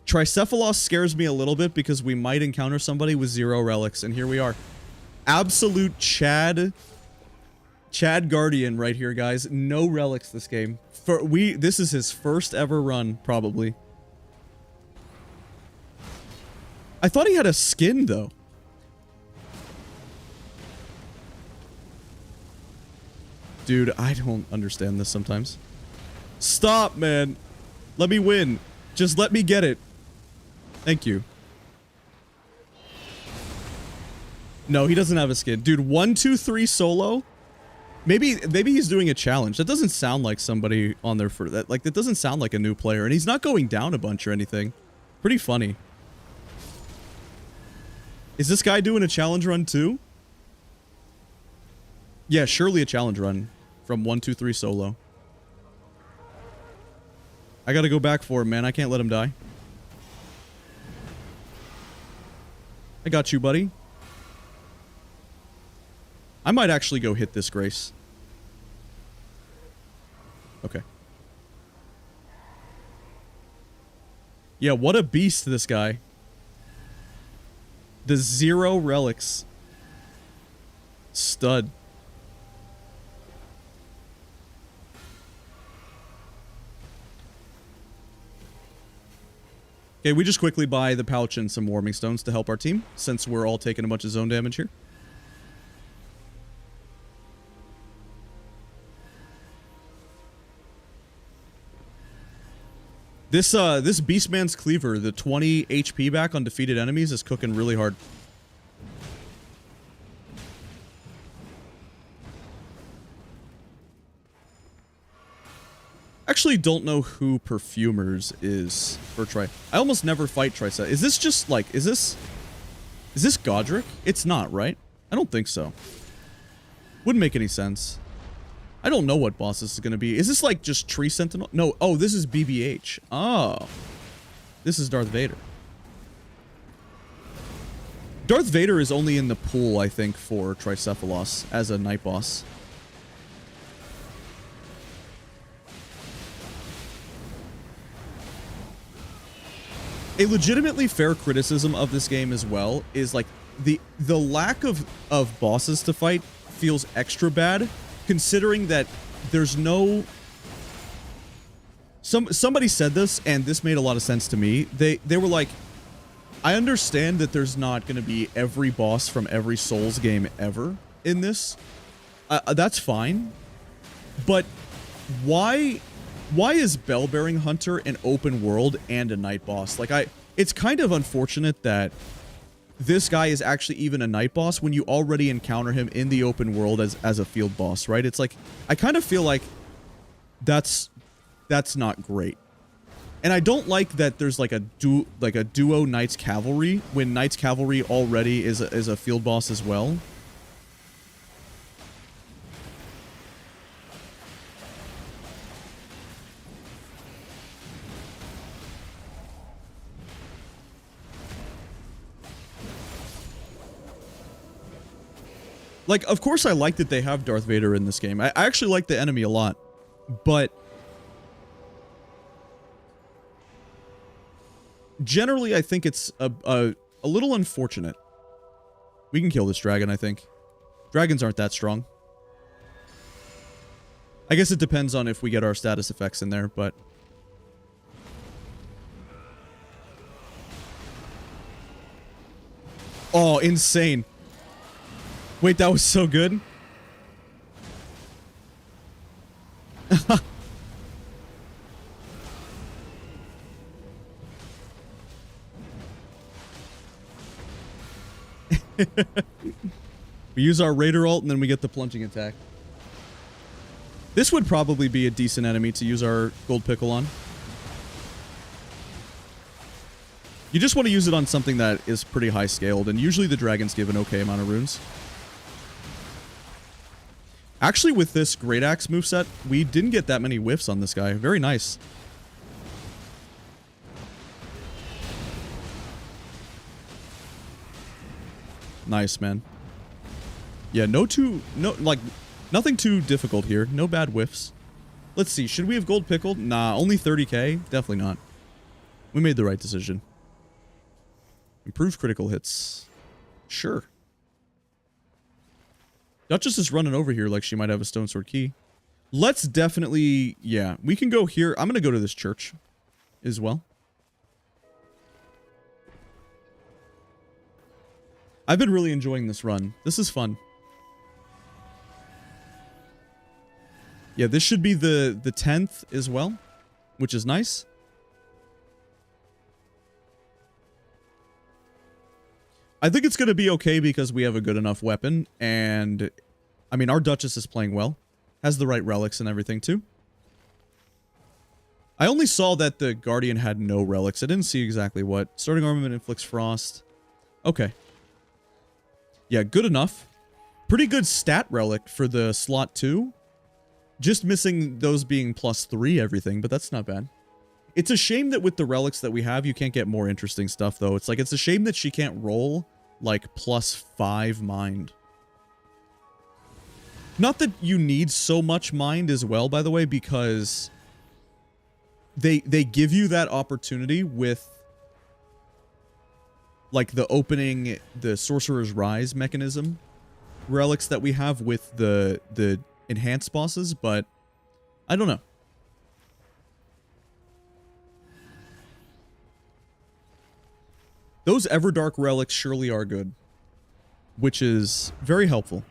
Tricephalos scares me a little bit because we might encounter somebody with 0 relics, and here we are. Absolute Chad Guardian right here, guys. No relics this game. This is his first ever run, probably. I thought he had a skin, though. Dude, I don't understand this sometimes. Stop, man. Let me win. Just let me get it. Thank you. No, he doesn't have a skin. Dude, 1, 2, 3 solo? Maybe he's doing a challenge. That doesn't sound like somebody on there for that. Like, that doesn't sound like a new player. And he's not going down a bunch or anything. Pretty funny. Is this guy doing a challenge run too? Yeah, surely a challenge run from 1, 2, 3 solo. I gotta go back for him, man. I can't let him die. I got you, buddy. I might actually go hit this Grace. Okay. Yeah, what a beast, this guy. The 0 relics. Stud. Okay, we just quickly buy the pouch and some warming stones to help our team, since we're all taking a bunch of zone damage here. This Beastman's Cleaver, the 20 HP back on defeated enemies, is cooking really hard. Actually don't know who Perfumers is for Tri. I almost never fight Triset. Is this just like, is this Godric? It's not, right? I don't think so. Wouldn't make any sense. I don't know what boss this is going to be. Is this like just Tree Sentinel? No. Oh, this is BBH. Oh. This is Darth Vader. Darth Vader is only in the pool, I think, for Tricephalos as a night boss. A legitimately fair criticism of this game as well is like the lack of bosses to fight feels extra bad, considering that there's no... Somebody said this, and this made a lot of sense to me. They were like, I understand that there's not going to be every boss from every Souls game ever in this. That's fine. But why is Bellbearing Hunter an open world and a night boss? Like, it's kind of unfortunate that this guy is actually even a night boss when you already encounter him in the open world as a field boss, right? It's like, I kind of feel like that's not great. And I don't like that there's like a duo Knights Cavalry when Knights Cavalry already is a field boss as well. Like, of course I like that they have Darth Vader in this game. I actually like the enemy a lot. But generally, I think it's a little unfortunate. We can kill this dragon, I think. Dragons aren't that strong. I guess it depends on if we get our status effects in there, but... Oh, insane. Wait, that was so good. We use our Raider ult and then we get the plunging attack. This would probably be a decent enemy to use our gold pickle on. You just want to use it on something that is pretty high scaled, and usually the dragons give an okay amount of runes. Actually, with this Great Axe moveset, we didn't get that many whiffs on this guy. Very nice. Nice, man. Yeah, nothing too difficult here. No bad whiffs. Let's see, should we have gold pickled? Nah, only 30k? Definitely not. We made the right decision. Improved critical hits. Sure. Duchess is running over here like she might have a stone sword key. Let's definitely... Yeah, we can go here. I'm going to go to this church as well. I've been really enjoying this run. This is fun. Yeah, this should be the 10th as well, which is nice. I think it's going to be okay because we have a good enough weapon, and I mean, our Duchess is playing well. Has the right relics and everything too. I only saw that the Guardian had no relics. I didn't see exactly what. Starting armament inflicts frost. Okay. Yeah, good enough. Pretty good stat relic for the slot 2. Just missing those being +3 everything, but that's not bad. It's a shame that with the relics that we have, you can't get more interesting stuff, though. It's like, it's a shame that she can't roll, like, +5 mind. Not that you need so much mind as well, by the way, because they give you that opportunity with, like, the opening, the Sorcerer's Rise mechanism relics that we have with the enhanced bosses, but I don't know. Those Everdark relics surely are good, which is very helpful.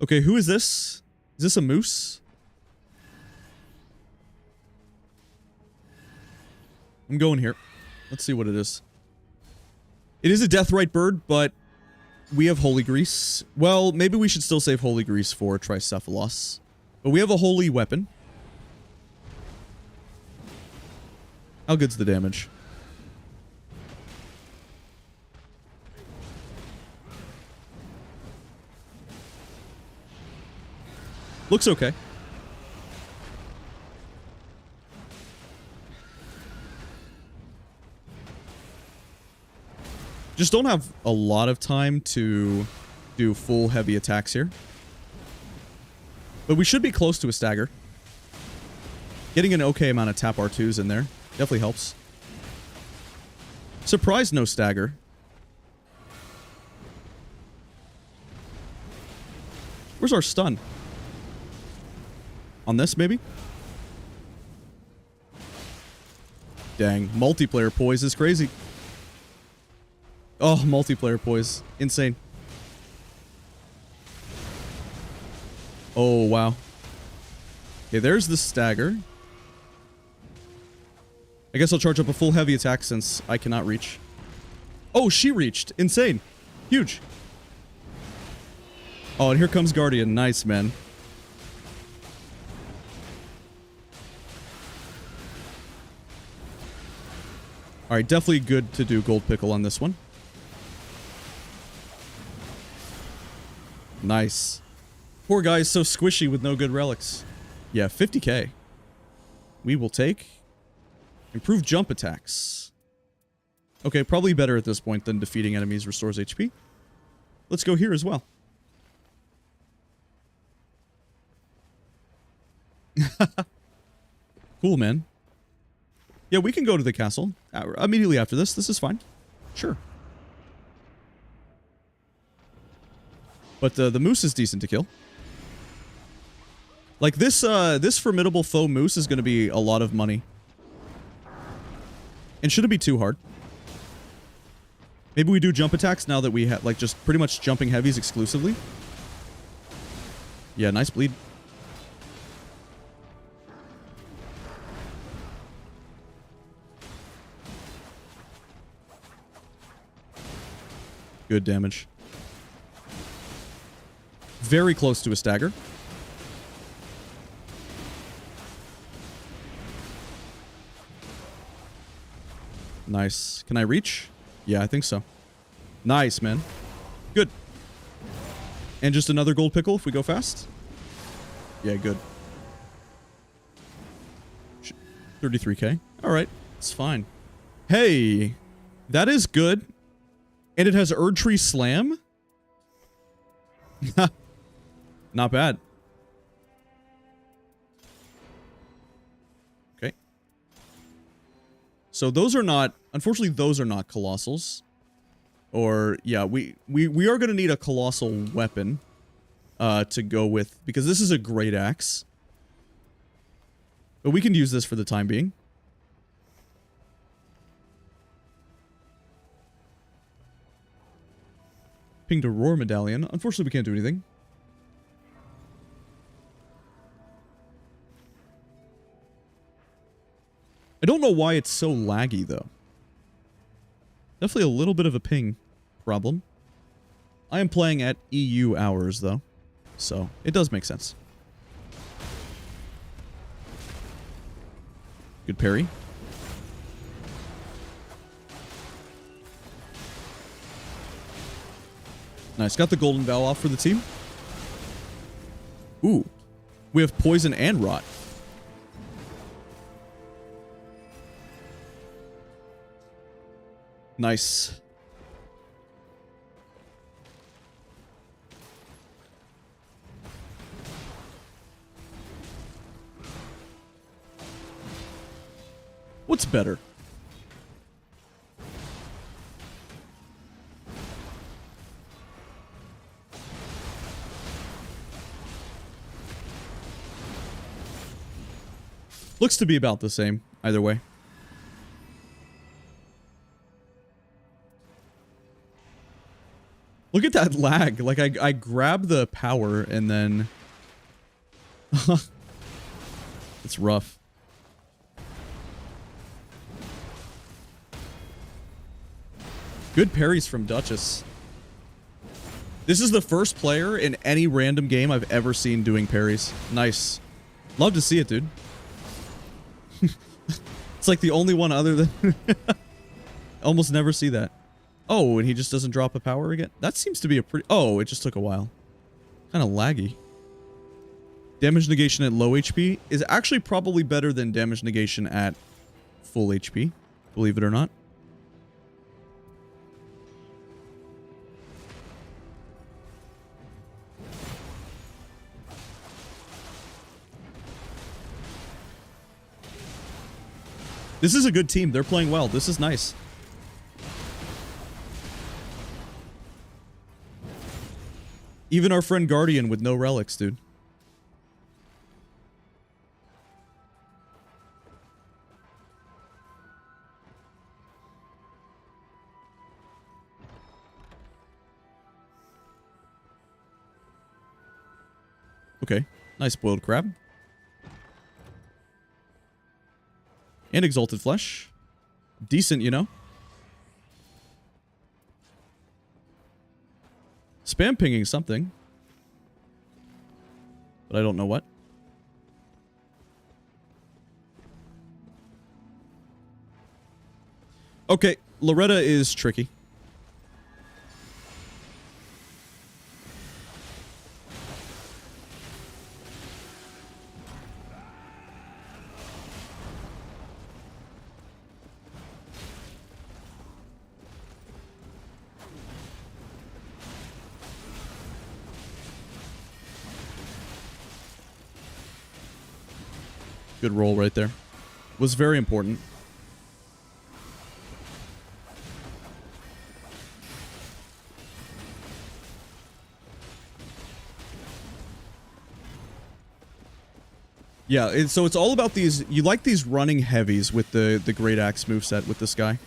Okay, who is this? Is this a moose? I'm going here. Let's see what it is. It is a Deathrite bird, but we have Holy Grease. Well, maybe we should still save Holy Grease for Tricephalos. But we have a holy weapon. How good's the damage? Looks okay. Just don't have a lot of time to do full heavy attacks here. But we should be close to a stagger. Getting an okay amount of tap R2s in there definitely helps. Surprised no stagger. Where's our stun? On this, maybe? Dang, multiplayer poise is crazy. Oh, multiplayer poise. Insane. Oh, wow. Okay, there's the stagger. I guess I'll charge up a full heavy attack since I cannot reach. Oh, she reached. Insane. Huge. Oh, and here comes Guardian. Nice, man. Alright, definitely good to do Gold Pickle on this one. Nice. Poor guy is so squishy with no good relics. Yeah, 50k. We will take improved jump attacks. Okay, probably better at this point than defeating enemies restores HP. Let's go here as well. Cool, man. Yeah, we can go to the castle immediately after this. This is fine. Sure. But the moose is decent to kill. Like this formidable foe moose is going to be a lot of money. And shouldn't be too hard. Maybe we do jump attacks now that we have, like, just pretty much jumping heavies exclusively. Yeah, nice bleed. Good damage. Very close to a stagger. Nice. Can I reach? Yeah, I think so. Nice, man. Good. And just another gold pickle if we go fast? Yeah, good. 33k. Alright, it's fine. Hey! That is good. And it has Erdtree Slam? Not bad. Okay. So those are not... Unfortunately, those are not Colossals. Or, yeah, we are going to need a Colossal weapon to go with... Because this is a Great Axe. But we can use this for the time being. Pinged a Roar Medallion. Unfortunately, we can't do anything. I don't know why it's so laggy, though. Definitely a little bit of a ping problem. I am playing at EU hours, though. So, it does make sense. Good parry. Nice. Got the Golden Vow off for the team. Ooh. We have Poison and Rot. Nice. What's better? Looks to be about the same, either way. Look at that lag. Like, I grab the power and then... It's rough. Good parries from Duchess. This is the first player in any random game I've ever seen doing parries. Nice. Love to see it, dude. It's like the only one other than... Almost never see that. Oh, and he just doesn't drop a power again? That seems to be a pretty... Oh, it just took a while. Kind of laggy. Damage negation at low HP is actually probably better than damage negation at full HP, believe it or not. This is a good team. They're playing well. This is nice. Even our friend Guardian with no relics, dude. Okay. Nice boiled crab. And exalted flesh. Decent, you know. Spam pinging something. But I don't know what. Okay, Loretta is tricky. Good roll right there. Was very important. Yeah, so it's all about these... You like these running heavies with the Great Axe moveset with this guy.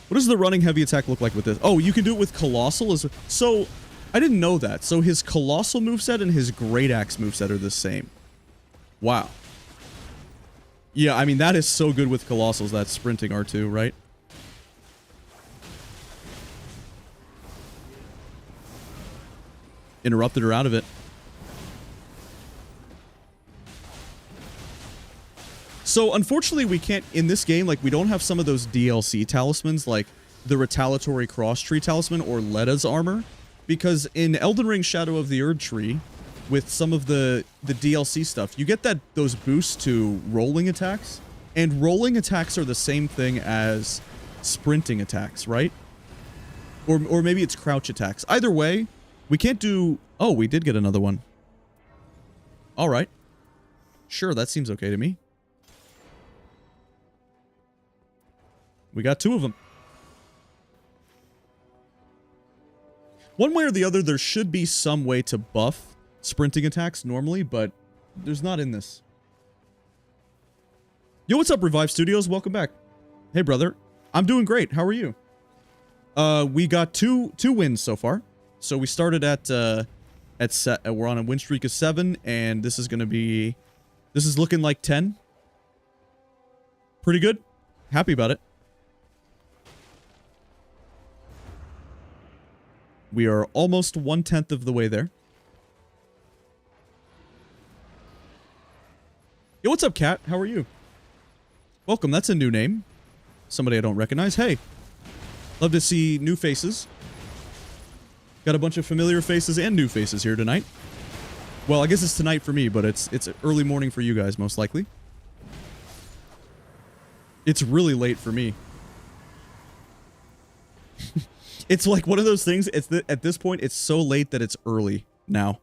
What does the running heavy attack look like with this? Oh, you can do it with Colossal as... So... I didn't know that. So his Colossal moveset and his Great Axe moveset are the same. Wow. Yeah, I mean, that is so good with Colossals, that sprinting R2, right? Interrupted her out of it. So, unfortunately, we can't, in this game, like, we don't have some of those DLC talismans, like the Retaliatory Cross Tree Talisman or Letta's Armor. Because in Elden Ring Shadow of the Erd Tree, with some of the DLC stuff, you get those boosts to rolling attacks. And rolling attacks are the same thing as sprinting attacks, right? Or maybe it's crouch attacks. Either way, we can't do... Oh, we did get another one. Alright. Sure, that seems okay to me. We got 2 of them. One way or the other, there should be some way to buff sprinting attacks normally, but there's not in this. Yo, what's up, Revive Studios? Welcome back. Hey, brother. I'm doing great. How are you? We got two wins so far. So we started we're on a win streak of 7, and this is going to be... This is looking like 10. Pretty good. Happy about it. We are almost 1/10 of the way there. Yo, what's up, Cat? How are you? Welcome. That's a new name. Somebody I don't recognize. Hey. Love to see new faces. Got a bunch of familiar faces and new faces here tonight. Well, I guess it's tonight for me, but it's early morning for you guys, most likely. It's really late for me. It's like one of those things, at this point, it's so late that it's early now.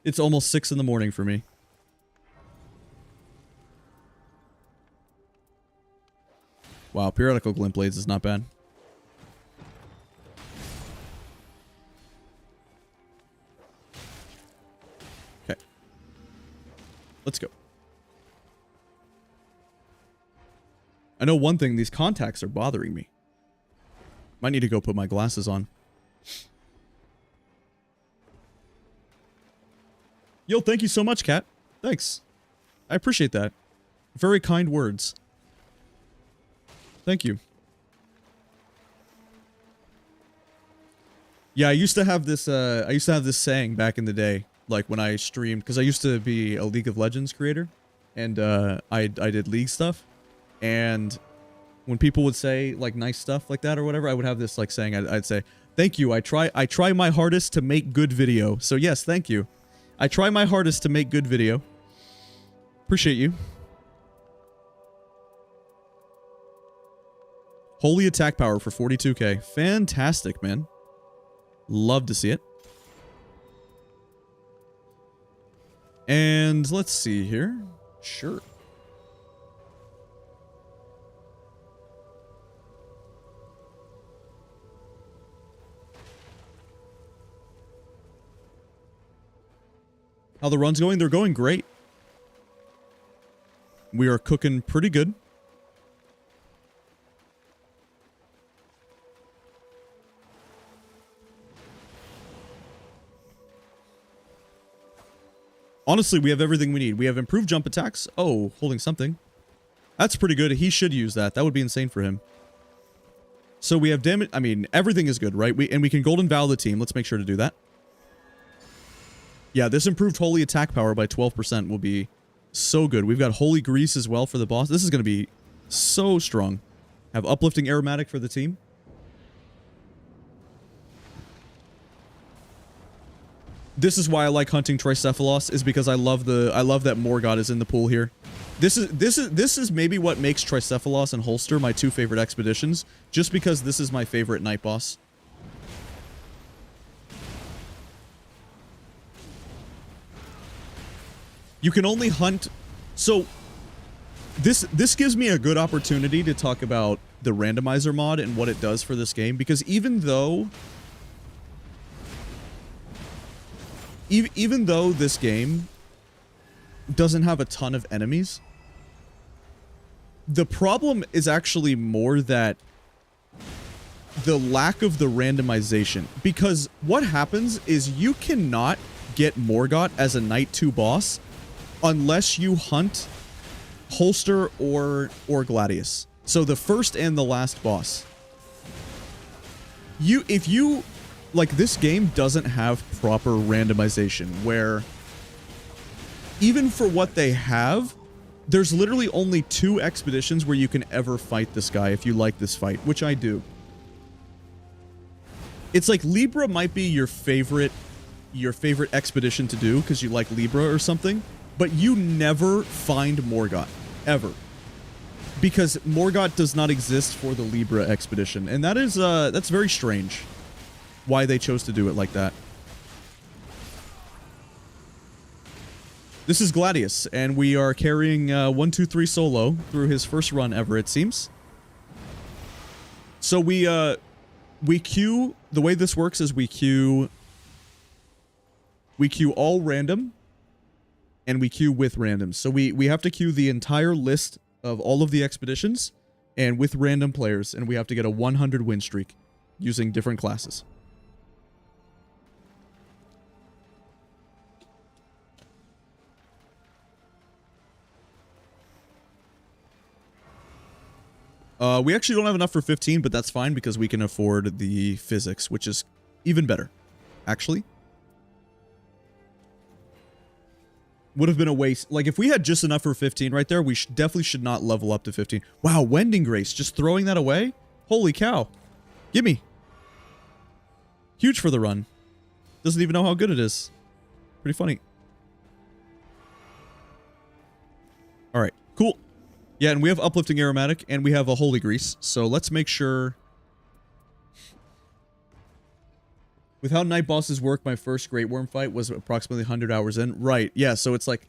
It's almost 6 in the morning for me. Wow, periodical glint blades is not bad. Okay. Let's go. I know one thing, these contacts are bothering me. Might need to go put my glasses on. Yo, thank you so much, Kat. Thanks. I appreciate that. Very kind words. Thank you. Yeah, I used to have this saying back in the day, like when I streamed, because I used to be a League of Legends creator, and I did League stuff, and when people would say like nice stuff like that or whatever, I would have this like saying, I'd say, Thank you. I try my hardest to make good video. So yes, thank you. I try my hardest to make good video. Appreciate you. Holy attack power for 42k. Fantastic, man. Love to see it. And let's see here. Sure. How the run's going? They're going great. We are cooking pretty good. Honestly, we have everything we need. We have improved jump attacks. Oh, holding something. That's pretty good. He should use that. That would be insane for him. So we have damage. I mean, everything is good, right? And we can Golden Vow the team. Let's make sure to do that. Yeah, this improved Holy attack power by 12% will be so good. We've got Holy Grease as well for the boss. This is going to be so strong. Have Uplifting Aromatic for the team. This is why I like hunting Tricephalos, is because I love that Morgott is in the pool here. This is maybe what makes Tricephalos and Holster my two favorite expeditions, just because this is my favorite night boss. You can only hunt. So this gives me a good opportunity to talk about the randomizer mod and what it does for this game, because even though this game doesn't have a ton of enemies, the problem is actually more that the lack of the randomization. Because what happens is you cannot get Morgott as a Night 2 boss unless you hunt Holster or Gladius. So the first and the last boss. If you like, this game doesn't have proper randomization, where even for what they have, there's literally only 2 expeditions where you can ever fight this guy if you like this fight, which I do. It's like Libra might be your favorite expedition to do because you like Libra or something, but you never find Morgott, ever. Because Morgott does not exist for the Libra expedition, and that is that's very strange. Why they chose to do it like that. This is Gladius, and we are carrying 123 solo through his first run ever, it seems. So we queue. The way this works is we queue all random, and we queue with random. So we have to queue the entire list of all of the expeditions, and with random players, and we have to get a 100 win streak using different classes. We actually don't have enough for 15, but that's fine because we can afford the physics, which is even better, actually. Would have been a waste. Like, if we had just enough for 15 right there, we definitely should not level up to 15. Wow, Wending Grace, just throwing that away? Holy cow. Gimme. Huge for the run. Doesn't even know how good it is. Pretty funny. Alright, cool. Yeah, and we have Uplifting Aromatic, and we have a Holy Grease, so let's make sure... With how night bosses work, my first Great Worm fight was approximately 100 hours in. Right, yeah, so it's like...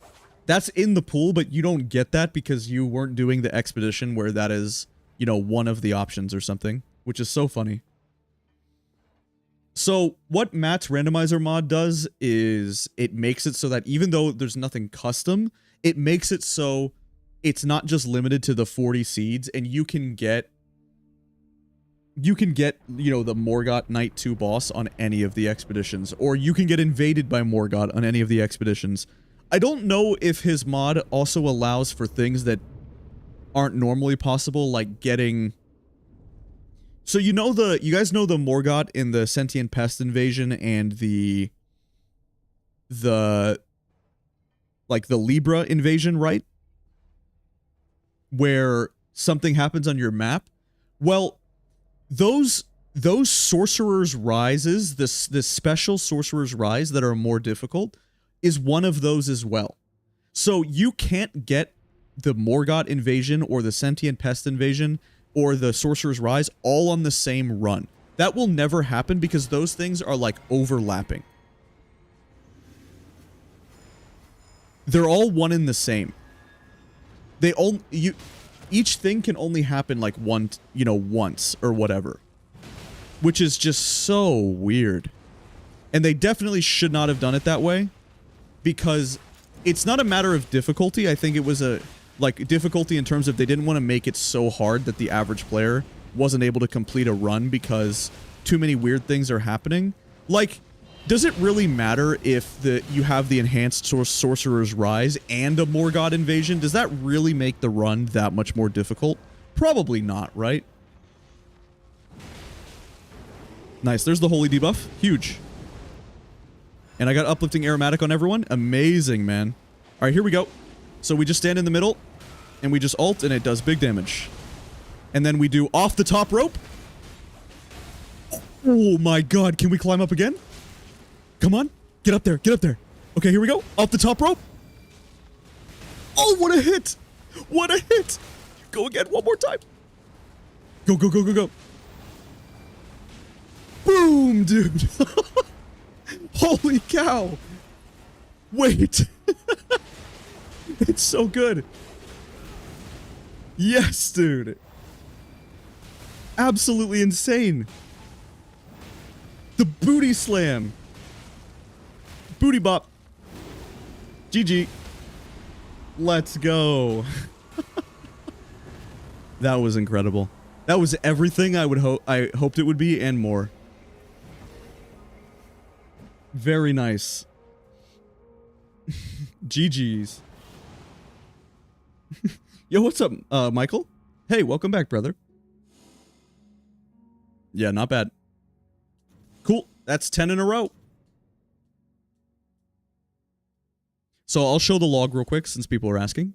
That's in the pool, but you don't get that because you weren't doing the expedition where that is, you know, one of the options or something, which is so funny. So, what Matt's randomizer mod does is it makes it so that even though there's nothing custom, it makes it so... It's not just limited to the 40 seeds, and you can get, you know, the Morgott Night 2 boss on any of the expeditions, or you can get invaded by Morgott on any of the expeditions. I don't know if his mod also allows for things that aren't normally possible, like getting... So you guys know the Morgott in the Sentient Pest invasion and the Libra invasion, right? Where something happens on your map. Well, those those Sorcerer's Rises, this special Sorcerer's Rise that are more difficult, is one of those as well. So you can't get the Morgott invasion or the Sentient Pest invasion or the Sorcerer's Rise all on the same run. That will never happen because those things are like overlapping. They're all one in the same. Each thing can only happen like once or whatever. Which is just so weird. And they definitely should not have done it that way. Because it's not a matter of difficulty. I think it was a difficulty in terms of they didn't want to make it so hard that the average player wasn't able to complete a run because too many weird things are happening. Like, does it really matter if you have the enhanced Sorcerer's Rise and a Morgott invasion? Does that really make the run that much more difficult? Probably not, right? Nice, there's the holy debuff. Huge. And I got uplifting aromatic on everyone. Amazing, man. Alright, here we go. So we just stand in the middle, and we just ult, and it does big damage. And then we do off the top rope. Oh my god, can we climb up again? Come on, get up there, get up there. Okay, here we go, off the top rope. Oh, what a hit! What a hit! Go again, one more time. Go, go, go, go, go. Boom, dude. Holy cow. Wait. It's so good. Yes, dude. Absolutely insane. The booty slam. Booty bop. GG. Let's go. That was incredible. That was everything I hoped it would be and more. Very nice. GG's. Yo, what's up, Michael? Hey, welcome back, brother. Yeah, not bad. Cool. That's 10 in a row. So I'll show the log real quick since people are asking.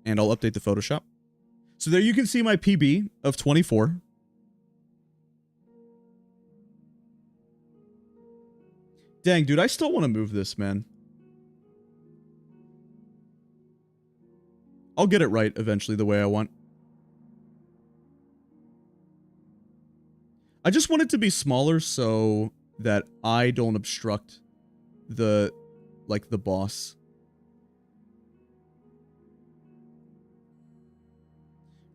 And I'll update the Photoshop. So there you can see my PB of 24. Dang, dude, I still want to move this, man. I'll get it right eventually the way I want. I just want it to be smaller so that I don't obstruct the boss.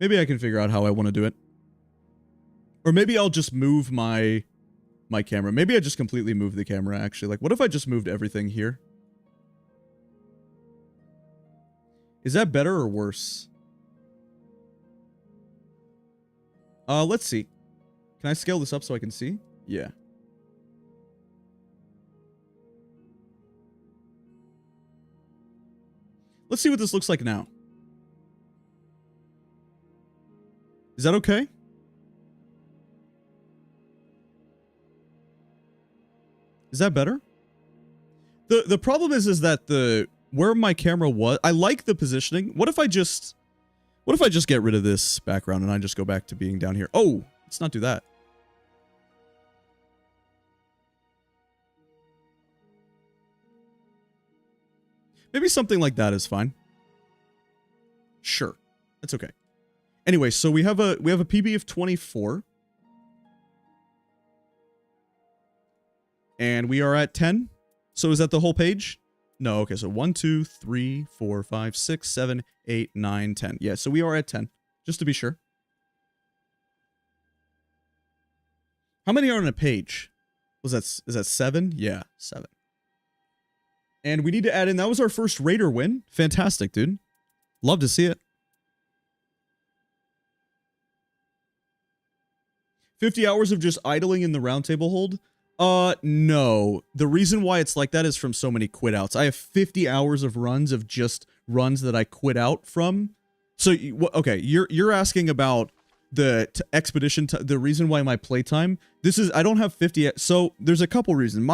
Maybe I can figure out how I want to do it. Or maybe I'll just move my camera. Maybe I just completely move the camera, actually. Like, what if I just moved everything here? Is that better or worse? Let's see. Can I scale this up so I can see? Yeah. Let's see what this looks like now. Is that okay? Is that better? The problem is that where my camera was, I like the positioning. What if I just get rid of this background and I just go back to being down here? Oh, let's not do that. Maybe something like that is fine. Sure. That's okay. Anyway, so we have a PB of 24. And we are at 10. So is that the whole page? No, okay, so 1, 2, 3, 4, 5, 6, 7, 8, 9, 10. Yeah, so we are at 10, just to be sure. How many are on a page? Is that 7? Yeah, 7. And we need to add in, that was our first Raider win. Fantastic, dude. Love to see it. 50 hours of just idling in the roundtable hold? No. The reason why it's like that is from so many quit outs. I have 50 hours of runs of just runs that I quit out from. So, okay, you're asking about the expedition, the reason why my playtime, I don't have 50, so there's a couple reasons.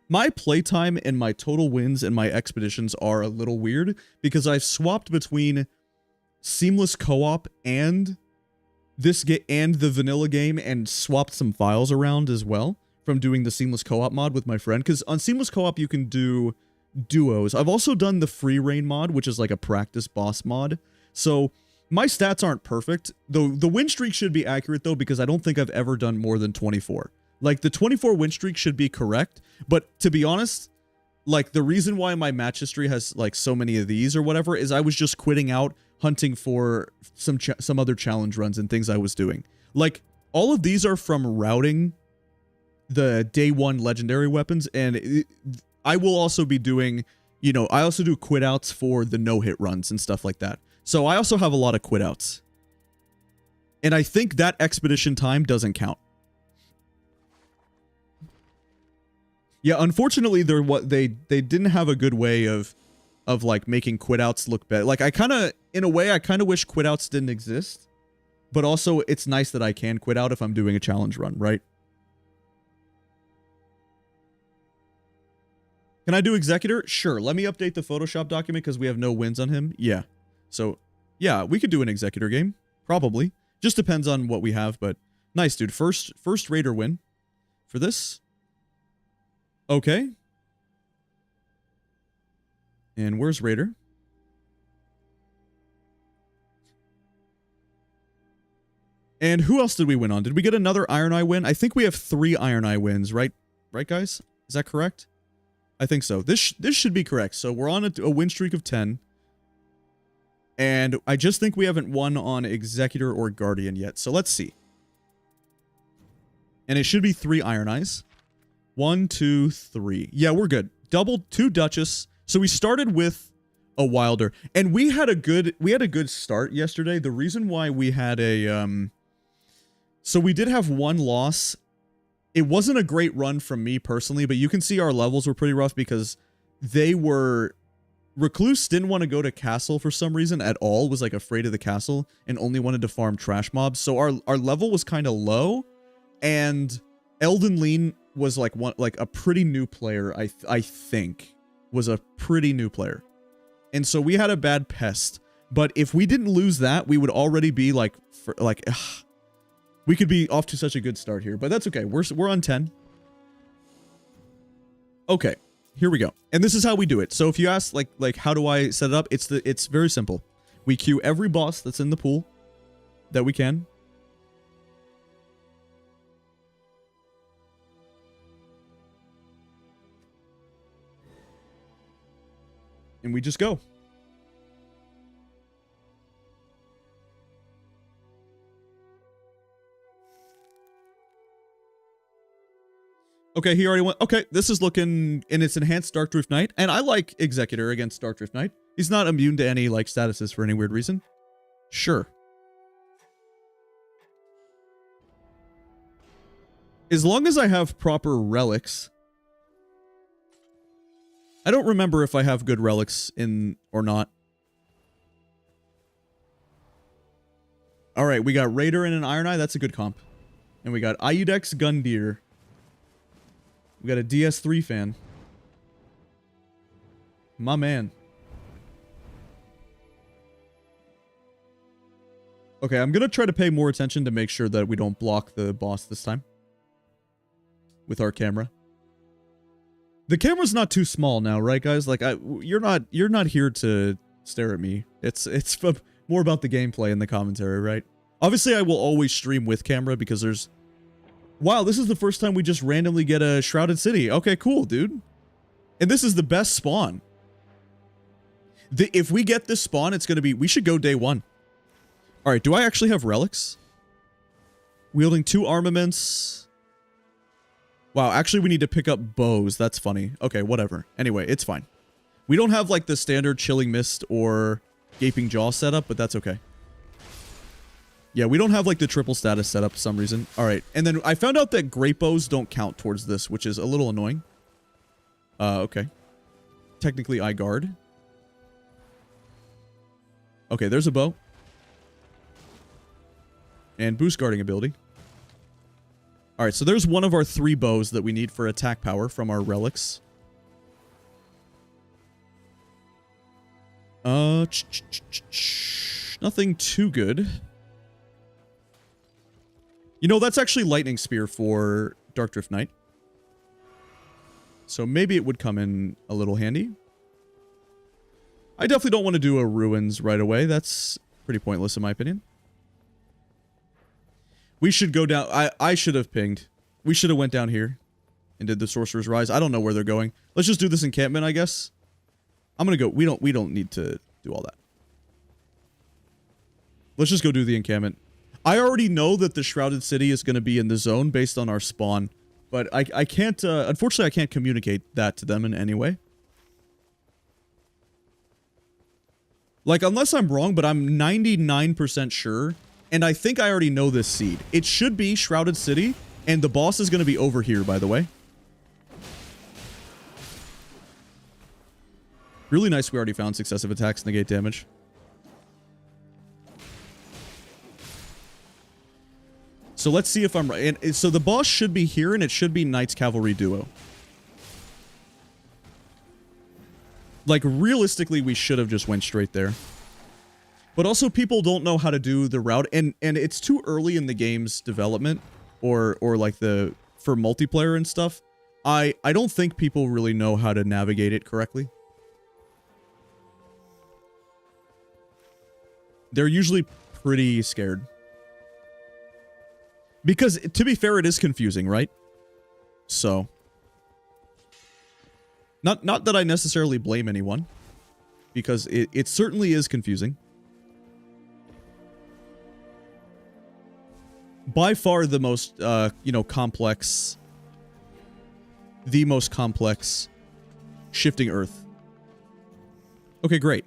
My playtime and my total wins and my expeditions are a little weird because I've swapped between seamless co-op and this and the vanilla game and swapped some files around as well from doing the seamless co-op mod with my friend. Because on seamless co-op, you can do duos. I've also done the free reign mod, which is like a practice boss mod. So my stats aren't perfect. Though the win streak should be accurate though, because I don't think I've ever done more than 24. Like the 24 win streak should be correct. But to be honest, like the reason why my match history has like so many of these or whatever is I was just quitting out hunting for some other challenge runs and things I was doing. Like all of these are from routing the day one legendary weapons, and I will also be doing, you know, I also do quit outs for the no-hit runs and stuff like that. So I also have a lot of quit outs. And I think that expedition time doesn't count. Yeah, unfortunately, they didn't have a good way of like making quit outs look better. Like I kind of, in a way, I kind of wish quit outs didn't exist, but also it's nice that I can quit out if I'm doing a challenge run, right? Can I do Executor? Sure. Let me update the Photoshop document because we have no wins on him. Yeah. So, yeah, we could do an Executor game. Probably. Just depends on what we have, but nice, dude. First Raider win for this. Okay. And where's Raider? And who else did we win on? Did we get another Iron Eye win? I think we have 3 Iron Eye wins, right? Right, guys? Is that correct? I think so. This should be correct. So we're on a win streak of 10. And I just think we haven't won on Executor or Guardian yet. So let's see. And it should be 3 Iron Eyes. 1, 2, 3. Yeah, we're good. Double 2 Duchess. So we started with a Wilder. And we had a good start yesterday. The reason why we had a so we did have 1 loss. It wasn't a great run from me personally, but you can see our levels were pretty rough because they were... Recluse didn't want to go to castle for some reason at all, was like afraid of the castle, and only wanted to farm trash mobs. So our level was kind of low, and Elden Lean was like a pretty new player, I think. Was a pretty new player. And so we had a bad pest. But if we didn't lose that, we would already be like... we could be off to such a good start here, but that's okay. We're on 10. Okay, here we go. And this is how we do it. So if you ask like how do I set it up? It's very simple. We queue every boss that's in the pool that we can. And we just go. Okay, he already went. Okay, this is looking in its enhanced Darkdrift Knight. And I like Executor against Darkdrift Knight. He's not immune to any, like, statuses for any weird reason. Sure. As long as I have proper relics. I don't remember if I have good relics in or not. Alright, we got Raider and an Iron Eye. That's a good comp. And we got Iudex Gundyr. We got a DS3 fan. My man. Okay, I'm gonna try to pay more attention to make sure that we don't block the boss this time. With our camera. The camera's not too small now, right, guys? Like, you're not here to stare at me. It's more about the gameplay and the commentary, right? Obviously, I will always stream with camera because there's... Wow, this is the first time we just randomly get a Shrouded City. Okay, cool, dude. And this is the best spawn. If we get this spawn, it's going to be... We should go day 1. Alright, do I actually have relics? Wielding 2 armaments. Wow, actually we need to pick up bows. That's funny. Okay, whatever. Anyway, it's fine. We don't have like the standard Chilling Mist or Gaping Jaw setup, but that's okay. Yeah, we don't have like the triple status setup for some reason. Alright, and then I found out that great bows don't count towards this, which is a little annoying. Okay. Technically, I guard. Okay, there's a bow. And boost guarding ability. Alright, so there's one of our 3 bows that we need for attack power from our relics. Nothing too good. You know, that's actually Lightning Spear for Dark Drift Knight. So maybe it would come in a little handy. I definitely don't want to do a Ruins right away. That's pretty pointless in my opinion. We should go down. I should have pinged. We should have went down here and did the Sorcerer's Rise. I don't know where they're going. Let's just do this encampment, I guess. I'm going to go. We don't need to do all that. Let's just go do the encampment. I already know that the Shrouded City is going to be in the zone based on our spawn. But I can't, unfortunately, I can't communicate that to them in any way. Like, unless I'm wrong, but I'm 99% sure. And I think I already know this seed. It should be Shrouded City. And the boss is going to be over here, by the way. Really nice we already found successive attacks negate damage. So let's see if I'm right. And so the boss should be here, and it should be Knight's Cavalry Duo. Like, realistically, we should have just went straight there. But also, people don't know how to do the route, and it's too early in the game's development, or like for multiplayer and stuff. I don't think people really know how to navigate it correctly. They're usually pretty scared. Because, to be fair, it is confusing, right? So. Not that I necessarily blame anyone. Because it certainly is confusing. By far the most, complex... The most complex shifting Earth. Okay, great.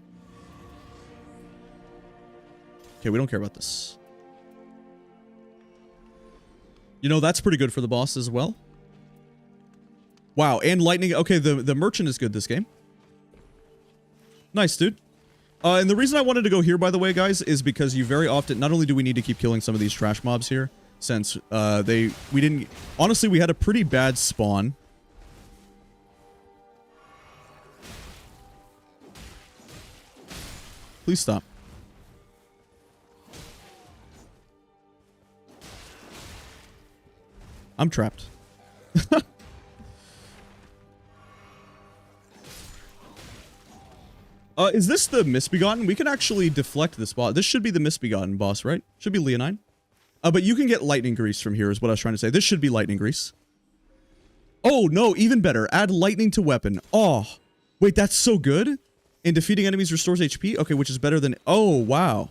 Okay, we don't care about this. You know, that's pretty good for the boss as well. Wow, and lightning. Okay, the merchant is good this game. Nice, dude. And the reason I wanted to go here, by the way, guys, is because you very often... Not only do we need to keep killing some of these trash mobs here, since we didn't... Honestly, we had a pretty bad spawn. Please stop. I'm trapped. Is this the Misbegotten? We can actually deflect this boss. This should be the Misbegotten boss, right? Should be Leonine. But you can get Lightning Grease from here is what I was trying to say. This should be Lightning Grease. Oh, no, even better. Add Lightning to weapon. Oh, wait, that's so good? And defeating enemies restores HP? Okay, which is better than... Oh, wow.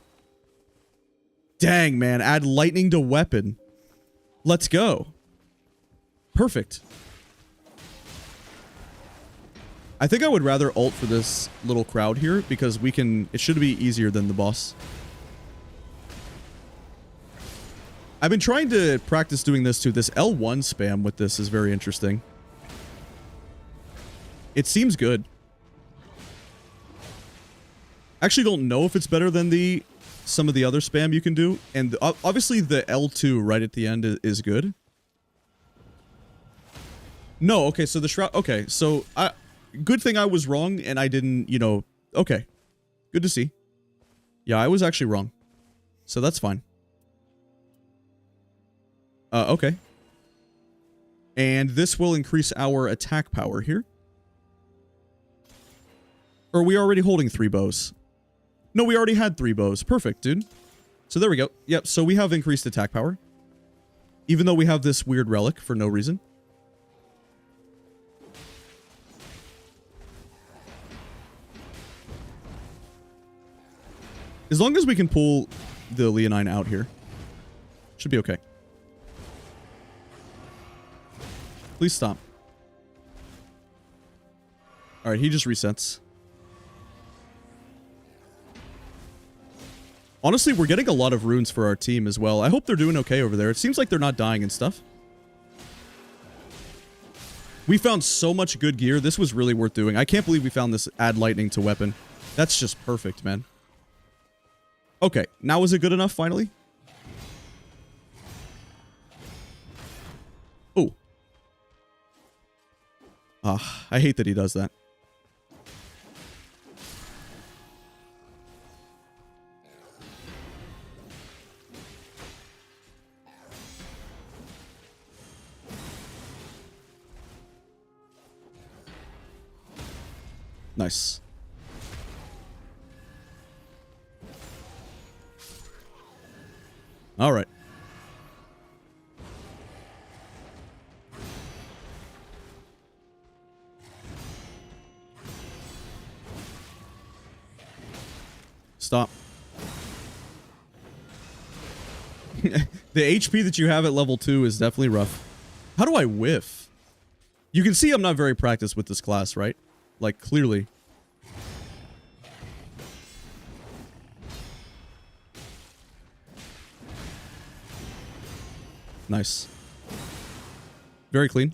Dang, man. Add Lightning to weapon. Let's go. Perfect. I think I would rather ult for this little crowd here because we can... It should be easier than the boss. I've been trying to practice doing this too. This L1 spam with this is very interesting. It seems good. I actually don't know if it's better than some of the other spam you can do. And obviously the L2 right at the end is good. No, okay, so the shroud... Okay, so good thing I was wrong and I didn't, Okay. Good to see. Yeah, I was actually wrong. So that's fine. Okay. And this will increase our attack power here. Or are we already holding 3 bows? No, we already had 3 bows. Perfect, dude. So there we go. Yep, so we have increased attack power. Even though we have this weird relic for no reason. As long as we can pull the Leonine out here. Should be okay. Please stop. Alright, he just resets. Honestly, we're getting a lot of runes for our team as well. I hope they're doing okay over there. It seems like they're not dying and stuff. We found so much good gear. This was really worth doing. I can't believe we found this add lightning to weapon. That's just perfect, man. Okay, now is it good enough, finally? Oh. I hate that he does that. Nice. All right. Stop. The HP that you have at level 2 is definitely rough. How do I whiff? You can see I'm not very practiced with this class, right? Like, clearly. Nice. Very clean.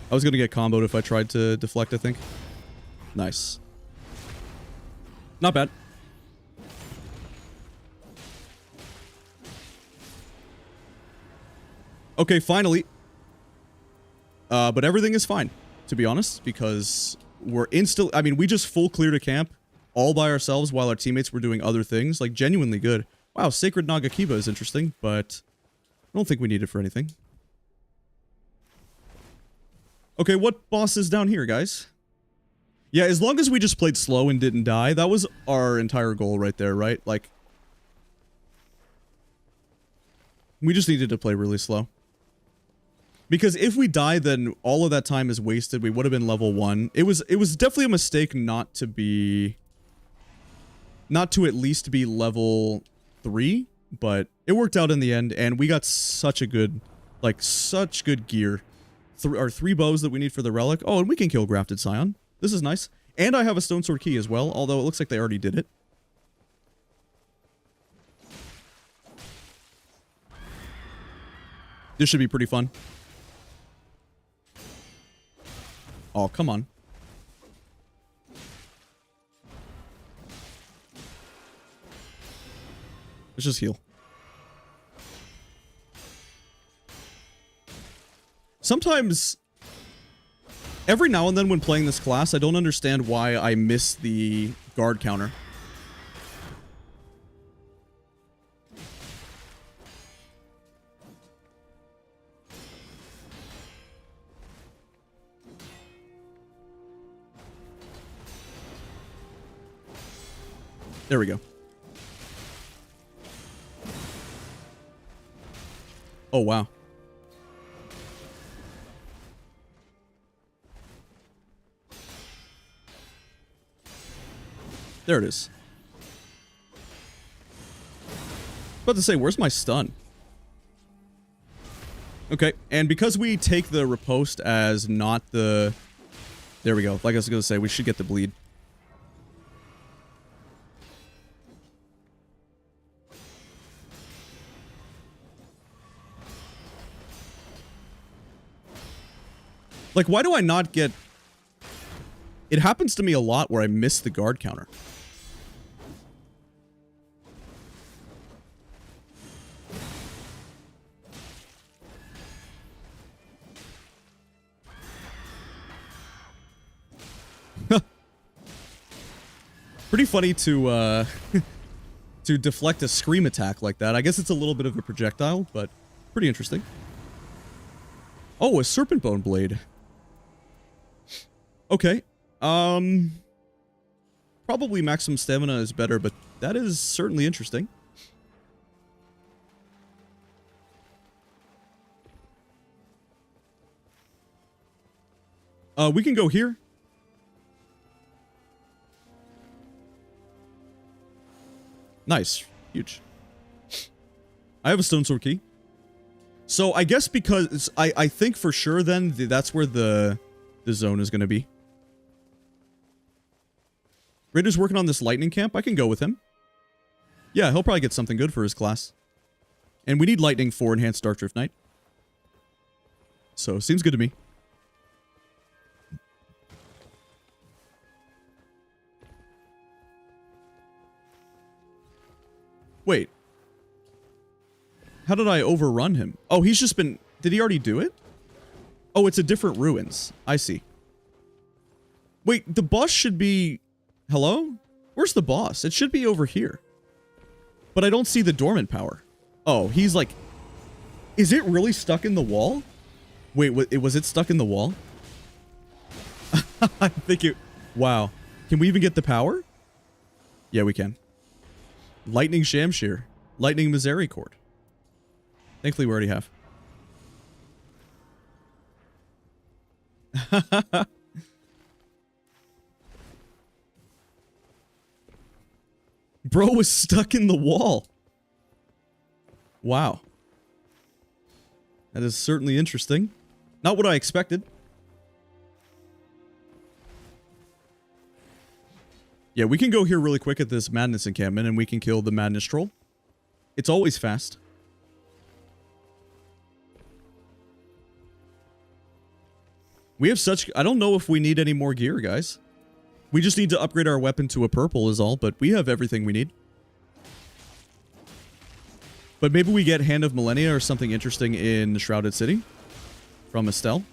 I was gonna get comboed if I tried to deflect, I think. Nice. Not bad. Okay, finally. But everything is fine, to be honest, because we're I mean, we just full cleared a camp all by ourselves while our teammates were doing other things. Like, genuinely good. Wow, Sacred Nagakiba is interesting, but I don't think we need it for anything. Okay, what boss is down here, guys? Yeah, as long as we just played slow and didn't die, that was our entire goal right there, right? Like, we just needed to play really slow. Because if we die, then all of that time is wasted. We would have been level 1. It was definitely a mistake not to at least be level 3, but it worked out in the end, and we got such a good, like, such good gear. Our 3 bows that we need for the relic. Oh, and we can kill Grafted Scion. This is nice. And I have a Stone Sword key as well, although it looks like they already did it. This should be pretty fun. Oh, come on. Let's just heal. Sometimes, every now and then when playing this class, I don't understand why I miss the guard counter. There we go. Oh, wow. There it is. About to say, where's my stun? Okay, and because we take the riposte as not the... There we go. Like I was going to say, we should get the bleed. Like, why do I not get... It happens to me a lot where I miss the guard counter. Pretty funny to to deflect a scream attack like that. I guess it's a little bit of a projectile, but pretty interesting. Oh, a serpent bone blade. Okay. Probably maximum stamina is better, but that is certainly interesting. We can go here. Nice. Huge. I have a stone sword key. So I guess because I think for sure then that's where the zone is going to be. Raider's working on this lightning camp. I can go with him. Yeah, he'll probably get something good for his class. And we need lightning for enhanced Dark Drift Knight. So, seems good to me. Wait. How did I overrun him? Oh, he's just been... Did he already do it? Oh, it's a different ruins. I see. Wait, the boss should be... Hello? Where's the boss? It should be over here. But I don't see the dormant power. Oh, he's like... Is it really stuck in the wall? Wait, was it stuck in the wall? I think it... Wow. Can we even get the power? Yeah, we can. Lightning Shamshir. Lightning Misericord. Thankfully, we already have. Bro was stuck in the wall. Wow. That is certainly interesting. Not what I expected. Yeah, we can go here really quick at this Madness encampment and we can kill the Madness Troll. It's always fast. We have such... I don't know if we need any more gear, guys. We just need to upgrade our weapon to a purple is all, but we have everything we need. But maybe we get Hand of Millennia or something interesting in the Shrouded City from Estelle.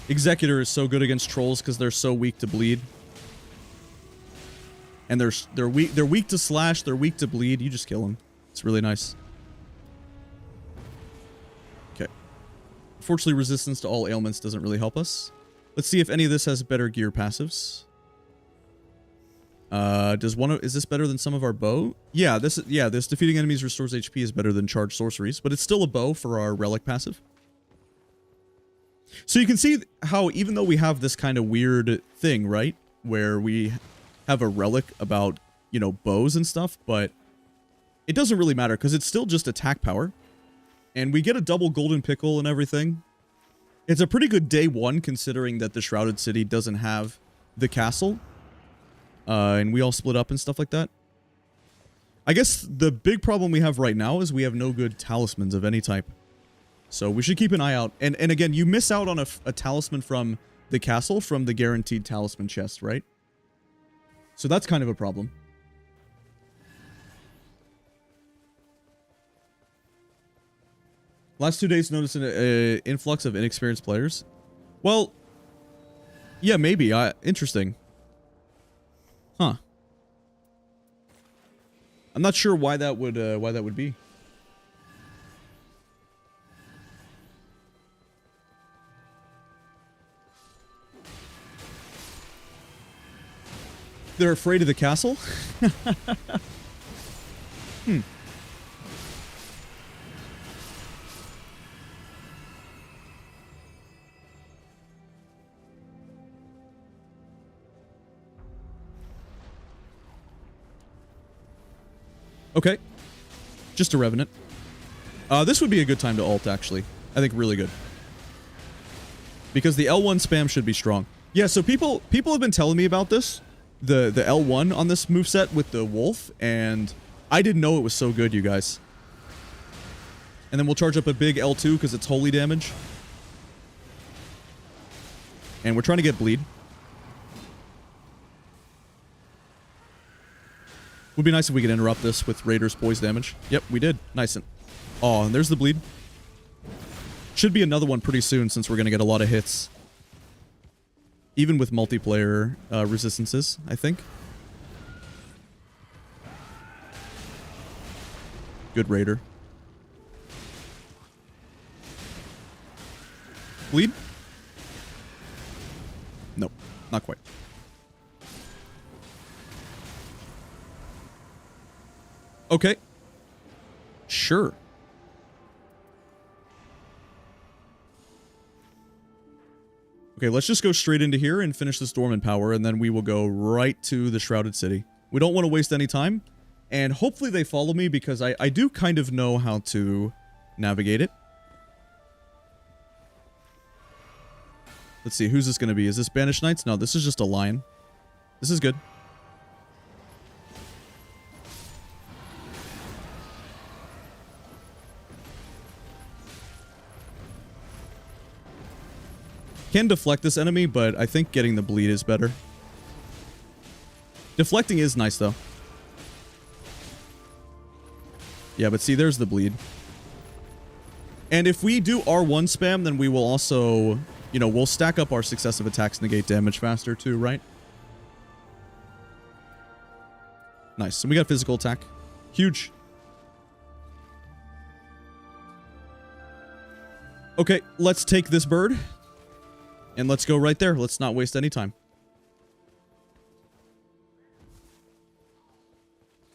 Executor is so good against trolls because they're so weak to bleed. And they're weak to slash, they're weak to bleed. You just kill them. It's really nice. Okay. Unfortunately, resistance to all ailments doesn't really help us. Let's see if any of this has better gear passives. Is this better than some of our bow? Yeah, this defeating enemies restores HP is better than charged sorceries, but it's still a bow for our relic passive. So you can see how even though we have this kind of weird thing, right, where we have a relic about, you know, bows and stuff, but it doesn't really matter because it's still just attack power. And we get a double golden pickle and everything. It's a pretty good day one considering that the Shrouded City doesn't have the castle. And we all split up and stuff like that. I guess the big problem we have right now is we have no good talismans of any type. So we should keep an eye out. And again, you miss out on a talisman from the castle from the guaranteed talisman chest, right? So that's kind of a problem. Last 2 days noticed an influx of inexperienced players. Well, yeah, maybe. Interesting. Huh. I'm not sure why that would be. They're afraid of the castle? Hmm. Okay. Just a Revenant. This would be a good time to ult, actually. I think really good. Because the L1 spam should be strong. Yeah, so people have been telling me about this. The L1 on this moveset with the wolf, and I didn't know it was so good, you guys. And then we'll charge up a big L2 because it's holy damage. And we're trying to get bleed. Would be nice if we could interrupt this with Raider's poise damage. Yep, we did. Nice. Oh, and there's the bleed. Should be another one pretty soon since we're going to get a lot of hits. Even with multiplayer resistances, I think. Good Raider. Bleed? Nope, not quite. Okay. Sure. Okay, let's just go straight into here and finish this Dormant Power, and then we will go right to the Shrouded City. We don't want to waste any time, and hopefully they follow me because I do kind of know how to navigate it. Let's see, who's this going to be? Is this Banished Knights? No, this is just a lion. This is good. Can deflect this enemy, but I think getting the bleed is better. Deflecting is nice, though. Yeah, but see, there's the bleed. And if we do R1 spam, then we will also, you know, we'll stack up our successive attacks negate damage faster, too, right? Nice. So we got physical attack. Huge. Okay, let's take this bird. And let's go right there. Let's not waste any time.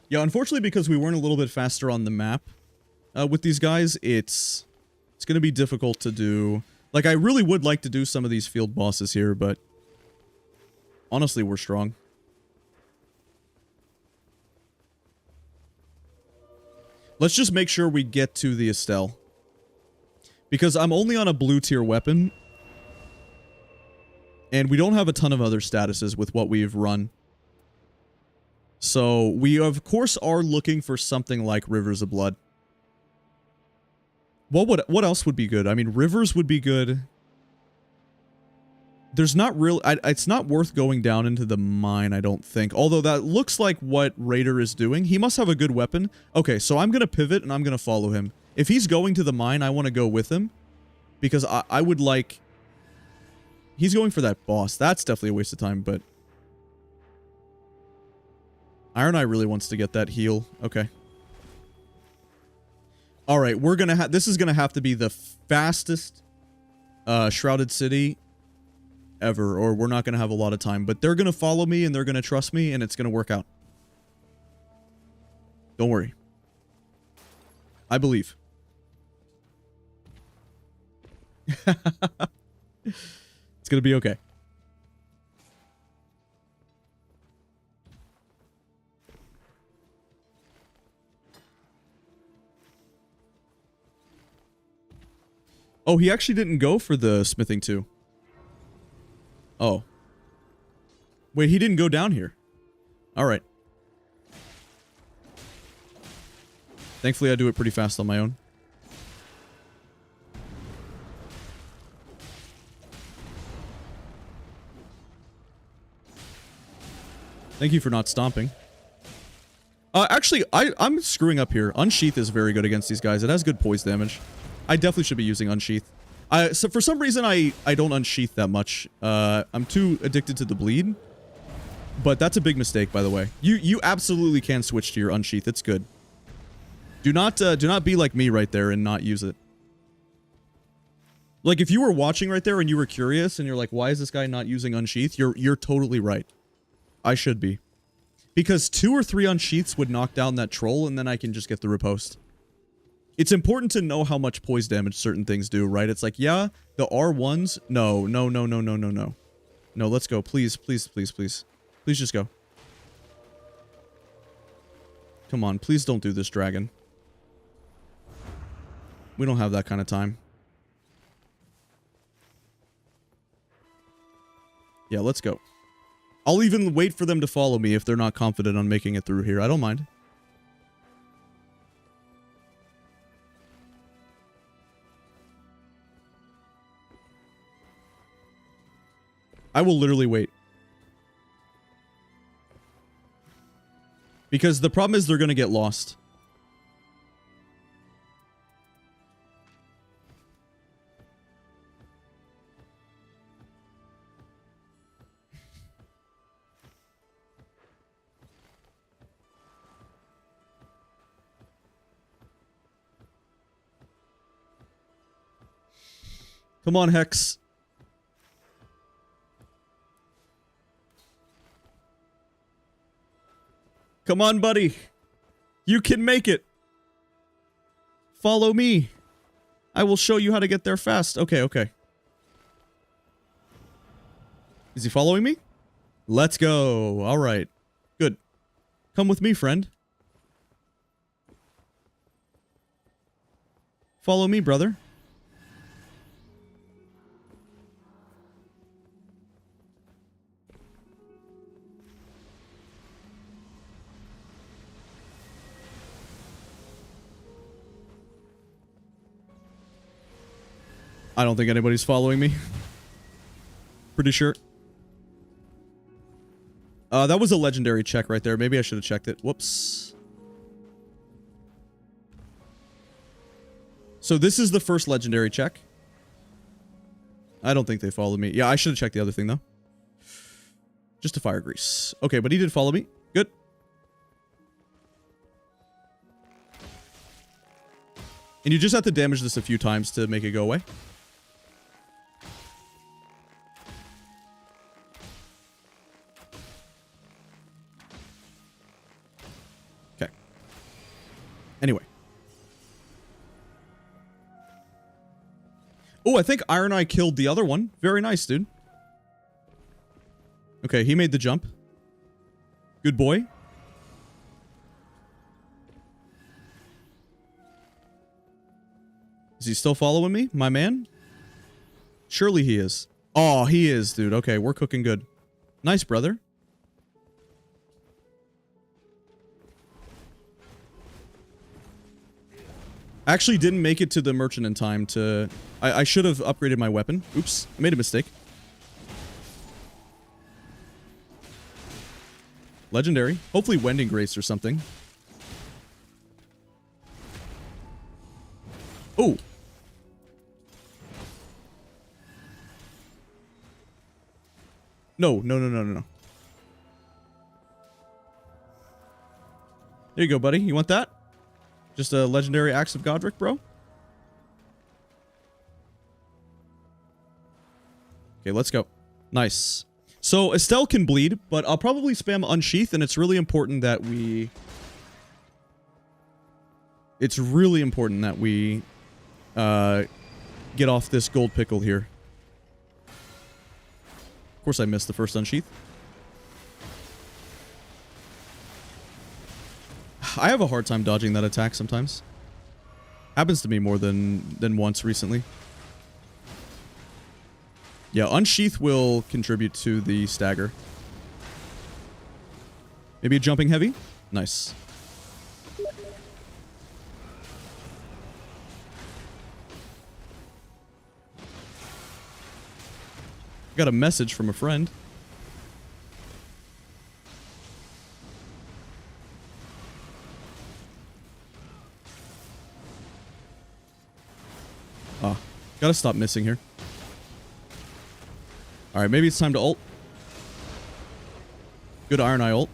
Yeah, unfortunately, because we weren't a little bit faster on the map with these guys, it's going to be difficult to do. Like, I really would like to do some of these field bosses here, but honestly, we're strong. Let's just make sure we get to the Estelle. Because I'm only on a blue tier weapon. And we don't have a ton of other statuses with what we've run. So, we of course are looking for something like Rivers of Blood. What else would be good? I mean, Rivers would be good. There's not real... it's not worth going down into the mine, I don't think. Although that looks like what Raider is doing. He must have a good weapon. Okay, so I'm going to pivot and I'm going to follow him. If he's going to the mine, I want to go with him. Because I would like... He's going for that boss. That's definitely a waste of time, but... Iron Eye really wants to get that heal. Okay. Alright, we're gonna have... This is gonna have to be the fastest Shrouded City ever, or we're not gonna have a lot of time. But they're gonna follow me, and they're gonna trust me, and it's gonna work out. Don't worry. I believe. It's gonna be okay. Oh, he actually didn't go for the smithing too. Oh. Wait, he didn't go down here. Alright. Thankfully, I do it pretty fast on my own. Thank you for not stomping. Actually, I'm screwing up here. Unsheath is very good against these guys. It has good poise damage. I definitely should be using Unsheath. So for some reason, I don't Unsheath that much. I'm too addicted to the bleed. But that's a big mistake, by the way. You absolutely can switch to your Unsheath. It's good. Do not be like me right there and not use it. Like, if you were watching right there and you were curious and you're like, why is this guy not using Unsheath? You're totally right. I should be. Because 2 or 3 Unsheaths would knock down that troll, and then I can just get the riposte. It's important to know how much poise damage certain things do, right? It's like, yeah, the R1s... No. No, let's go. Please, please, please, please. Please just go. Come on, please don't do this, dragon. We don't have that kind of time. Yeah, let's go. I'll even wait for them to follow me if they're not confident on making it through here. I don't mind. I will literally wait. Because the problem is they're going to get lost. Come on, Hex. Come on, buddy. You can make it. Follow me. I will show you how to get there fast. Okay, okay. Is he following me? Let's go. All right. Good. Come with me, friend. Follow me, brother. I don't think anybody's following me. Pretty sure. That was a legendary check right there. Maybe I should have checked it. Whoops. So this is the first legendary check. I don't think they followed me. Yeah, I should have checked the other thing, though. Just a fire grease. Okay, but he did follow me. Good. And you just have to damage this a few times to make it go away. Anyway. Oh, I think Iron Eye killed the other one. Very nice, dude. Okay, he made the jump. Good boy. Is he still following me, my man? Surely he is. Oh, he is, dude. Okay, we're cooking good. Nice, brother. I actually didn't make it to the merchant in time to... I should have upgraded my weapon. Oops, I made a mistake. Legendary. Hopefully Wending Grace or something. Oh. No. There you go, buddy. You want that? Just a legendary Axe of Godric, bro? Okay, let's go. Nice. So, Estelle can bleed, but I'll probably spam Unsheath, and it's really important that we... It's really important that we... get off this gold pickle here. Of course I missed the first Unsheath. I have a hard time dodging that attack sometimes. Happens to me more than once recently. Yeah, Unsheath will contribute to the stagger. Maybe a jumping heavy? Nice. Got a message from a friend. Ah, gotta stop missing here. Alright, maybe it's time to ult. Good Iron Eye ult.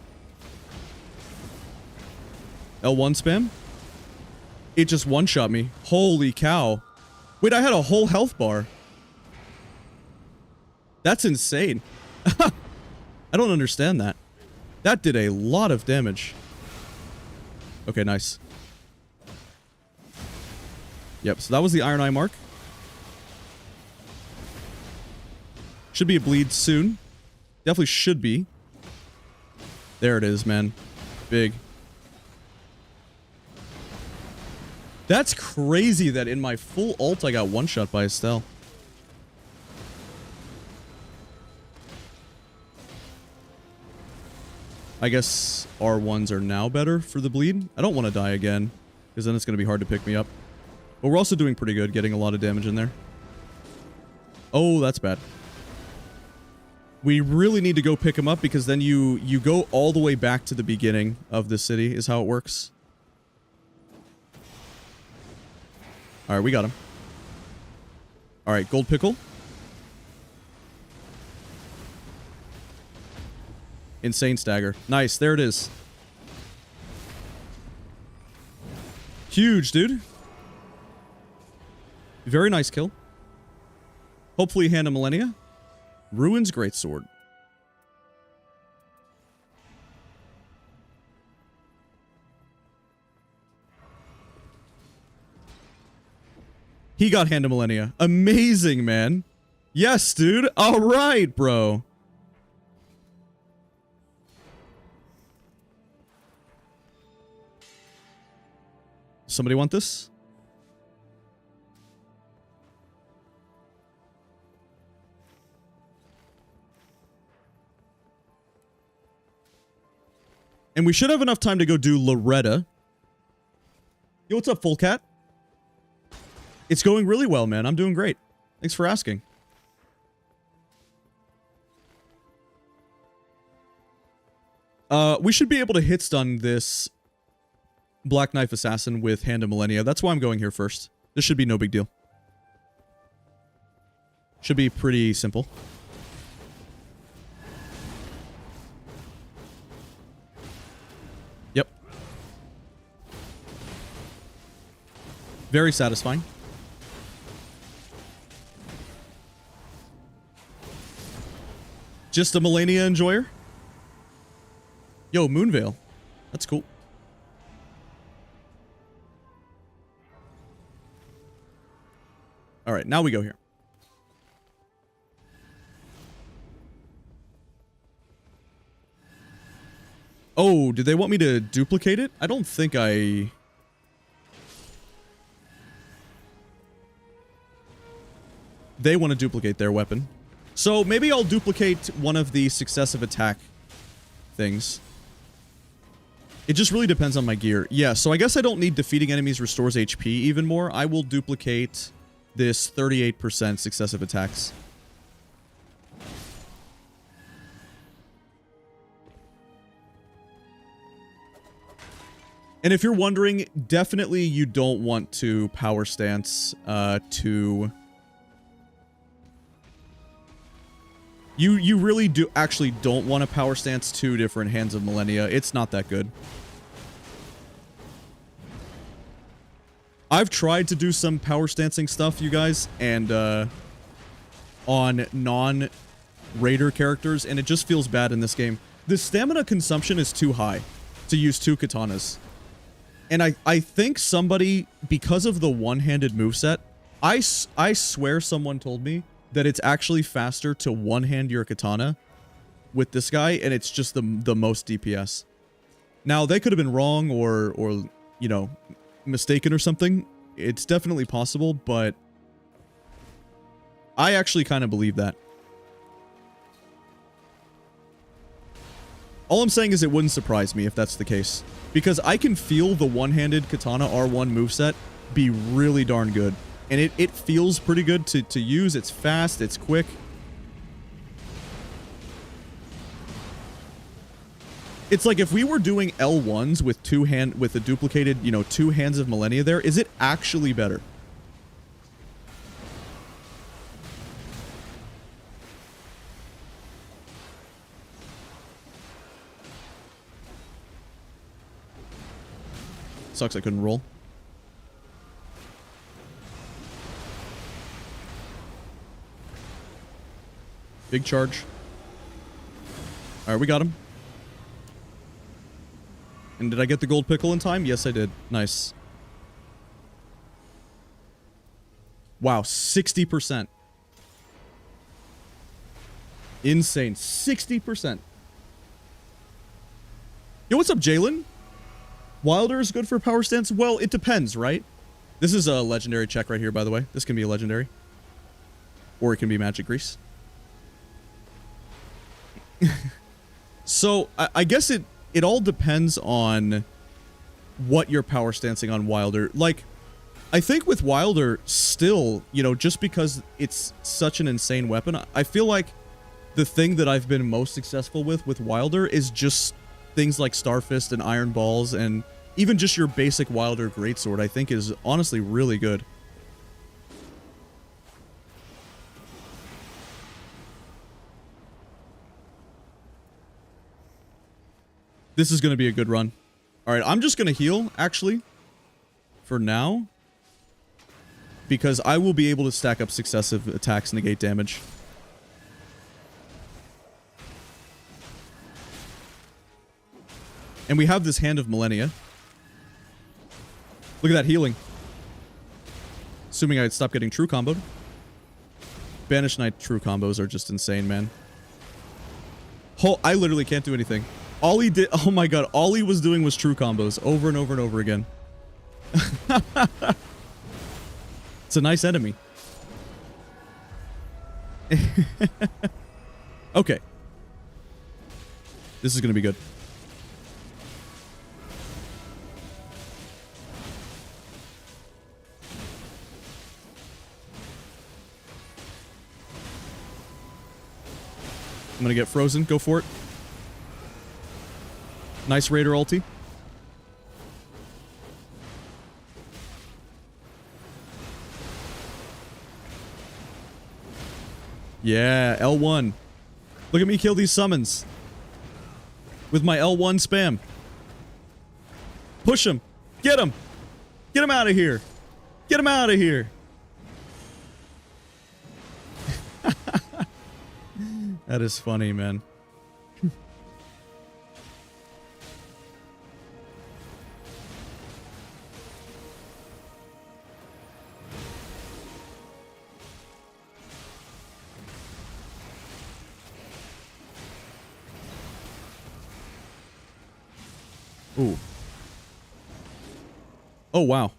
L1 spam. It just one-shot me. Holy cow. Wait, I had a whole health bar. That's insane. I don't understand that. That did a lot of damage. Okay, nice. Yep, so that was the Iron Eye mark. Should be a bleed soon. Definitely should be. There it is, man. Big. That's crazy that in my full ult I got one-shot by Estelle. I guess R1s are now better for the bleed. I don't want to die again, because then it's going to be hard to pick me up. But we're also doing pretty good, getting a lot of damage in there. Oh, that's bad. We really need to go pick him up, because then you go all the way back to the beginning of the city, is how it works. Alright, we got him. Alright, gold pickle. Insane stagger. Nice, there it is. Huge, dude. Very nice kill. Hopefully Hand of Millennia. Ruin's Greatsword. He got Hand of Millennia. Amazing, man. Yes, dude. All right, bro. Somebody want this? And we should have enough time to go do Loretta. Yo, what's up, Full Cat? It's going really well, man. I'm doing great. Thanks for asking. We should be able to hit stun this Black Knife Assassin with Hand of Millennia. That's why I'm going here first. This should be no big deal. Should be pretty simple. Yep. Very satisfying. Just a Millennia enjoyer? Yo, Moonveil. That's cool. All right, now we go here. Oh, did they want me to duplicate it? I don't think I... They want to duplicate their weapon. So maybe I'll duplicate one of the successive attack things. It just really depends on my gear. Yeah, so I guess I don't need defeating enemies restores HP even more. I will duplicate this 38% successive attacks. And if you're wondering, definitely you don't want to power stance to... You really do actually don't want to power stance 2 different Hands of Millennia. It's not that good. I've tried to do some power stancing stuff, you guys, and on non-raider characters, and it just feels bad in this game. The stamina consumption is too high to use 2 katanas. And I think somebody, because of the one-handed moveset, I swear someone told me that it's actually faster to one-hand your katana with this guy, and it's just the most DPS. Now, they could have been wrong or you know, mistaken or something. It's definitely possible, but I actually kind of believe that. All I'm saying is it wouldn't surprise me if that's the case, because I can feel the one-handed katana R1 moveset be really darn good. And it feels pretty good to use. It's fast, it's quick. It's like if we were doing L1s with with a duplicated, you know, 2 Hands of Millennia there, is it actually better? Sucks I couldn't roll. Big charge. Alright, we got him. And did I get the gold pickle in time? Yes, I did. Nice. Wow, 60%. Insane. 60%. Yo, what's up, Jalen? Wilder is good for power stance? Well, it depends, right? This is a legendary check right here, by the way. This can be a legendary. Or it can be magic grease. So, I guess it all depends on what you're power stancing on Wilder. Like, I think with Wilder, still, you know, just because it's such an insane weapon, I feel like the thing that I've been most successful with Wilder is just things like Starfist and Iron Balls, and even just your basic Wilder Greatsword, I think is honestly really good. This is going to be a good run. Alright, I'm just going to heal, actually, for now, because I will be able to stack up successive attacks, negate damage. And we have this Hand of Millennia. Look at that healing. Assuming I'd stop getting true comboed. Banished Knight true combos are just insane, man. Oh, I literally can't do anything. All he did, oh my god, all he was doing was true combos over and over and over again. It's a nice enemy. Okay. This is gonna be good. I'm gonna get frozen. Go for it. Nice Raider ulti. Yeah, L1. Look at me kill these summons. With my L1 spam. Push him. Get him. Get him out of here. Get him out of here. That is funny, man. Ooh. Oh, wow.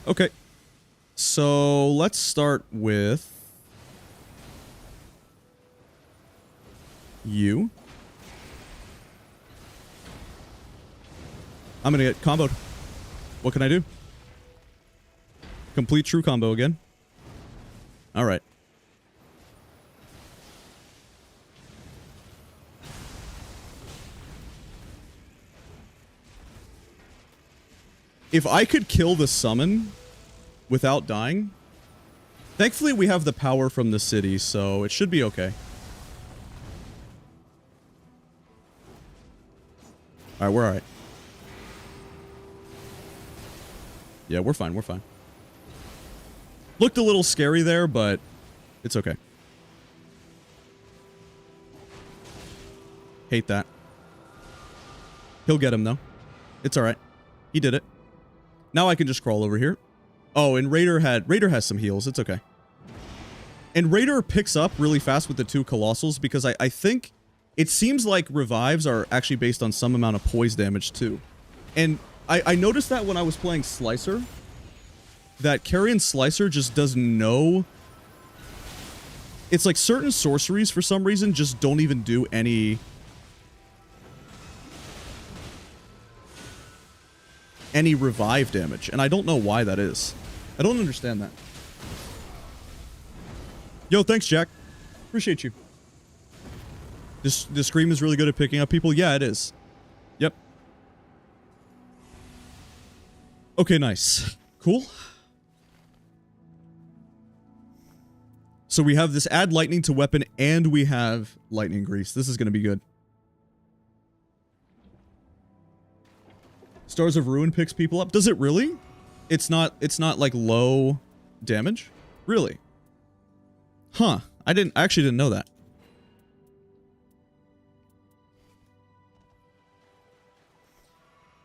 Okay. So let's start with you. I'm gonna get comboed. What can I do? Complete true combo again. All right. If I could kill the summon without dying, thankfully we have the power from the city, so it should be okay. All right, we're all right. Yeah, we're fine. We're fine. Looked a little scary there, but it's okay. Hate that. He'll get him, though. It's all right. He did it. Now I can just crawl over here. Oh, and Raider has some heals. It's okay. And Raider picks up really fast with the 2 Colossals because I think it seems like revives are actually based on some amount of poise damage too. And I noticed that when I was playing Slicer, that Carrion Slicer just doesn't know. It's like certain sorceries for some reason just don't even do any revive damage, and I don't know why that is. I don't understand that. Yo, thanks, Jack. Appreciate you. This Scream is really good at picking up people. Yeah, it is. Yep. Okay, nice. Cool. So we have this add lightning to weapon, and we have lightning grease. This is going to be good. Stars of Ruin picks people up. Does it really? It's not like low damage? Really? Huh. I actually didn't know that.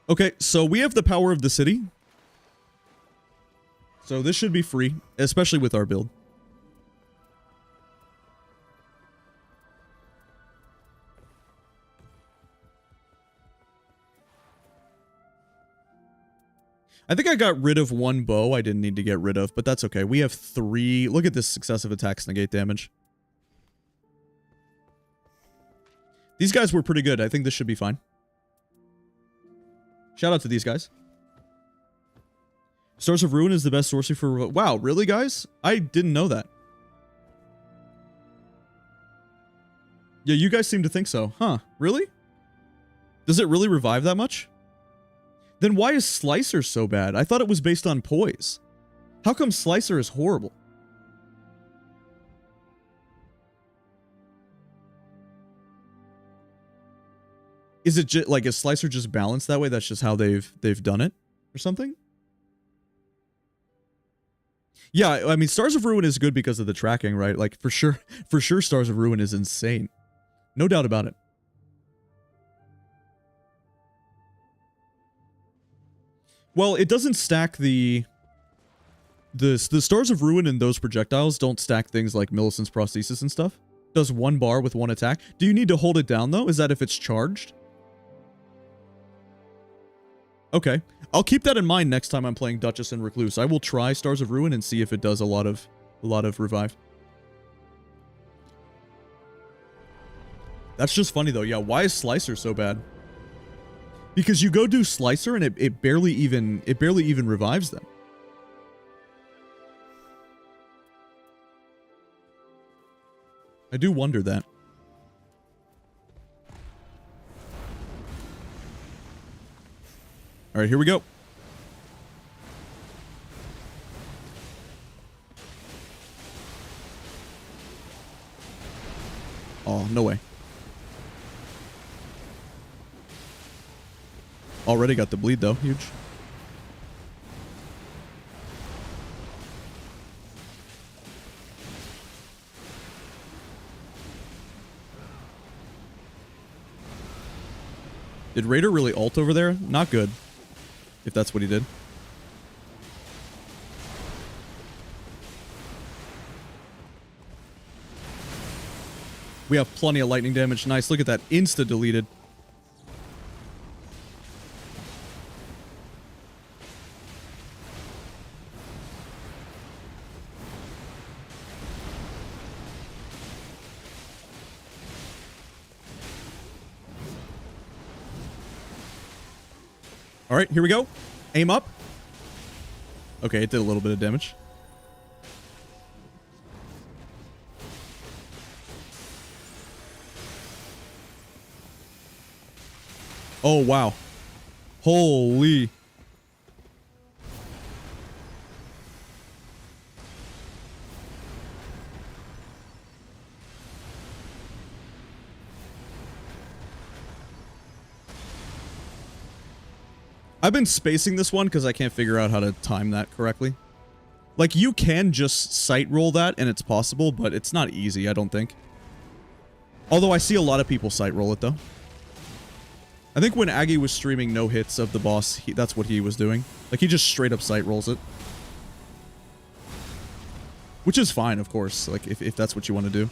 Okay, so we have the power of the city. So this should be free, especially with our build. I think I got rid of 1 bow I didn't need to get rid of, but that's okay. We have 3. Look at this successive attacks negate damage. These guys were pretty good. I think this should be fine. Shout out to these guys. Stars of Ruin is the best sorcery for... Wow, really, guys? I didn't know that. Yeah, you guys seem to think so. Huh, really? Does it really revive that much? Then why is Slicer so bad? I thought it was based on poise. How come Slicer is horrible? Is it just like, is Slicer just balanced that way? That's just how they've done it or something? Yeah, I mean, Stars of Ruin is good because of the tracking, right? Like, for sure, Stars of Ruin is insane. No doubt about it. Well, it doesn't stack the Stars of Ruin and those projectiles don't stack things like Millicent's prosthesis and stuff. Does 1 bar with 1 attack. Do you need to hold it down, though? Is that if it's charged? Okay. I'll keep that in mind next time I'm playing Duchess and Recluse. I will try Stars of Ruin and see if it does a lot of revive. That's just funny, though. Yeah, why is Slicer so bad? Because you go do Slicer and it barely even revives them. I do wonder that. All right, here we go. Oh, no way. Already got the bleed, though. Huge. Did Raider really ult over there? Not good. If that's what he did. We have plenty of lightning damage. Nice. Look at that. Insta-deleted. All right, here we go. Aim up. Okay, it did a little bit of damage. Oh, wow. Holy. I've been spacing this one because I can't figure out how to time that correctly. Like, you can just sight roll that and it's possible, but it's not easy, I don't think. Although I see a lot of people sight roll it, though. I think when Aggie was streaming no hits of the boss, that's what he was doing. Like, he just straight up sight rolls it. Which is fine, of course, like, if that's what you want to do.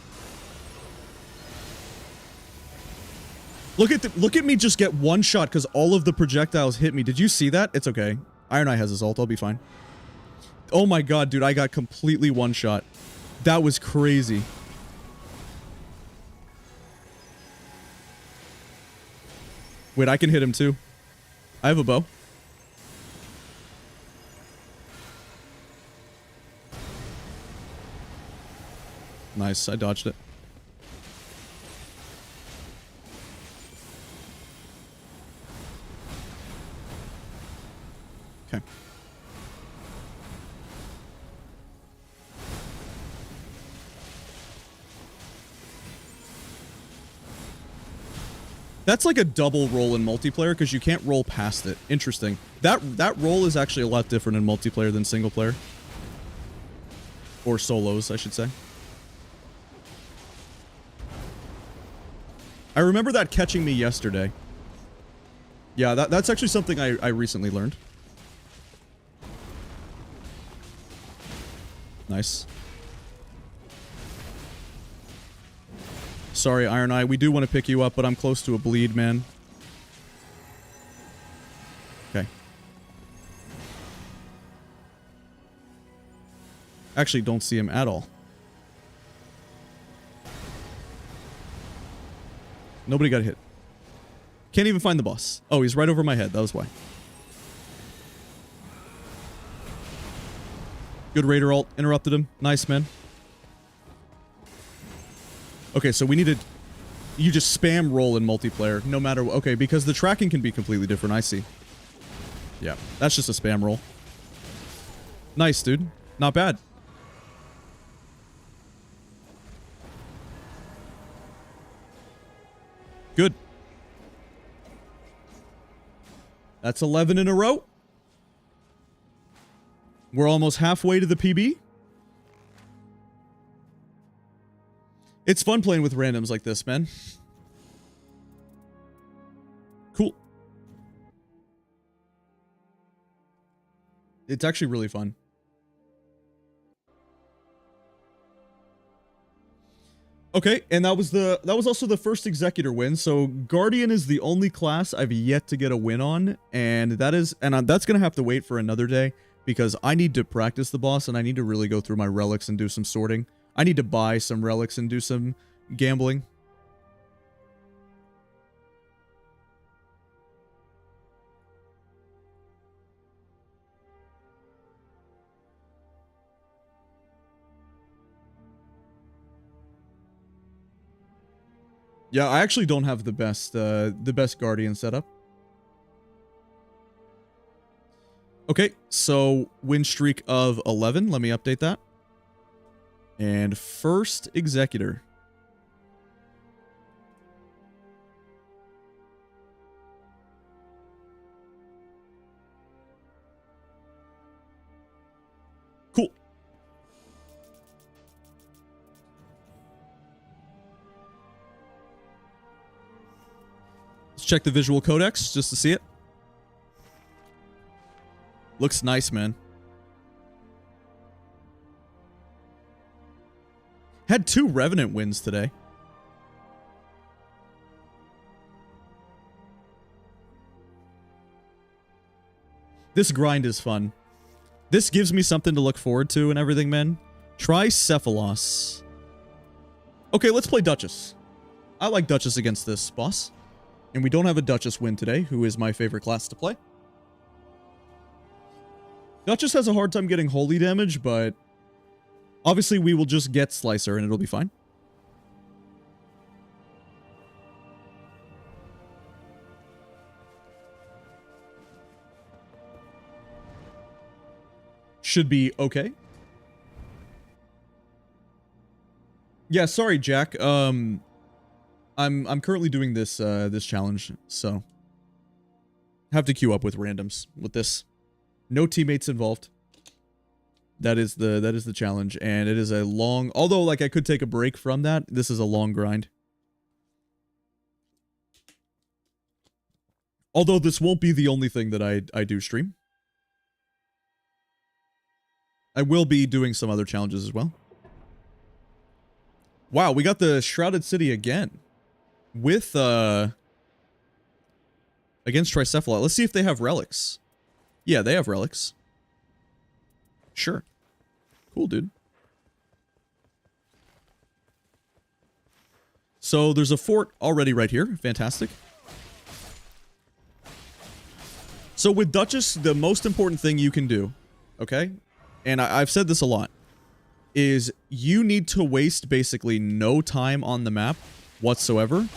Look at me just get one shot because all of the projectiles hit me. Did you see that? It's okay. Iron Eye has his ult. I'll be fine. Oh my god, dude. I got completely one shot. That was crazy. Wait, I can hit him too. I have a bow. Nice. I dodged it. Okay. That's like a double roll in multiplayer because you can't roll past it. Interesting. That roll is actually a lot different in multiplayer than single player. Or solos, I should say. I remember that catching me yesterday. Yeah, that's actually something I recently learned. Nice. Sorry, Iron Eye. We do want to pick you up, but I'm close to a bleed, man. Okay. Actually, don't see him at all. Nobody got hit. Can't even find the boss. Oh, he's right over my head. That was why. Good Raider ult. Interrupted him. Nice, man. Okay, so we need to... You just spam roll in multiplayer, no matter... Okay, because the tracking can be completely different, I see. Yeah, that's just a spam roll. Nice, dude. Not bad. Good. That's 11 in a row. We're almost halfway to the PB. It's fun playing with randoms like this, man. Cool. It's actually really fun. Okay, and that was also the first Executor win. So Guardian is the only class I've yet to get a win on, and that's gonna have to wait for another day because I need to practice the boss and I need to really go through my relics and do some sorting. I need to buy some relics and do some gambling. Yeah, I actually don't have the best Guardian setup. Okay, so win streak of 11. Let me update that. And first Executor. Cool. Let's check the visual codex just to see it. Looks nice, man. Had 2 Revenant wins today. This grind is fun. This gives me something to look forward to and everything, man. Tricephalos. Okay, let's play Duchess. I like Duchess against this boss. And we don't have a Duchess win today, who is my favorite class to play. Duchess has a hard time getting holy damage, but obviously we will just get Slicer and it'll be fine. Should be okay. Yeah, sorry, Jack. I'm currently doing this this challenge, so have to queue up with randoms with this. No teammates involved. That is the challenge, and it is a long. Although, like, I could take a break from that. This is a long grind. Although this won't be the only thing that I do stream. I will be doing some other challenges as well. Wow, we got the Shrouded City again. With, against Tricephalot. Let's see if they have relics. Yeah, they have relics. Sure. Cool, dude. So, there's a fort already right here. Fantastic. So, with Duchess, the most important thing you can do, okay? And I've said this a lot, is you need to waste basically no time on the map whatsoever.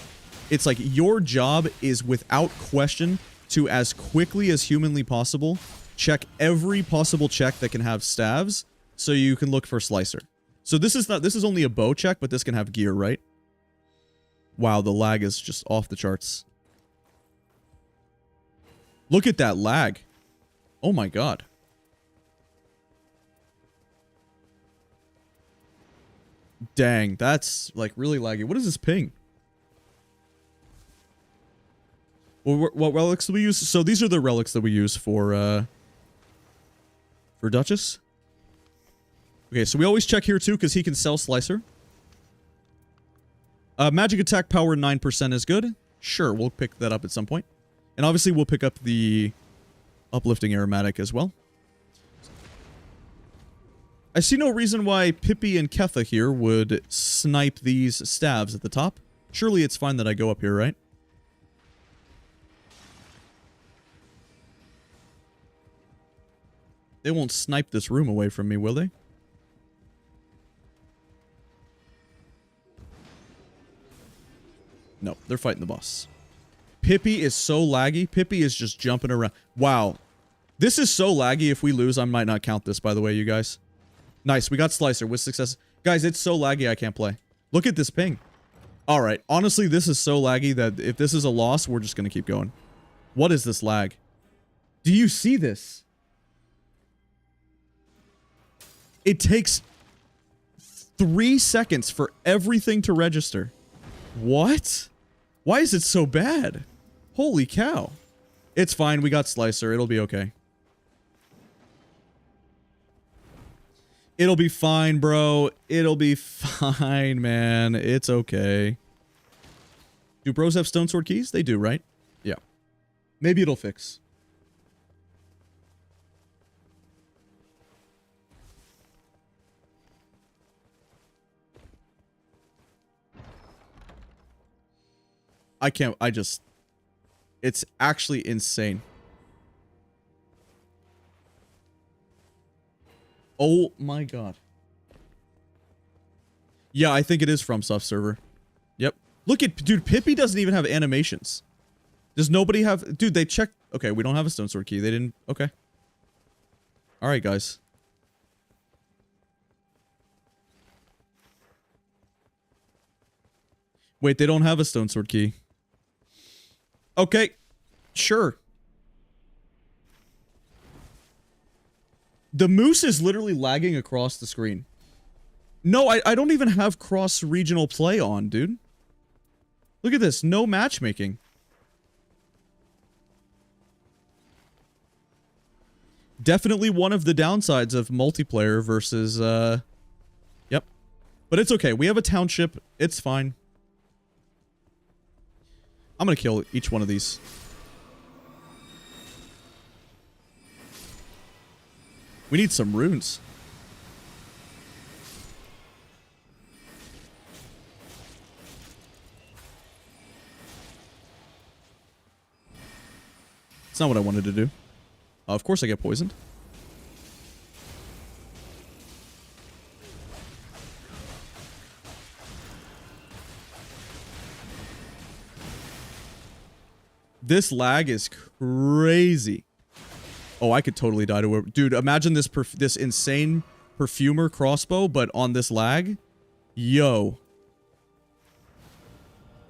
It's like your job is without question to, as quickly as humanly possible, check every possible check that can have staves so you can look for Slicer. So this is only a bow check, but this can have gear, right? Wow, the lag is just off the charts. Look at that lag. Oh my god. Dang, that's like really laggy. What is this ping? Well, what relics do we use? So these are the relics that we use for Duchess. Okay, so we always check here too because he can sell Slicer. Magic attack power 9% is good. Sure, we'll pick that up at some point. And obviously we'll pick up the uplifting aromatic as well. I see no reason why Pippi and Ketha here would snipe these staves at the top. Surely it's fine that I go up here, right? They won't snipe this room away from me, will they? No, they're fighting the boss. Pippi is so laggy. Pippi is just jumping around. Wow. This is so laggy. If we lose, I might not count this, by the way, you guys. Nice, we got Slicer with success. Guys, it's so laggy I can't play. Look at this ping. Alright, honestly, this is so laggy that if this is a loss, we're just gonna keep going. What is this lag? Do you see this? It takes 3 seconds for everything to register. What? Why is it so bad? Holy cow. It's fine, we got Slicer, it'll be okay. It'll be fine, bro. It'll be fine, man. It's okay. Do bros have stone sword keys? They do, right? Yeah. Maybe it'll fix. I can't, it's actually insane. Oh my god. Yeah, I think it is FromSoft server. Yep. Look at, dude, Pippi doesn't even have animations. Does nobody have, dude, they checked. Okay, we don't have a stone sword key. They didn't, okay. Alright, guys. Wait, they don't have a stone sword key. Okay. Sure. The moose is literally lagging across the screen. No, I don't even have cross-regional play on, dude. Look at this. No matchmaking. Definitely one of the downsides of multiplayer versus, Yep. But it's okay. We have a township. It's fine. I'm gonna kill each one of these. We need some runes. It's not what I wanted to do. Of course I get poisoned. This lag is crazy. Oh, I could totally die to a... Dude, imagine this this insane perfumer crossbow, but on this lag. Yo.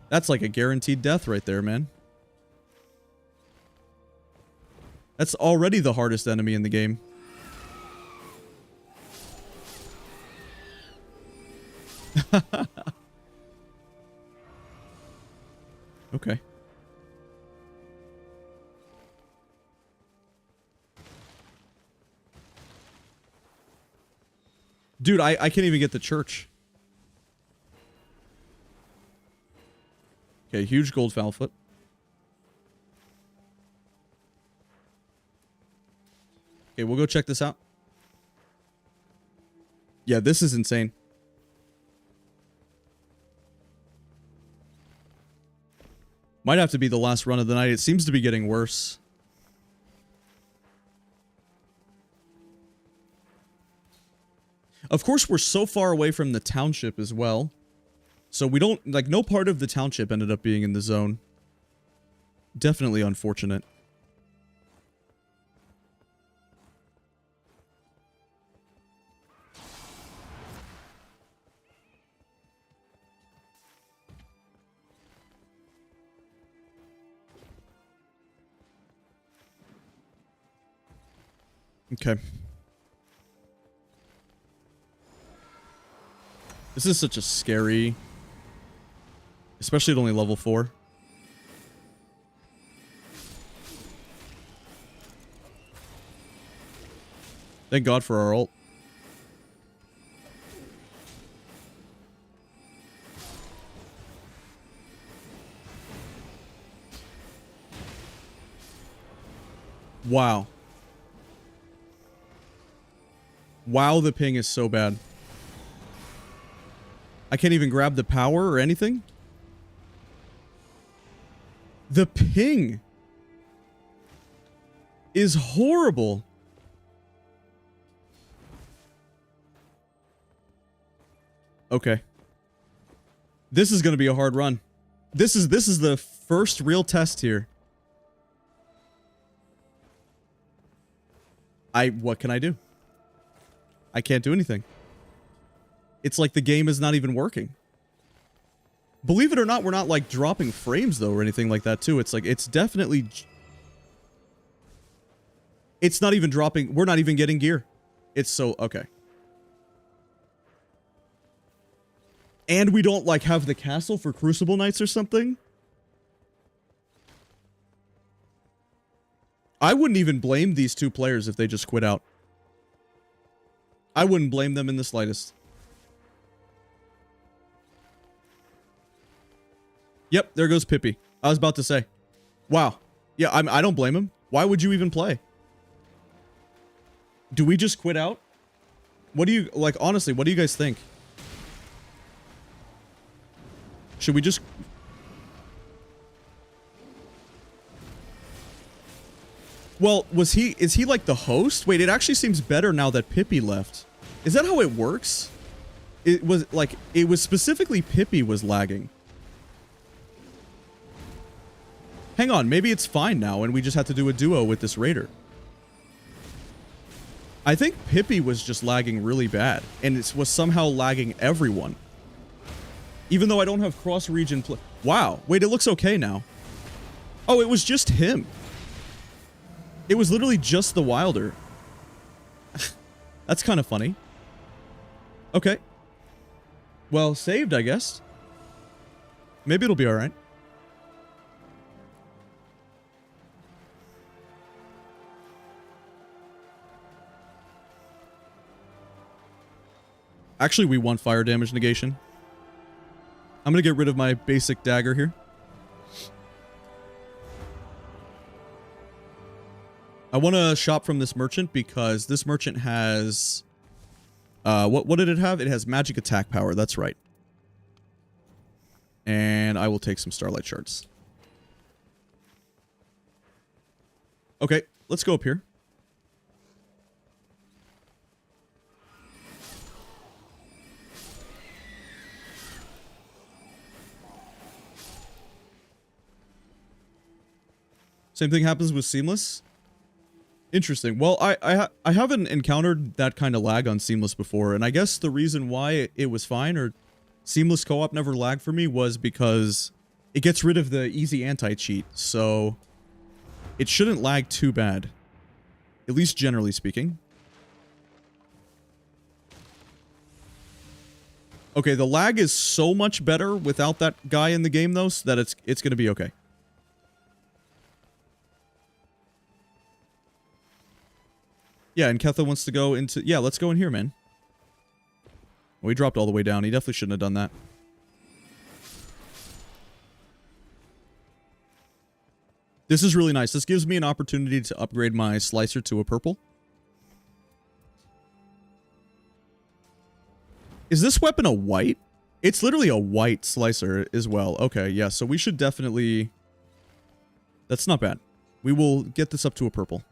That's like a guaranteed death right there, man. That's already the hardest enemy in the game. Okay. Dude, I can't even get the church. Okay, huge gold foulfoot. Okay, we'll go check this out. Yeah, this is insane. Might have to be the last run of the night. It seems to be getting worse. Of course, we're so far away from the township as well. So we don't, like, no part of the township ended up being in the zone. Definitely unfortunate. Okay. This is such a scary... Especially at only level 4. Thank God for our ult. Wow. Wow, the ping is so bad. I can't even grab the power or anything. The ping is horrible. Okay. This is going to be a hard run. This is the first real test here. What can I do? I can't do anything. It's like the game is not even working. Believe it or not, we're not like dropping frames though or anything like that too. It's like, it's definitely... It's not even dropping. We're not even getting gear. It's so... Okay. And we don't like have the castle for Crucible Knights or something? I wouldn't even blame these two players if they just quit out. I wouldn't blame them in the slightest. Yep, there goes Pippi. I was about to say. Wow. Yeah, I don't blame him. Why would you even play? Do we just quit out? What do you... Like, honestly, what do you guys think? Should we just... Well, is he like the host? Wait, it actually seems better now that Pippi left. Is that how it works? It was specifically Pippi was lagging. Hang on, maybe it's fine now and we just have to do a duo with this raider. I think Pippi was just lagging really bad and it was somehow lagging everyone. Even though I don't have cross-region play. Wow, wait, it looks okay now. Oh, it was just him. It was literally just the Wilder. That's kind of funny. Okay. Well, saved, I guess. Maybe it'll be alright. Actually, we want fire damage negation. I'm gonna get rid of my basic dagger here. I want to shop from this merchant because this merchant has... what did it have? It has magic attack power. That's right. And I will take some starlight shards. Okay, let's go up here. Same thing happens with Seamless. Interesting. Well, I haven't encountered that kind of lag on Seamless before, and I guess the reason why it was fine, or Seamless co-op never lagged for me, was because it gets rid of the easy anti-cheat, so it shouldn't lag too bad. At least generally speaking. Okay, the lag is so much better without that guy in the game, though, so that it's going to be okay. Yeah, and Ketha wants to go into... Yeah, let's go in here, man. Well, he dropped all the way down. He definitely shouldn't have done that. This is really nice. This gives me an opportunity to upgrade my slicer to a purple. Is this weapon a white? It's literally a white slicer as well. Okay, yeah, so we should definitely... That's not bad. We will get this up to a purple.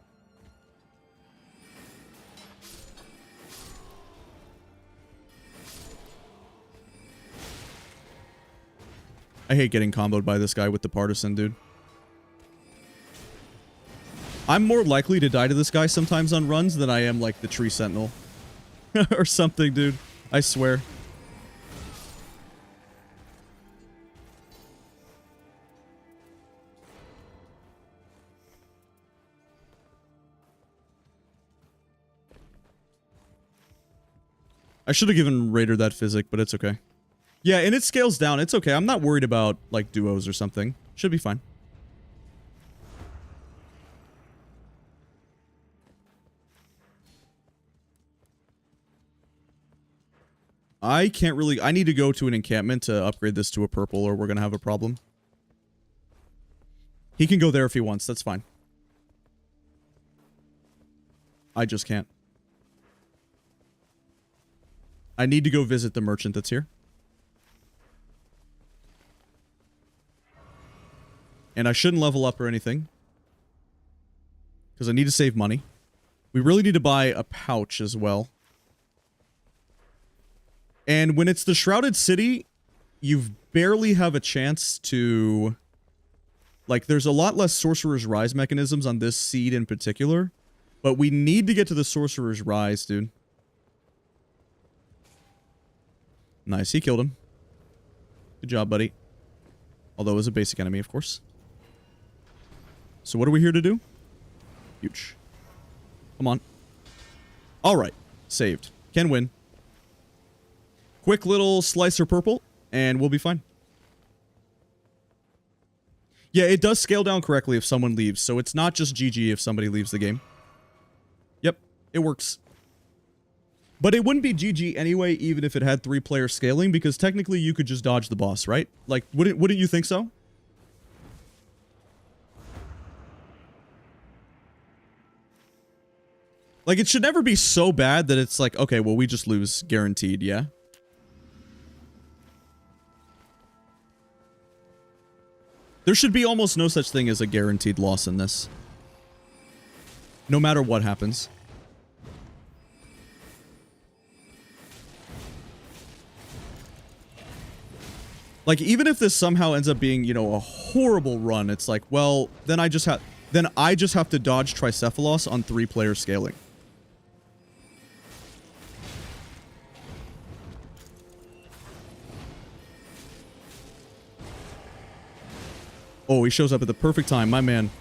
I hate getting comboed by this guy with the partisan, dude. I'm more likely to die to this guy sometimes on runs than I am, like, the tree sentinel. Or something, dude. I swear. I should have given Raider that physic, but it's okay. Yeah, and it scales down. It's okay. I'm not worried about, like, duos or something. Should be fine. I can't really... I need to go to an encampment to upgrade this to a purple, or we're going to have a problem. He can go there if he wants. That's fine. I just can't. I need to go visit the merchant that's here. And I shouldn't level up or anything. Because I need to save money. We really need to buy a pouch as well. And when it's the Shrouded City, you barely have a chance to... Like, there's a lot less Sorcerer's Rise mechanisms on this seed in particular. But we need to get to the Sorcerer's Rise, dude. Nice, he killed him. Good job, buddy. Although it was a basic enemy, of course. So what are we here to do? Huge. Come on. Alright. Saved. Can win. Quick little slicer purple, and we'll be fine. Yeah, it does scale down correctly if someone leaves, so it's not just GG if somebody leaves the game. Yep, it works. But it wouldn't be GG anyway, even if it had 3-player scaling, because technically you could just dodge the boss, right? Like, wouldn't you think so? Like, it should never be so bad that it's like, okay, well, we just lose guaranteed, yeah? There should be almost no such thing as a guaranteed loss in this. No matter what happens. Like, even if this somehow ends up being, you know, a horrible run, it's like, well, then I just have to dodge Tricephalos on 3-player scaling. Oh, he shows up at the perfect time, my man.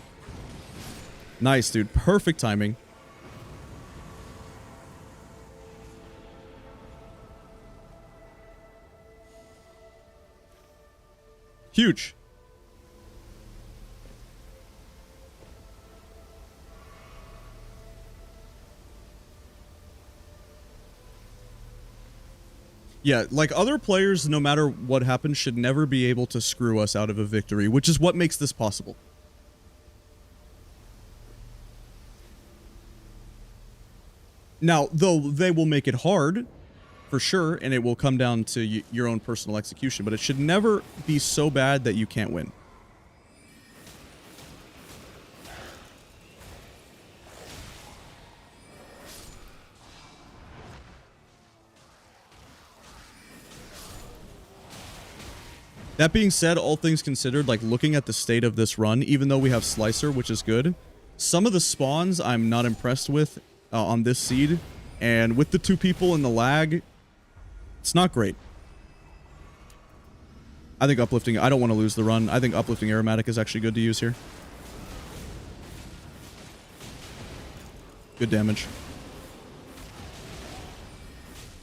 Nice, dude. Perfect timing. Huge. Yeah, like other players, no matter what happens, should never be able to screw us out of a victory, which is what makes this possible. Now, though, they will make it hard, for sure, and it will come down to your own personal execution, but it should never be so bad that you can't win. That being said, all things considered, like looking at the state of this run, even though we have Slicer, which is good, some of the spawns I'm not impressed with on this seed, and with the 2 people and the lag, it's not great. I think uplifting, I don't want to lose the run. I think uplifting aromatic is actually good to use here. Good damage.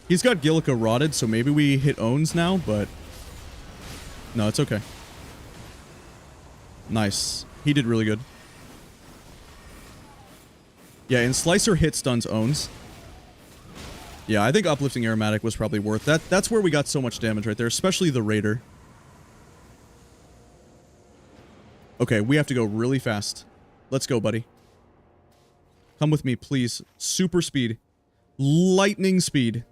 He's got Gillica rotted, so maybe we hit owns now, but no, it's okay. Nice. He did really good. Yeah, and Slicer hit stuns owns. Yeah, I think uplifting aromatic was probably worth that. That's where we got so much damage right there, especially the Raider. Okay, we have to go really fast. Let's go, buddy. Come with me, please. Super speed. Lightning speed.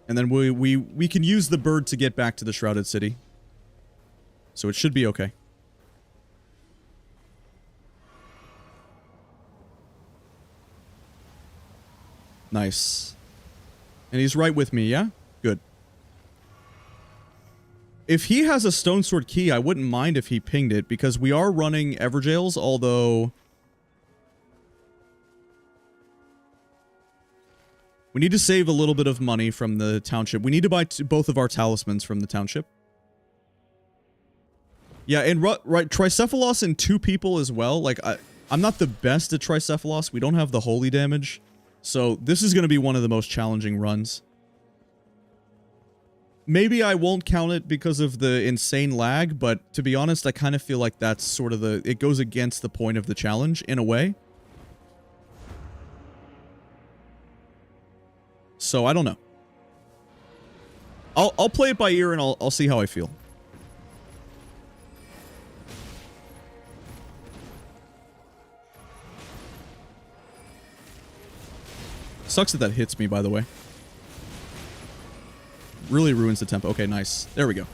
And then we can use the bird to get back to the Shrouded City. So it should be okay. Nice. And he's right with me, yeah? Good. If he has a Stone Sword key, I wouldn't mind if he pinged it, because we are running Everjails, although we need to save a little bit of money from the Township. We need to buy both of our talismans from the Township. Yeah, and right, Tricephalos and 2 people as well. Like, I'm not the best at Tricephalos. We don't have the holy damage. So this is going to be one of the most challenging runs. Maybe I won't count it because of the insane lag, but to be honest, I kind of feel like that's sort of it goes against the point of the challenge in a way. So I don't know. I'll play it by ear and I'll see how I feel. Sucks that hits me, by the way. Really ruins the tempo. Okay, nice. There we go.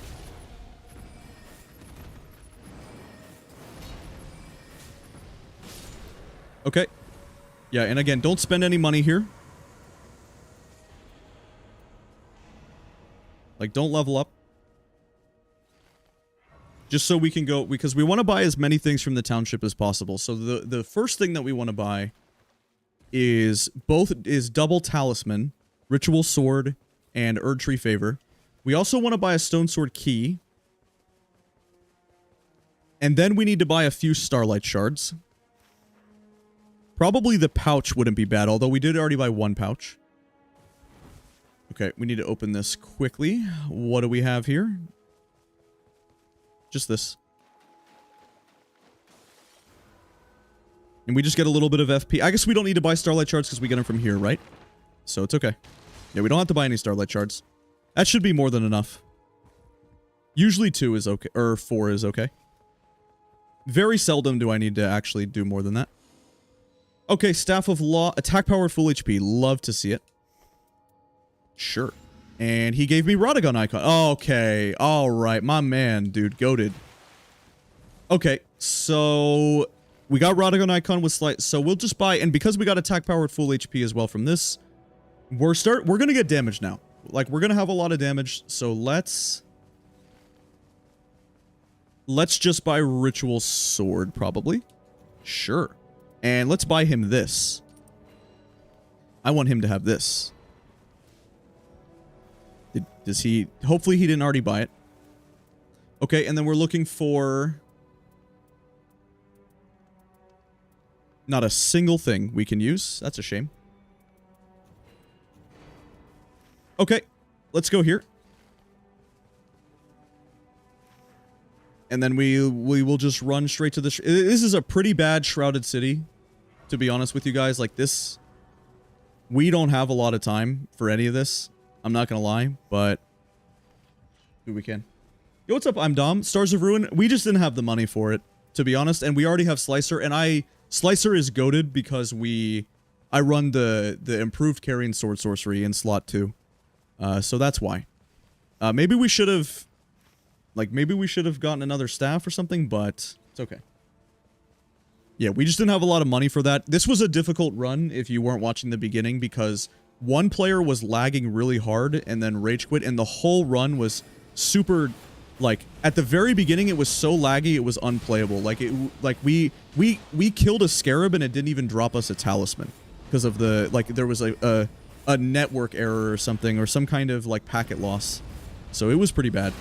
Okay. Yeah, and again, don't spend any money here. Like, don't level up. Just so we can go, because we want to buy as many things from the Township as possible. So the first thing that we want to buy is double talisman, ritual sword, and Erdtree favor. We also want to buy a stone sword key. And then we need to buy a few starlight shards. Probably the pouch wouldn't be bad, although we did already buy 1 pouch. Okay, we need to open this quickly. What do we have here? Just this. And we just get a little bit of FP. I guess we don't need to buy starlight shards because we get them from here, right? So it's okay. Yeah, we don't have to buy any starlight shards. That should be more than enough. Usually 2 is okay, or 4 is okay. Very seldom do I need to actually do more than that. Okay, Staff of Law. Attack power full HP. Love to see it. Sure. And he gave me Radagon icon. Okay. Alright. My man, dude. Goated. Okay. So we got Radagon icon with slight. So we'll just buy. And because we got attack power at full HP as well from this, we're going to get damage now. Like, we're going to have a lot of damage. So let's just buy Ritual Sword, probably. Sure. And let's buy him this. I want him to have this. Does he... Hopefully he didn't already buy it. Okay, and then we're looking for... Not a single thing we can use. That's a shame. Okay, let's go here. And then we will just run straight to the... This is a pretty bad Shrouded City, to be honest with you guys. Like, this... We don't have a lot of time for any of this. I'm not gonna lie, but... Do we can. Yo, what's up? I'm Dom. Stars of Ruin. We just didn't have the money for it, to be honest, and we already have Slicer, and Slicer is goated because I run the improved carrying sword sorcery in slot 2. So that's why. Maybe we should have gotten another staff or something, but it's okay. Yeah, we just didn't have a lot of money for that. This was a difficult run if you weren't watching the beginning because one player was lagging really hard and then rage quit, and the whole run was super, like, at the very beginning it was so laggy it was unplayable. We killed a scarab and it didn't even drop us a talisman because of the, like, there was a network error or something, or some kind of, like, packet loss. So it was pretty bad.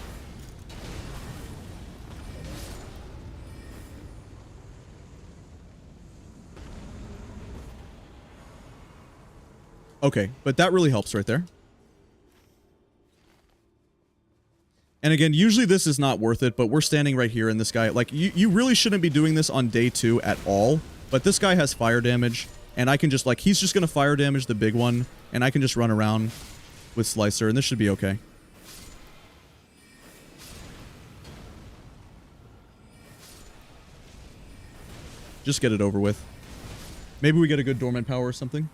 Okay, but that really helps right there. And again, usually this is not worth it, but we're standing right here and this guy, like, you really shouldn't be doing this on day 2 at all, but this guy has fire damage, and I can just, like, he's just gonna fire damage the big one, and I can just run around with Slicer, and this should be okay. Just get it over with. Maybe we get a good dormant power or something.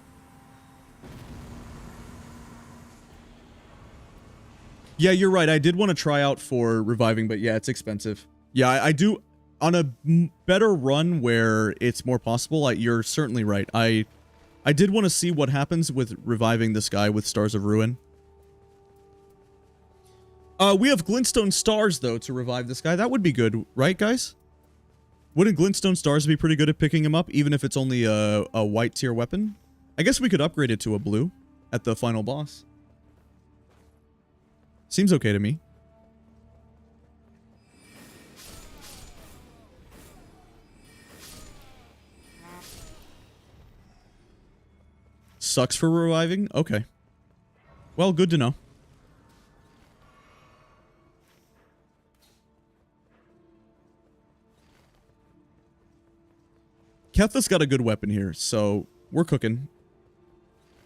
Yeah, you're right. I did want to try out for reviving, but yeah, it's expensive. Yeah, I do. On a better run where it's more possible, you're certainly right. I did want to see what happens with reviving this guy with Stars of Ruin. We have Glintstone Stars, though, to revive this guy. That would be good, right, guys? Wouldn't Glintstone Stars be pretty good at picking him up, even if it's only a white tier weapon? I guess we could upgrade it to a blue at the final boss. Seems okay to me. Sucks for reviving? Okay. Well, good to know. Ketha's got a good weapon here, so we're cooking.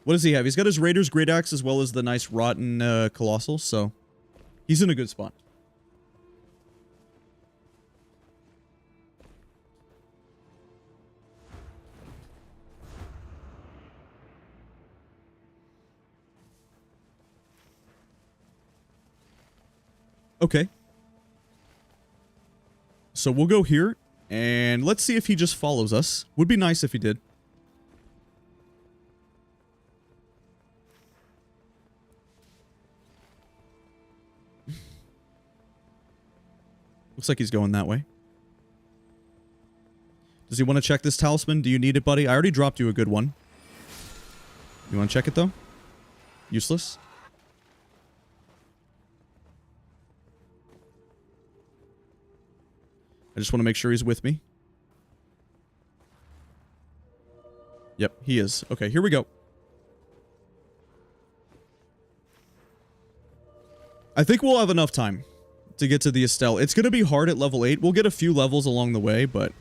What does he have? He's got his Raider's Great Axe as well as the nice Rotten Colossal, so he's in a good spot. Okay. So we'll go here, and let's see if he just follows us. Would be nice if he did. Looks like he's going that way. Does he want to check this talisman? Do you need it, buddy? I already dropped you a good one. You want to check it, though? Useless. I just want to make sure he's with me. Yep, he is. Okay, here we go. I think we'll have enough time to get to the Estelle. It's going to be hard at level 8. We'll get a few levels along the way, but...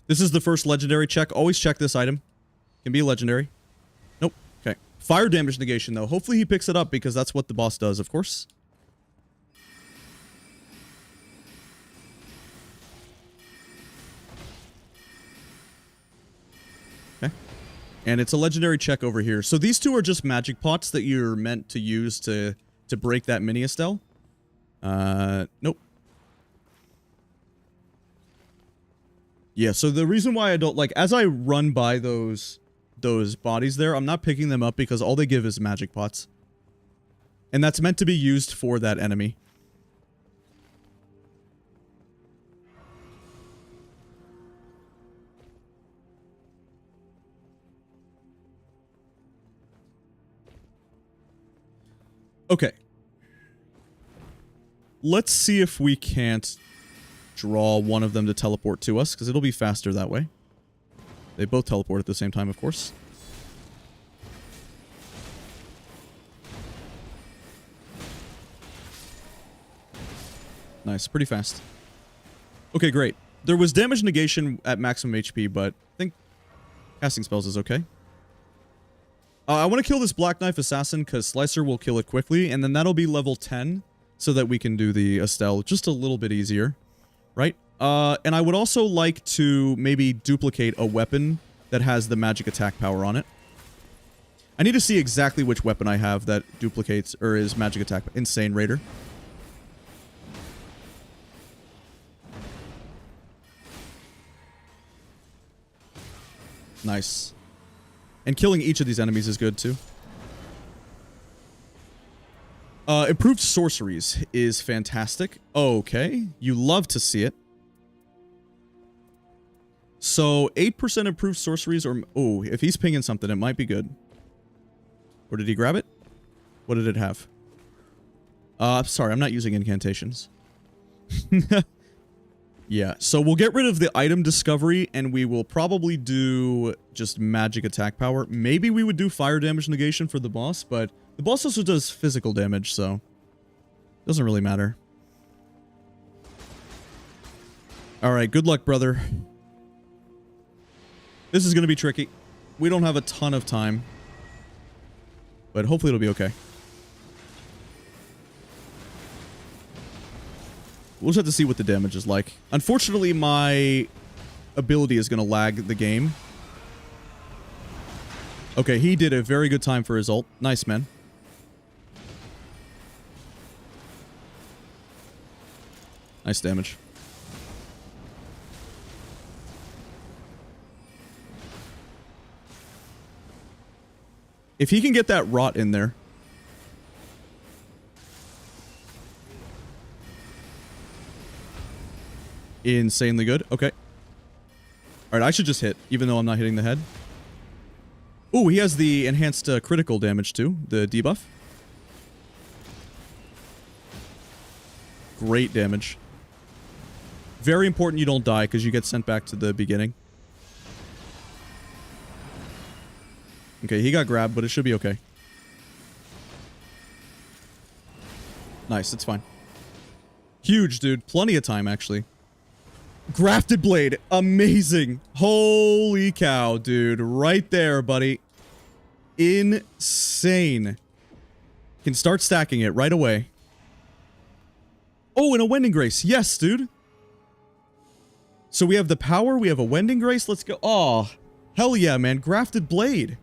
This is the first legendary check. Always check this item. Can be a legendary. Nope. Okay. Fire damage negation, though. Hopefully he picks it up, because that's what the boss does, of course. Okay. And it's a legendary check over here. So these two are just magic pots that you're meant to use to break that mini Estelle. Nope. Yeah, so the reason why I don't, like, as I run by those bodies there, I'm not picking them up because all they give is magic pots. And that's meant to be used for that enemy. Okay. Let's see if we can't draw one of them to teleport to us, because it'll be faster that way. They both teleport at the same time, of course. Nice, pretty fast. Okay, great. There was damage negation at maximum HP, but I think casting spells is okay. I want to kill this Black Knife Assassin because Slicer will kill it quickly, and then that'll be level 10 so that we can do the Estelle just a little bit easier, right? And I would also like to maybe duplicate a weapon that has the magic attack power on it. I need to see exactly which weapon I have that duplicates or is magic attack. Insane Raider. Nice. And killing each of these enemies is good too. Improved sorceries is fantastic. Okay. You love to see it. So 8% improved sorceries or... Oh, if he's pinging something, it might be good. Or did he grab it? What did it have? Sorry, I'm not using incantations. Yeah, so we'll get rid of the item discovery, and we will probably do just magic attack power. Maybe we would do fire damage negation for the boss, but the boss also does physical damage, so it doesn't really matter. Alright, good luck, brother. This is going to be tricky. We don't have a ton of time, but hopefully it'll be okay. We'll just have to see what the damage is like. Unfortunately, my ability is going to lag the game. Okay, he did a very good time for his ult. Nice, man. Nice damage. If he can get that rot in there... Insanely good. Okay. Alright, I should just hit, even though I'm not hitting the head. Ooh, he has the enhanced critical damage too, the debuff. Great damage. Very important you don't die, because you get sent back to the beginning. Okay, he got grabbed, but it should be okay. Nice, it's fine. Huge, dude. Plenty of time, actually. Grafted Blade. Amazing. Holy cow, dude. Right there, buddy. Insane. Can start stacking it right away. Oh, and a Wending Grace. Yes, dude. So we have the power. We have a Wending Grace. Let's go. Oh, hell yeah, man. Grafted Blade.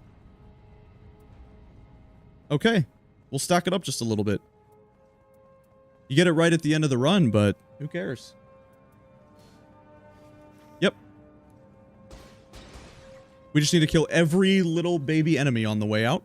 Okay. We'll stack it up just a little bit. You get it right at the end of the run, but who cares? Yep. We just need to kill every little baby enemy on the way out.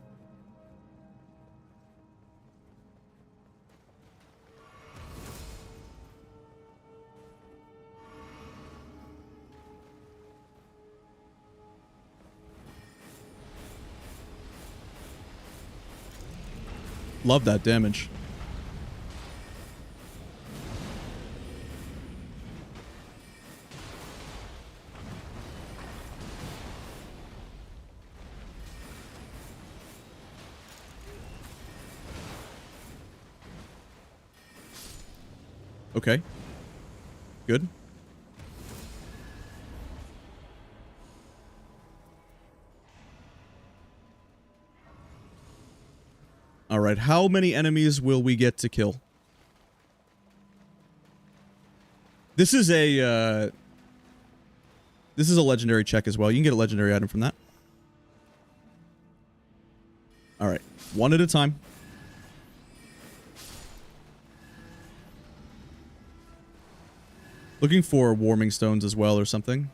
Love that damage. Okay. Good. Alright, how many enemies will we get to kill? This is a legendary check as well. You can get a legendary item from that. Alright, one at a time. Looking for warming stones as well or something.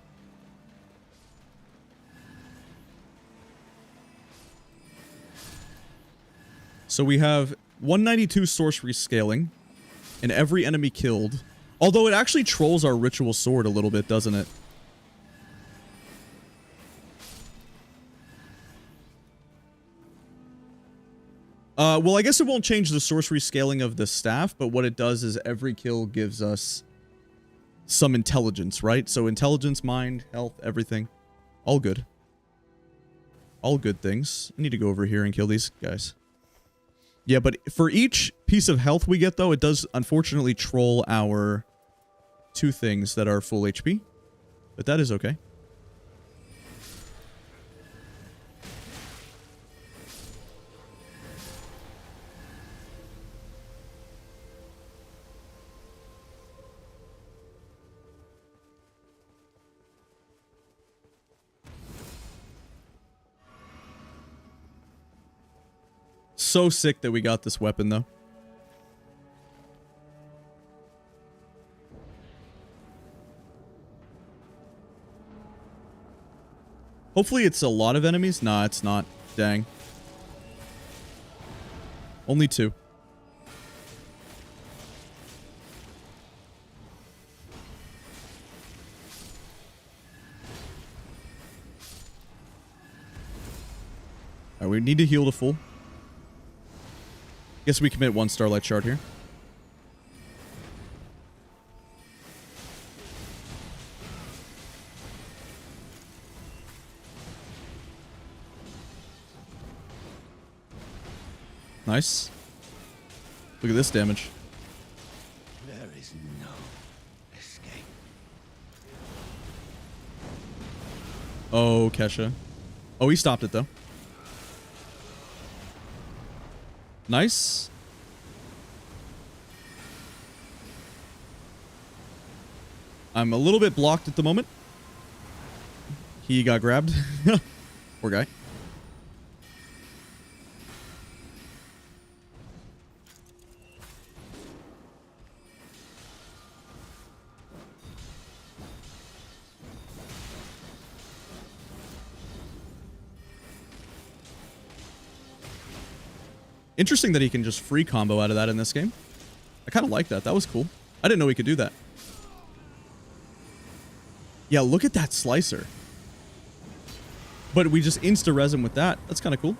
So we have 192 sorcery scaling, and every enemy killed. Although it actually trolls our ritual sword a little bit, doesn't it? Well, I guess it won't change the sorcery scaling of the staff, but what it does is every kill gives us some intelligence, right? So intelligence, mind, health, everything. All good. All good things. I need to go over here and kill these guys. Yeah, but for each piece of health we get, though, it does unfortunately troll our two things that are full HP. But that is okay. So sick that we got this weapon, though. Hopefully it's a lot of enemies. Nah, it's not. Dang. Only two. Alright, we need to heal to full. Guess we commit one Starlight Shard here. Nice. Look at this damage. There is no escape. Oh, Kesha. Oh, he stopped it, though. Nice. I'm a little bit blocked at the moment. He got grabbed. Poor guy. Interesting that he can just free combo out of that in this game. I kind of like that. That was cool. I didn't know he could do that. Yeah, look at that slicer. But we just insta-res him with that. That's kind of cool.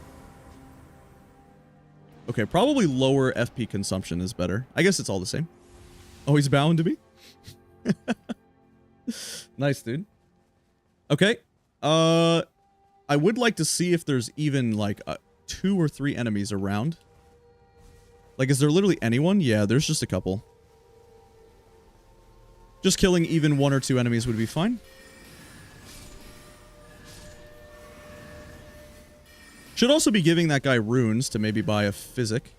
Okay, probably lower FP consumption is better. I guess it's all the same. Oh, he's bowing to me? Nice, dude. Okay. I would like to see if there's even, like, 2 or 3 enemies around. Like, is there literally anyone? Yeah, there's just a couple. Just killing even 1 or 2 enemies would be fine. Should also be giving that guy runes to maybe buy a physic.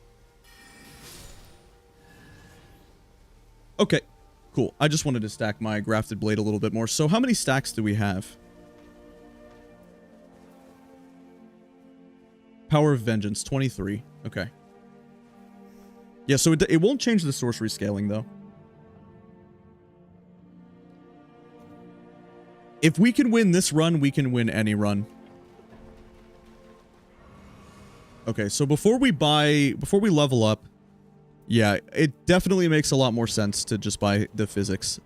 Okay, cool. I just wanted to stack my grafted blade a little bit more. So how many stacks do we have? Power of Vengeance, 23. Okay. Yeah, so it won't change the sorcery scaling, though. If we can win this run, we can win any run. Okay, so before we level up, yeah, it definitely makes a lot more sense to just buy the physics.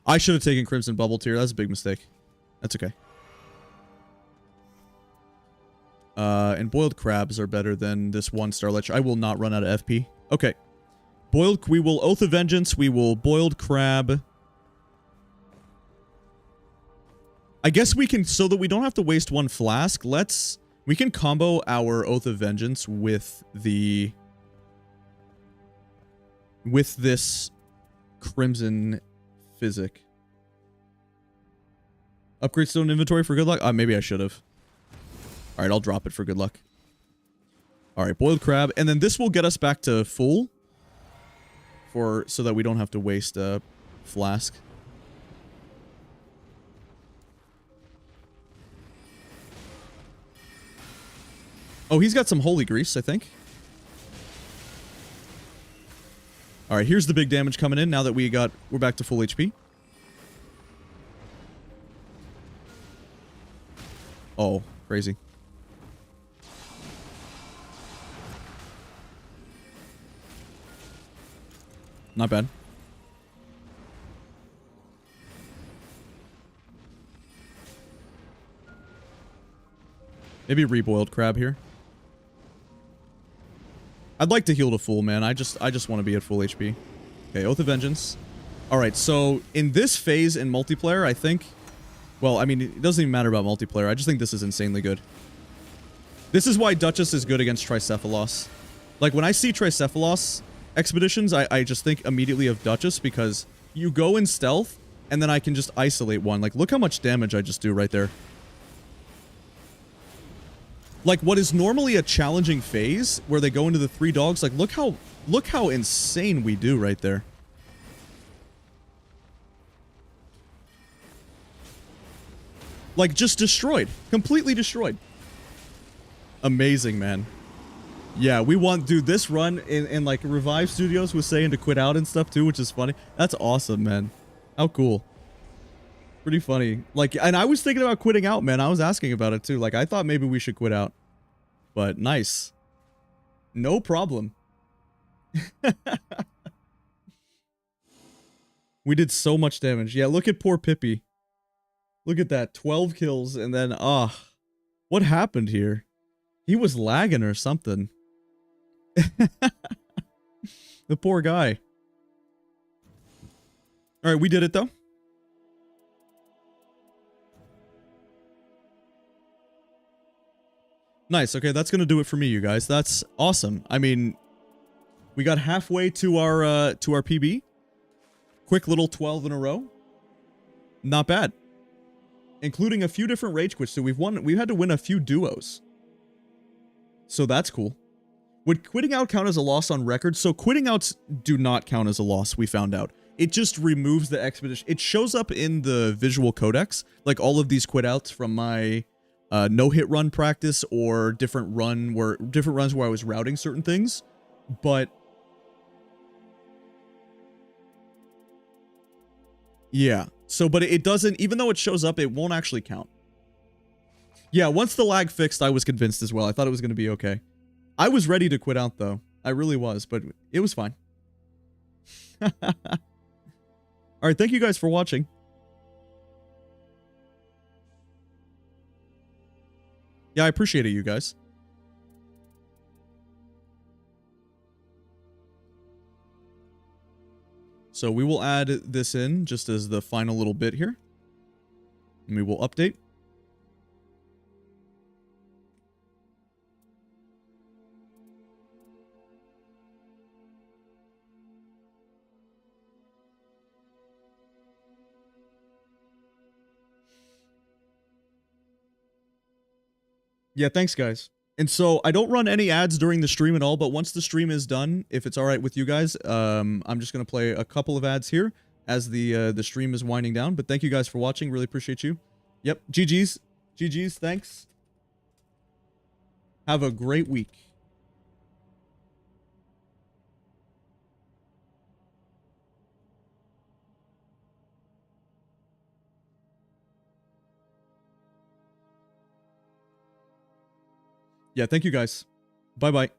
I should have taken Crimson Bubble Tier. That's a big mistake. That's okay. And boiled crabs are better than this 1 Starlight. I will not run out of FP. Okay. We will Oath of Vengeance. We will boiled crab. I guess we can, so that we don't have to waste 1 flask, we can combo our Oath of Vengeance with this Crimson Physic. Upgrade stone inventory for good luck? Maybe I should have. Alright, I'll drop it for good luck. Alright, boiled crab. And then this will get us back to full. So that we don't have to waste a flask. Oh, he's got some holy grease, I think. Alright, here's the big damage coming in now that we're back to full HP. Oh, crazy. Not bad. Maybe reboiled crab here. I'd like to heal to full, man. I just want to be at full HP. Okay, Oath of Vengeance. Alright, so in this phase in multiplayer, I think... Well, I mean, it doesn't even matter about multiplayer. I just think this is insanely good. This is why Duchess is good against Tricephalos. Like, when I see Tricephalos expeditions, I just think immediately of Duchess, because You go in stealth, and then I can just isolate one. Like, look how much damage I just do right there. Like, what is normally a challenging phase, where they go into the 3 dogs, like, look how insane we do right there. Like, just destroyed. Completely destroyed. Amazing, man. Yeah, we want, dude, this run in like, Revive Studios was saying to quit out and stuff, too, which is funny. That's awesome, man. How cool. Pretty funny. Like, and I was thinking about quitting out, man. I was asking about it, too. Like, I thought maybe we should quit out. But, nice. No problem. We did so much damage. Yeah, look at poor Pippi. Look at that. 12 kills, and then, what happened here? He was lagging or something. The poor guy. Alright, we did it, though. Nice. Okay, that's gonna do it for me, you guys. That's awesome. I mean, we got halfway to our PB. Quick little 12 in a row. Not bad. Including a few different rage quits, so we've had to win a few duos. So that's cool. Would quitting out count as a loss on record? So quitting outs do not count as a loss, we found out. It just removes the expedition. It shows up in the visual codex, like all of these quit outs from my no-hit run practice or different runs where I was routing certain things. But yeah, so but it doesn't, even though it shows up, it won't actually count. Yeah, once the lag fixed, I was convinced as well. I thought it was going to be okay. I was ready to quit out, though. I really was, but it was fine. Alright, thank you guys for watching. Yeah, I appreciate it, you guys. So we will add this in just as the final little bit here. And we will update. Yeah, thanks, guys. And so I don't run any ads during the stream at all, but once the stream is done, if it's all right with you guys, I'm just going to play a couple of ads here as the stream is winding down. But thank you guys for watching. Really appreciate you. Yep, GG's. GG's, thanks. Have a great week. Yeah, thank you guys. Bye-bye.